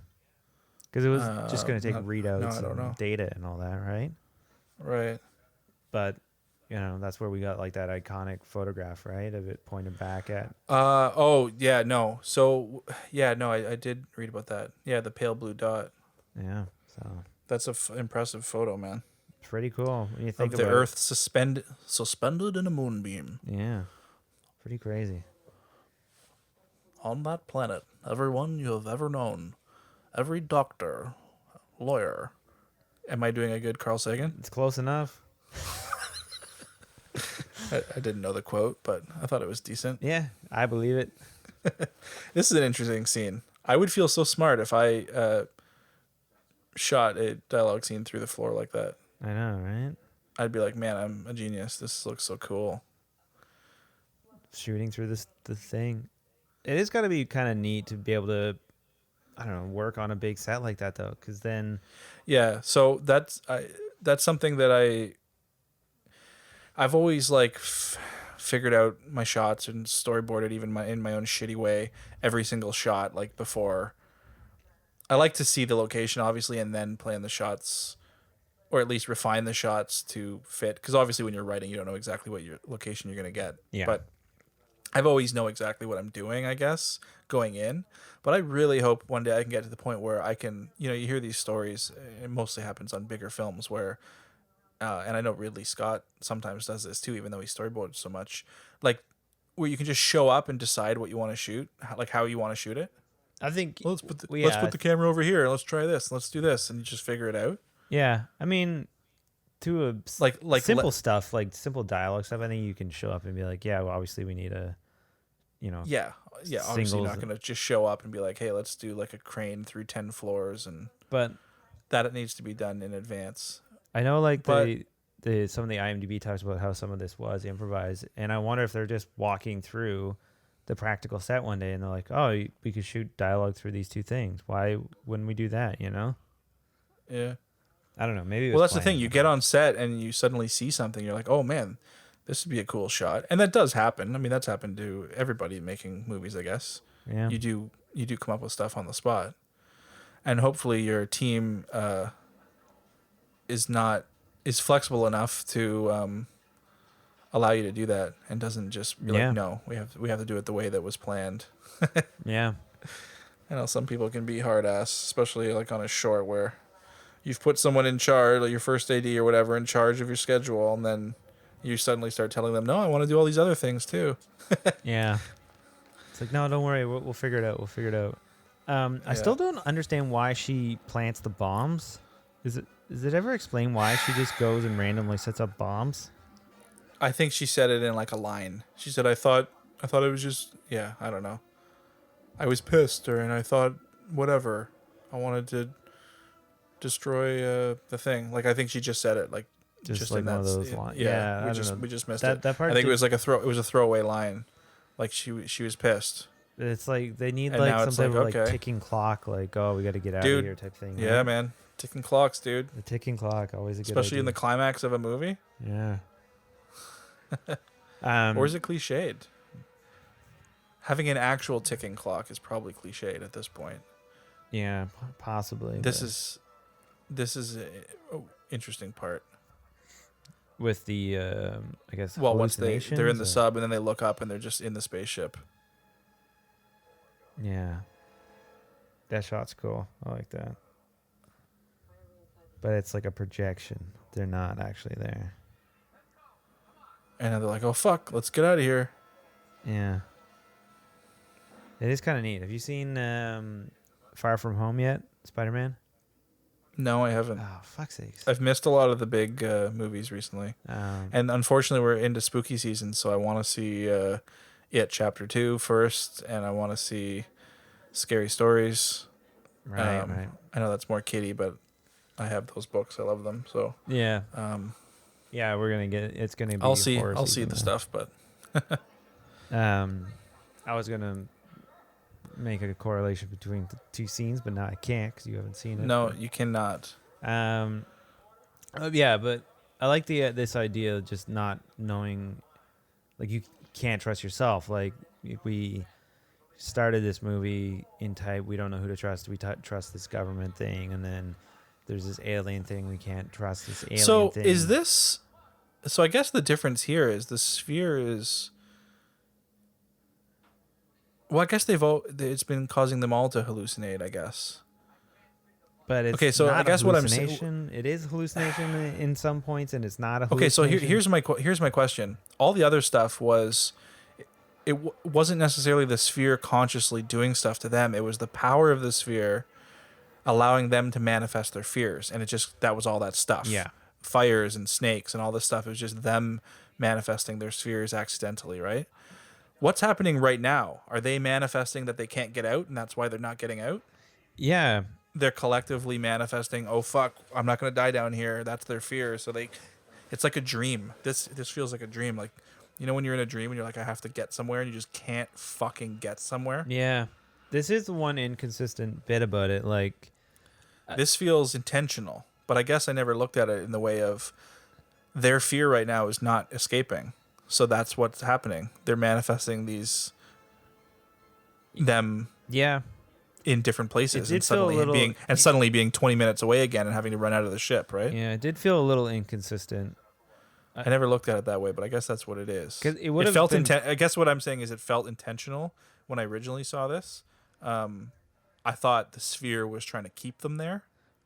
because it was just going to take readouts I don't know. and data and all that, right? Right. But that's where we got like that iconic photograph, right, of it pointed back at. Oh yeah, no. So yeah, no, I did read about that. Yeah, the pale blue dot. Yeah, so That's a impressive photo, man. pretty cool when you think Of the about Earth suspended in a moonbeam. it. Yeah, pretty crazy. On that planet, everyone you have ever known, every doctor, lawyer. Am I doing a good Carl Sagan? It's close enough. I didn't know the quote, but I thought it was decent. Yeah, I believe it. This is an interesting scene. I would feel so smart if I shot a dialogue scene through the floor like that. I know, right? I'd be like, man, I'm a genius. This looks so cool. Shooting through the thing. It is got to be kind of neat to be able to, I don't know, work on a big set like that though, because then. Yeah, so that's something that I've always like figured out my shots and storyboarded even in my own shitty way every single shot like before. I like to see the location obviously and then plan the shots, or at least refine the shots to fit, because obviously when you're writing you don't know exactly what your location you're going to get. Yeah. But I've always know exactly what I'm doing, I guess, going in. But I really hope one day I can get to the point where I can, you hear these stories. It mostly happens on bigger films where, and I know Ridley Scott sometimes does this too, even though he storyboards so much, like where you can just show up and decide what you want to shoot, like how you want to shoot it. I think. Let's put the camera over here. Let's try this. Let's do this, and you just figure it out. Yeah, I mean, to a Like simple stuff, like simple dialogue stuff. I think you can show up and be like, yeah, well, obviously we need a, Yeah. Obviously, you're not gonna just show up and be like, "Hey, let's do like a crane through 10 floors," and But that it needs to be done in advance. I know, like But- some of the IMDb talks about how some of this was improvised, and I wonder if they're just walking through the practical set one day and they're like, oh, we could shoot dialogue through these two things. Why wouldn't we do that? Yeah. I don't know. Maybe. It Well, was that's the thing. planned. You get on set and you suddenly see something. You're like, "Oh man, this would be a cool shot," and that does happen. I mean, that's happened to everybody making movies, I guess. Yeah. You do come up with stuff on the spot, and hopefully your team is flexible enough to allow you to do that and doesn't just be Yeah. like, "No, we have to do it the way that was planned." Yeah. I know some people can be hard ass, especially like on a short where you've put someone in charge, like your first AD or whatever, in charge of your schedule, and then you suddenly start telling them, "No, I want to do all these other things too." Yeah. It's like, no, don't worry. We'll figure it out. We'll figure it out. I still don't understand why she plants the bombs. Is it ever explained why she just goes and randomly sets up bombs? I think she said it in like a line. She said, "I thought it was just, yeah, I don't know. I was pissed, and I thought whatever. I wanted to destroy the thing." Like I think she just said it like Just like in one of that, those lines. Yeah, Yeah, I don't know. we just missed That- it. that part I think did- it was like it was a throwaway line. Like she was pissed. It's like they need And like now some it's type like, of like okay. ticking clock. Like, oh, we got to get out Dude, of here type thing. Yeah, right? man. Ticking clocks, dude. The ticking clock always a good Especially in the idea. climax of a movie. Yeah. Or is it cliched? Having an actual ticking clock is probably cliched at this point. Yeah, possibly. This but is a interesting part. with the I guess. Well, once they're in the hallucinations or- sub and then they look up and they're just in the spaceship. Yeah. That shot's cool. I like that. But it's like a projection. They're not actually there. And then they're like, "Oh fuck, let's get out of here." Yeah. It is kind of neat. Have you seen Far From Home yet, Spider-Man? No, I haven't. Oh, fuck's sakes. I've missed a lot of the big movies recently. And unfortunately, we're into spooky season, so I want to see It Chapter 2 first, and I want to see Scary Stories. Right. I know that's more kiddie, but I have those books. I love them. So Yeah. Yeah, we're gonna get. It's gonna be. I'll see season the now. stuff, but I was gonna make a correlation between the two scenes, but now I can't because you haven't seen it. no, you cannot. Yeah, but I like the this idea of just not knowing, like you can't trust yourself. Like we started this movie in type, we don't know who to trust. We trust this government thing, and then there's this alien thing. We can't trust this alien So thing. is this? So I guess the difference here is the sphere is. Well, I guess it's been causing them all to hallucinate, I guess. But it's okay, so not I guess what I'm saying, hallucination. It is hallucination in some points, and it's not a okay. So hallucination. here's my question. All the other stuff was, wasn't necessarily the sphere consciously doing stuff to them. It was the power of the sphere, allowing them to manifest their fears, and that was all that stuff. Yeah, fires and snakes and all this stuff. It was just them manifesting their spheres accidentally, right? What's happening right now? Are they manifesting that they can't get out, and that's why they're not getting out? Yeah. They're collectively manifesting, oh fuck, I'm not gonna die down here. That's their fear. So it's like a dream. This feels like a dream. Like, you know when you're in a dream and you're like, I have to get somewhere, and you just can't fucking get somewhere? Yeah. This is the one inconsistent bit about it. Like, this feels intentional, but I guess I never looked at it in the way of their fear right now is not escaping. So that's what's happening. They're manifesting them yeah, in different places, did and feel a suddenly being 20 minutes away again and having to run out of the ship, right? yeah, it did feel a little inconsistent. I never looked at it that way, but I guess that's what it is. 'Cause it would've felt been- I guess what I'm saying is it felt intentional when I originally saw this. I thought the sphere was trying to keep them there,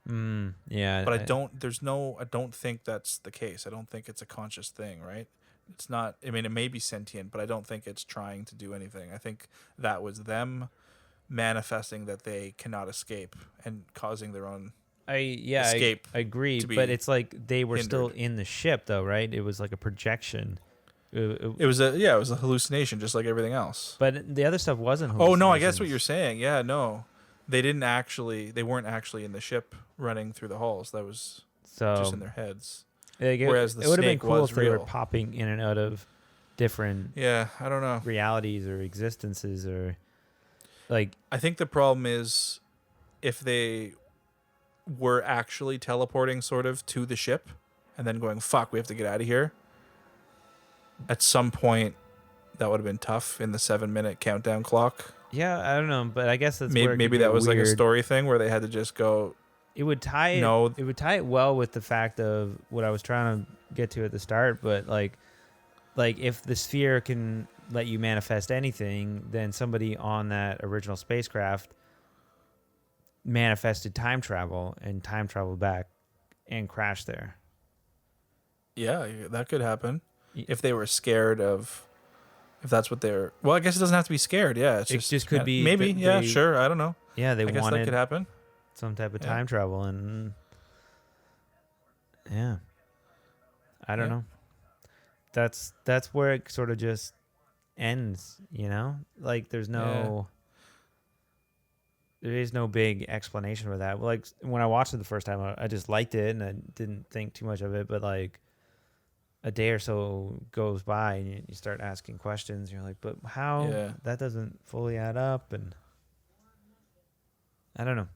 Yeah, but I don't think that's the case. I don't think it's a conscious thing, right? It's not. I mean, it may be sentient, but I don't think it's trying to do anything. I think that was them manifesting that they cannot escape and causing their own escape I agree, to be but it's like they were still hindered. in the ship, though, right? It was like a projection. It was a hallucination, just like everything else. But the other stuff wasn't. Oh no, I guess what hallucinations. you're saying. Yeah, no, they weren't actually in the ship running through the halls. That was just in their heads. Whereas the it would have been snake cool was if they were real. popping in and out of different Yeah, I don't know. realities or existences, or like I think the problem is if they were actually teleporting sort of to the ship and then going, fuck, we have to get out of here. At some point, that would have been tough in the 7-minute countdown clock. yeah, I don't know, but I guess that's where it Maybe could that get was like a weird. story thing where they had to just go. It would tie it. No. It would tie it well with the fact of what I was trying to get to at the start. But like if the sphere can let you manifest anything, then somebody on that original spacecraft manifested time travel and time traveled back and crashed there. Yeah, that could happen. Y- If they were scared of, if that's what they're. Well, I guess it doesn't have to be scared. Yeah, It just could be maybe. that Yeah, they- sure. I don't know. Yeah, they I guess that wanted could happen. some type of Yeah. time travel, and yeah, I don't Yeah. know. That's where it sort of just ends, you know? Like there is no big explanation for that. Like when I watched it the first time, I just liked it and I didn't think too much of it, but like a day or so goes by and you start asking questions. You're like, but how? Yeah. That doesn't fully add up, and I don't know.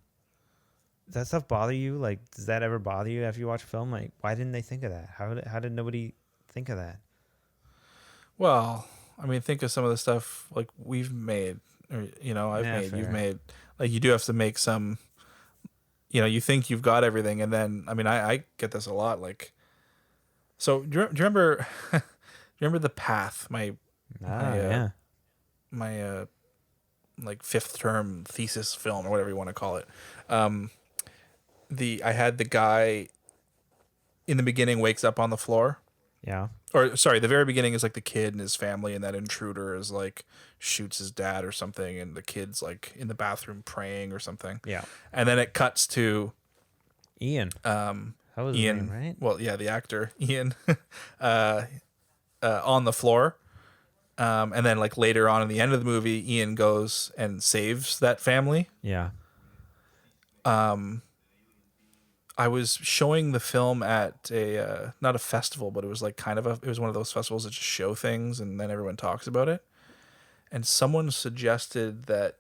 Does that stuff bother you? Like, does that ever bother you after you watch a film? Like, why didn't they think of that? How did nobody think of that? Well, I mean, think of some of the stuff like we've made, or I've Yeah, made. fair. You've made. Like you do have to make some. You think you've got everything, and then I mean, I get this a lot. Like, so do you remember? Do you remember The Path? My Yeah. like 5th term thesis film or whatever you want to call it. I had the guy in the beginning wakes up on the floor. Yeah. Or sorry, the very beginning is like the kid and his family, and that intruder is like shoots his dad or something, and the kid's like in the bathroom praying or something. Yeah. And then it cuts to Ian. That was his Ian, name, right? well, yeah, the actor Ian, on the floor. And then like later on in the end of the movie, Ian goes and saves that family. Yeah. I was showing the film at a not a festival, but it was like it was one of those festivals that just show things and then everyone talks about it. And someone suggested that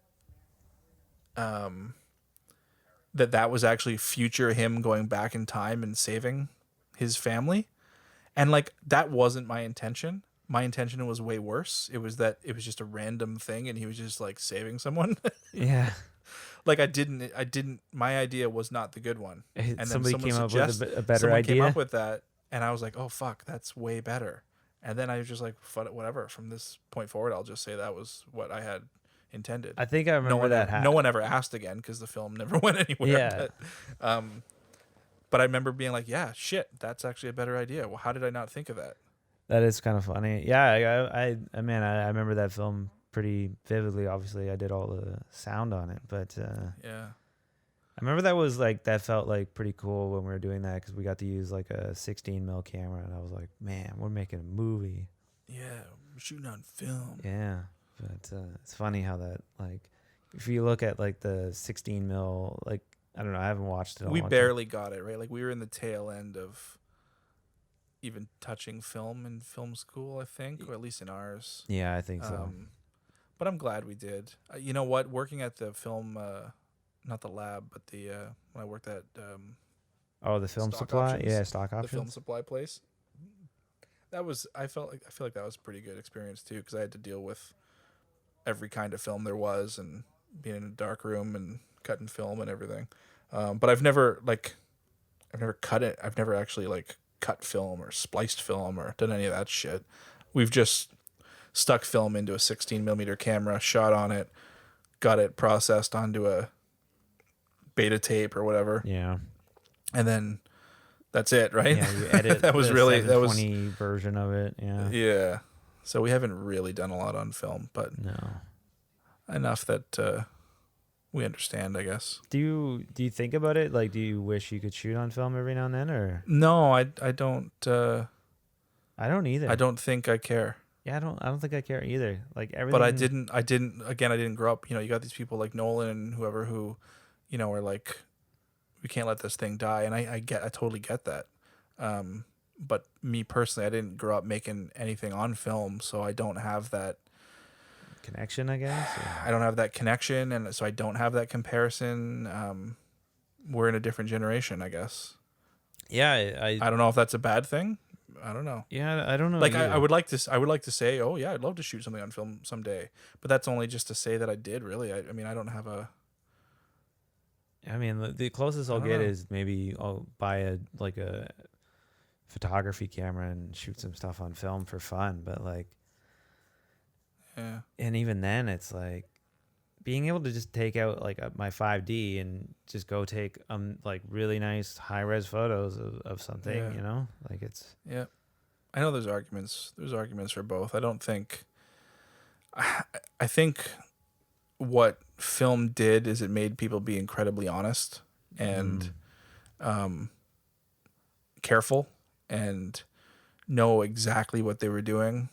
that was actually future him going back in time and saving his family. And like that wasn't my intention. My intention was way worse. It was just a random thing and he was just like saving someone. Yeah. Like I didn't. My idea was not the good one. And then Somebody came up with a better someone idea. came up with that, and I was like, "Oh fuck, that's way better." And then I was just like, "Whatever." From this point forward, I'll just say that was what I had intended. I think I remember No one ever asked again because the film never went anywhere. Yeah. But I remember being like, "Yeah, shit, that's actually a better idea." Well, how did I not think of that? That is kind of funny. Yeah, I remember that film pretty vividly. Obviously, I did all the sound on it, but Yeah. I remember that felt like pretty cool when we were doing that because we got to use like a 16 mil camera, and I was like, man, we're making a movie. Yeah, we're shooting on film. Yeah, but it's funny how that, like, if you look at like the 16 mil, like, I don't know, I haven't watched it. We barely got it right. Like we were in the tail end of even touching film in film school, I think, or at least in ours. Yeah, I think so. But I'm glad we did. You know what? Working at the film, not the lab, but the when I worked at The film Stock supply, Options, yeah, stock the film options. supply place. I feel like that was a pretty good experience too, because I had to deal with every kind of film there was, and being in a dark room and cutting film and everything. But I've never cut it. I've never actually like cut film or spliced film or done any of that shit. We've just stuck film into a 16 millimeter camera, shot on it, got it processed onto a beta tape or whatever. Yeah. And then that's it, right? Yeah, you edit that was the really 720 version of it. Yeah. Yeah. So we haven't really done a lot on film, but No. enough that we understand, I guess. Do you think about it? Like, do you wish you could shoot on film every now and then, or? No, I don't. I don't either. I don't think I care. Yeah, I don't think I care either. Like everything. But I didn't grow up. You know, you got these people like Nolan and whoever who, you know, are like, we can't let this thing die, and I totally get that. But me personally, I didn't grow up making anything on film, so I don't have that connection, I guess. I don't have that connection, and so I don't have that comparison. We're in a different generation, I guess. Yeah, I don't know if that's a bad thing. I don't know. Yeah, I don't know. Like I would like to say, oh yeah, I'd love to shoot something on film someday, but that's only just to say that I did. Really, I mean, I don't have a. I mean, the closest I'll get is maybe I'll buy a photography camera and shoot some stuff on film for fun, but like, yeah. And even then, it's like being able to just take out like my 5D and just go take like really nice high res photos of something, Yeah. you know, like it's. Yeah, I know there's arguments. There's arguments for both. I don't think. I think what film did is it made people be incredibly honest and careful and know exactly what they were doing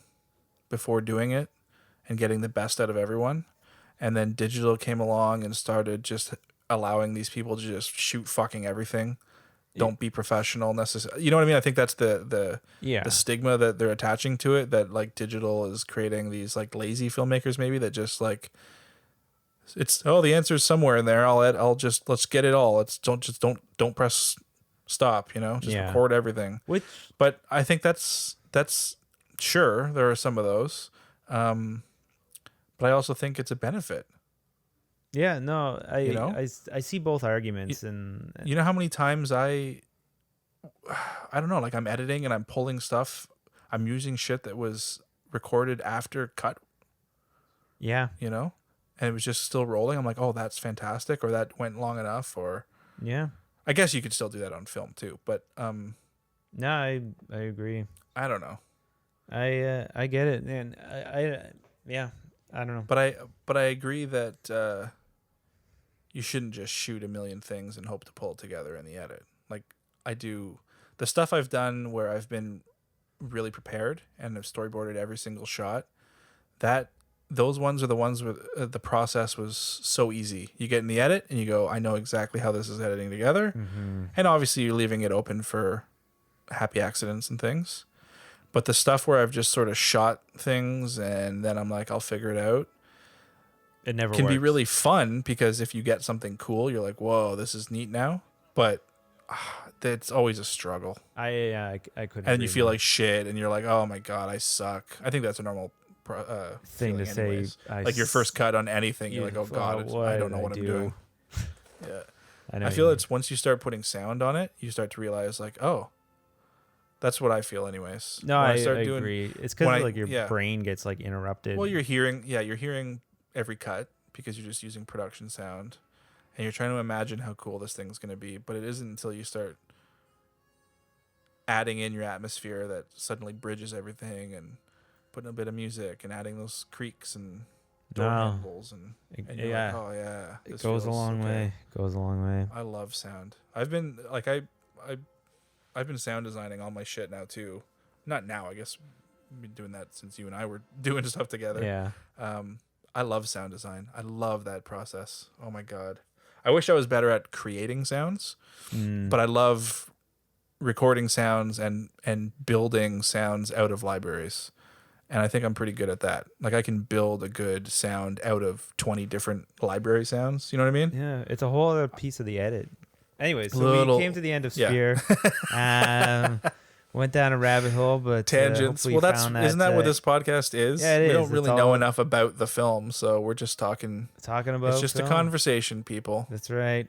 before doing it and getting the best out of everyone. And then digital came along and started just allowing these people to just shoot fucking everything. Don't be professional necessarily. You know what I mean? I think that's the stigma that they're attaching to it, that like digital is creating these like lazy filmmakers maybe that just like, the answer is somewhere in there. Let's get it all. Don't press stop, you know, just record everything. But I think that's sure. There are some of those. But I also think it's a benefit. Yeah, no, I see both arguments, and you know how many times I don't know, like I'm editing and I'm pulling stuff, I'm using shit that was recorded after cut. Yeah, you know, and it was just still rolling. I'm like, oh, that's fantastic, or that went long enough, or yeah. I guess you could still do that on film too, but no, I agree. I don't know. I get it, and I don't know. But I agree that you shouldn't just shoot a million things and hope to pull it together in the edit. I do the stuff I've done where I've been really prepared and have storyboarded every single shot. Those ones are the ones where the process was so easy. You get in the edit and you go, I know exactly how this is editing together. And obviously you're leaving it open for happy accidents and things. But the stuff where I've just sort of shot things and then I'm like, I'll figure it out. It never can works. be really fun because if you get something cool, you're like, whoa, this is neat now. But it's always a struggle. I couldn't. And you agree feel more. like shit and you're like, oh my God, I suck. I think that's a normal thing to say. anyways. Like your first cut on anything, you're like, oh God, I don't know what I'm doing. Yeah. I feel it's once you start putting sound on it, you start to realize like, oh, that's what I feel anyways. No, I agree. It's because like your brain gets like interrupted. Well, you're hearing every cut because you're just using production sound and you're trying to imagine how cool this thing's going to be, but it isn't until you start adding in your atmosphere that suddenly bridges everything and putting a bit of music and adding those creaks and door handles and you're like, oh yeah, it goes a long way. Goes a long way. I love sound. I've been like I've been sound designing all my shit now too. Not now, I guess. I've been doing that since you and I were doing stuff together. Yeah. I love sound design. I love that process. Oh my God. I wish I was better at creating sounds, but I love recording sounds and building sounds out of libraries. And I think I'm pretty good at that. Like I can build a good sound out of 20 different library sounds. You know what I mean? Yeah. It's a whole other piece of the edit. Anyway, so we came to the end of Sphere. Went down a rabbit hole, but tangents. Well, isn't that what this podcast is? Yeah, it we is. don't really know enough about the film, so we're just talking about. It's just film. a conversation, people. That's right.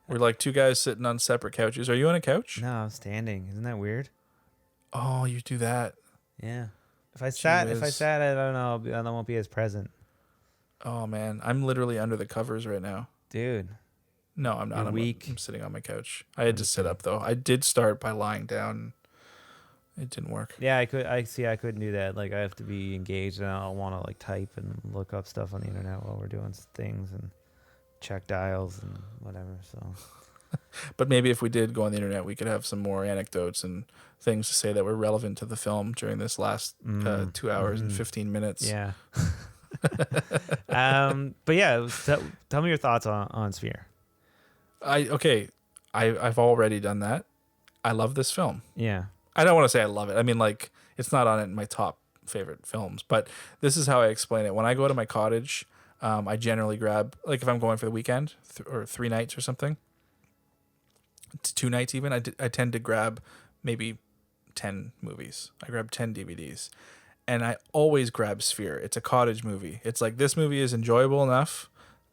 We're like two guys sitting on separate couches. Are you on a couch? No, I'm standing. Isn't that weird? Oh, you do that. Yeah. If I sat, I don't know. I won't be as present. Oh man, I'm literally under the covers right now, dude. No, I'm not. I'm weak. I'm sitting on my couch. I had to sit up though. I did start by lying down. It didn't work. Yeah, I couldn't do that. Like I have to be engaged, and I want to like type and look up stuff on the internet while we're doing things and check dials and whatever. So. But maybe if we did go on the internet, we could have some more anecdotes and things to say that were relevant to the film during this last 2 hours and 15 minutes. Yeah. But yeah, tell me your thoughts on Sphere. I've already done that. I love this film. Yeah. I don't want to say I love it. I mean, like, it's not on it in my top favorite films, but this is how I explain it. When I go to my cottage, I generally grab, like, if I'm going for the weekend or 3 nights or something, 2 nights even, I tend to grab maybe 10 movies. I grab 10 DVDs. And I always grab Sphere. It's a cottage movie. It's like, this movie is enjoyable enough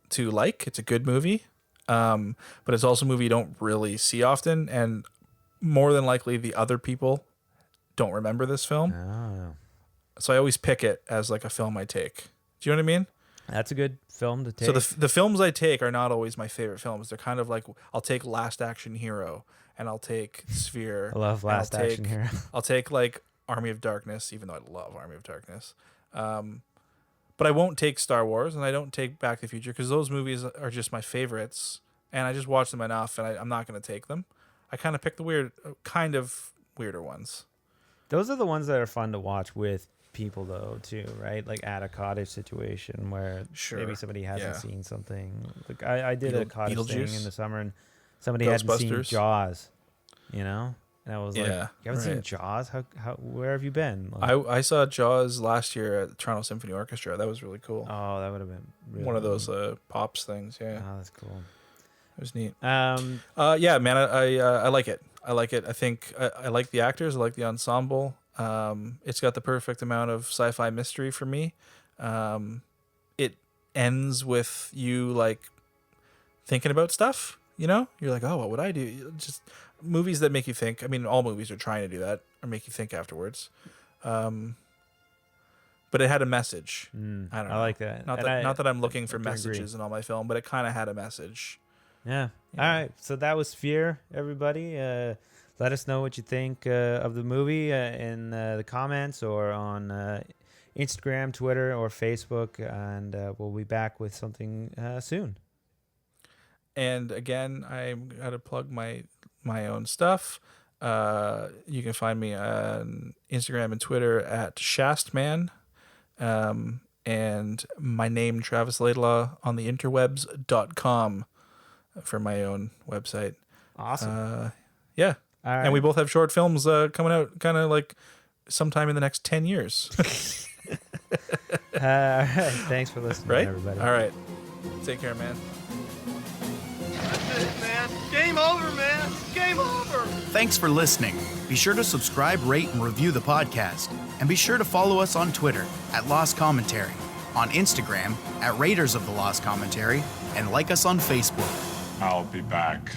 to like. It's a good movie. But it's also a movie you don't really see often. And more than likely, the other people don't remember this film. Oh. So I always pick it as like a film I take. Do you know what I mean? That's a good film to take. So the films I take are not always my favorite films. They're kind of like, I'll take Last Action Hero and I'll take Sphere. I love Last Action Hero. I'll take like Army of Darkness, even though I love Army of Darkness. But I won't take Star Wars and I don't take Back to the Future because those movies are just my favorites. And I just watch them enough and I'm not going to take them. I kind of pick the weirder ones. Those are the ones that are fun to watch with people though too, right? Like at a cottage situation where maybe somebody hasn't seen something. Like I did a cottage thing in the summer and somebody hadn't seen Jaws, you know? And I was like, you haven't seen Jaws? How where have you been? Like, I saw Jaws last year at the Toronto Symphony Orchestra. That was really cool. Oh, that would have been really one of those pops things, yeah. Oh, that's cool. It was neat. Yeah, man, I like it. I like it. I think I like the actors. I like the ensemble. It's got the perfect amount of sci-fi mystery for me. It ends with you like thinking about stuff, you know? You're like, oh, what would I do? Just movies that make you think. I mean, all movies are trying to do that or make you think afterwards. But it had a message. I don't know. I like that. Not that I'm looking for messages in all my film, but it kind of had a message. Yeah. All right. So that was Sphere, everybody. Let us know what you think of the movie in the comments or on Instagram, Twitter, or Facebook. And we'll be back with something soon. And again, I'm got to plug my my own stuff. You can find me on Instagram and Twitter at Shastman. And my name, Travis Laidlaw, on the interwebs.com for my own website. Awesome. Yeah. All right. And we both have short films coming out kind of like sometime in the next 10 years. All right. Thanks for listening, Right? everybody. All right. Take care, man. That's it, man. Game over, man. Game over. Thanks for listening. Be sure to subscribe, rate, and review the podcast. And be sure to follow us on Twitter at Lost Commentary, on Instagram at Raiders of the Lost Commentary, and like us on Facebook. I'll be back.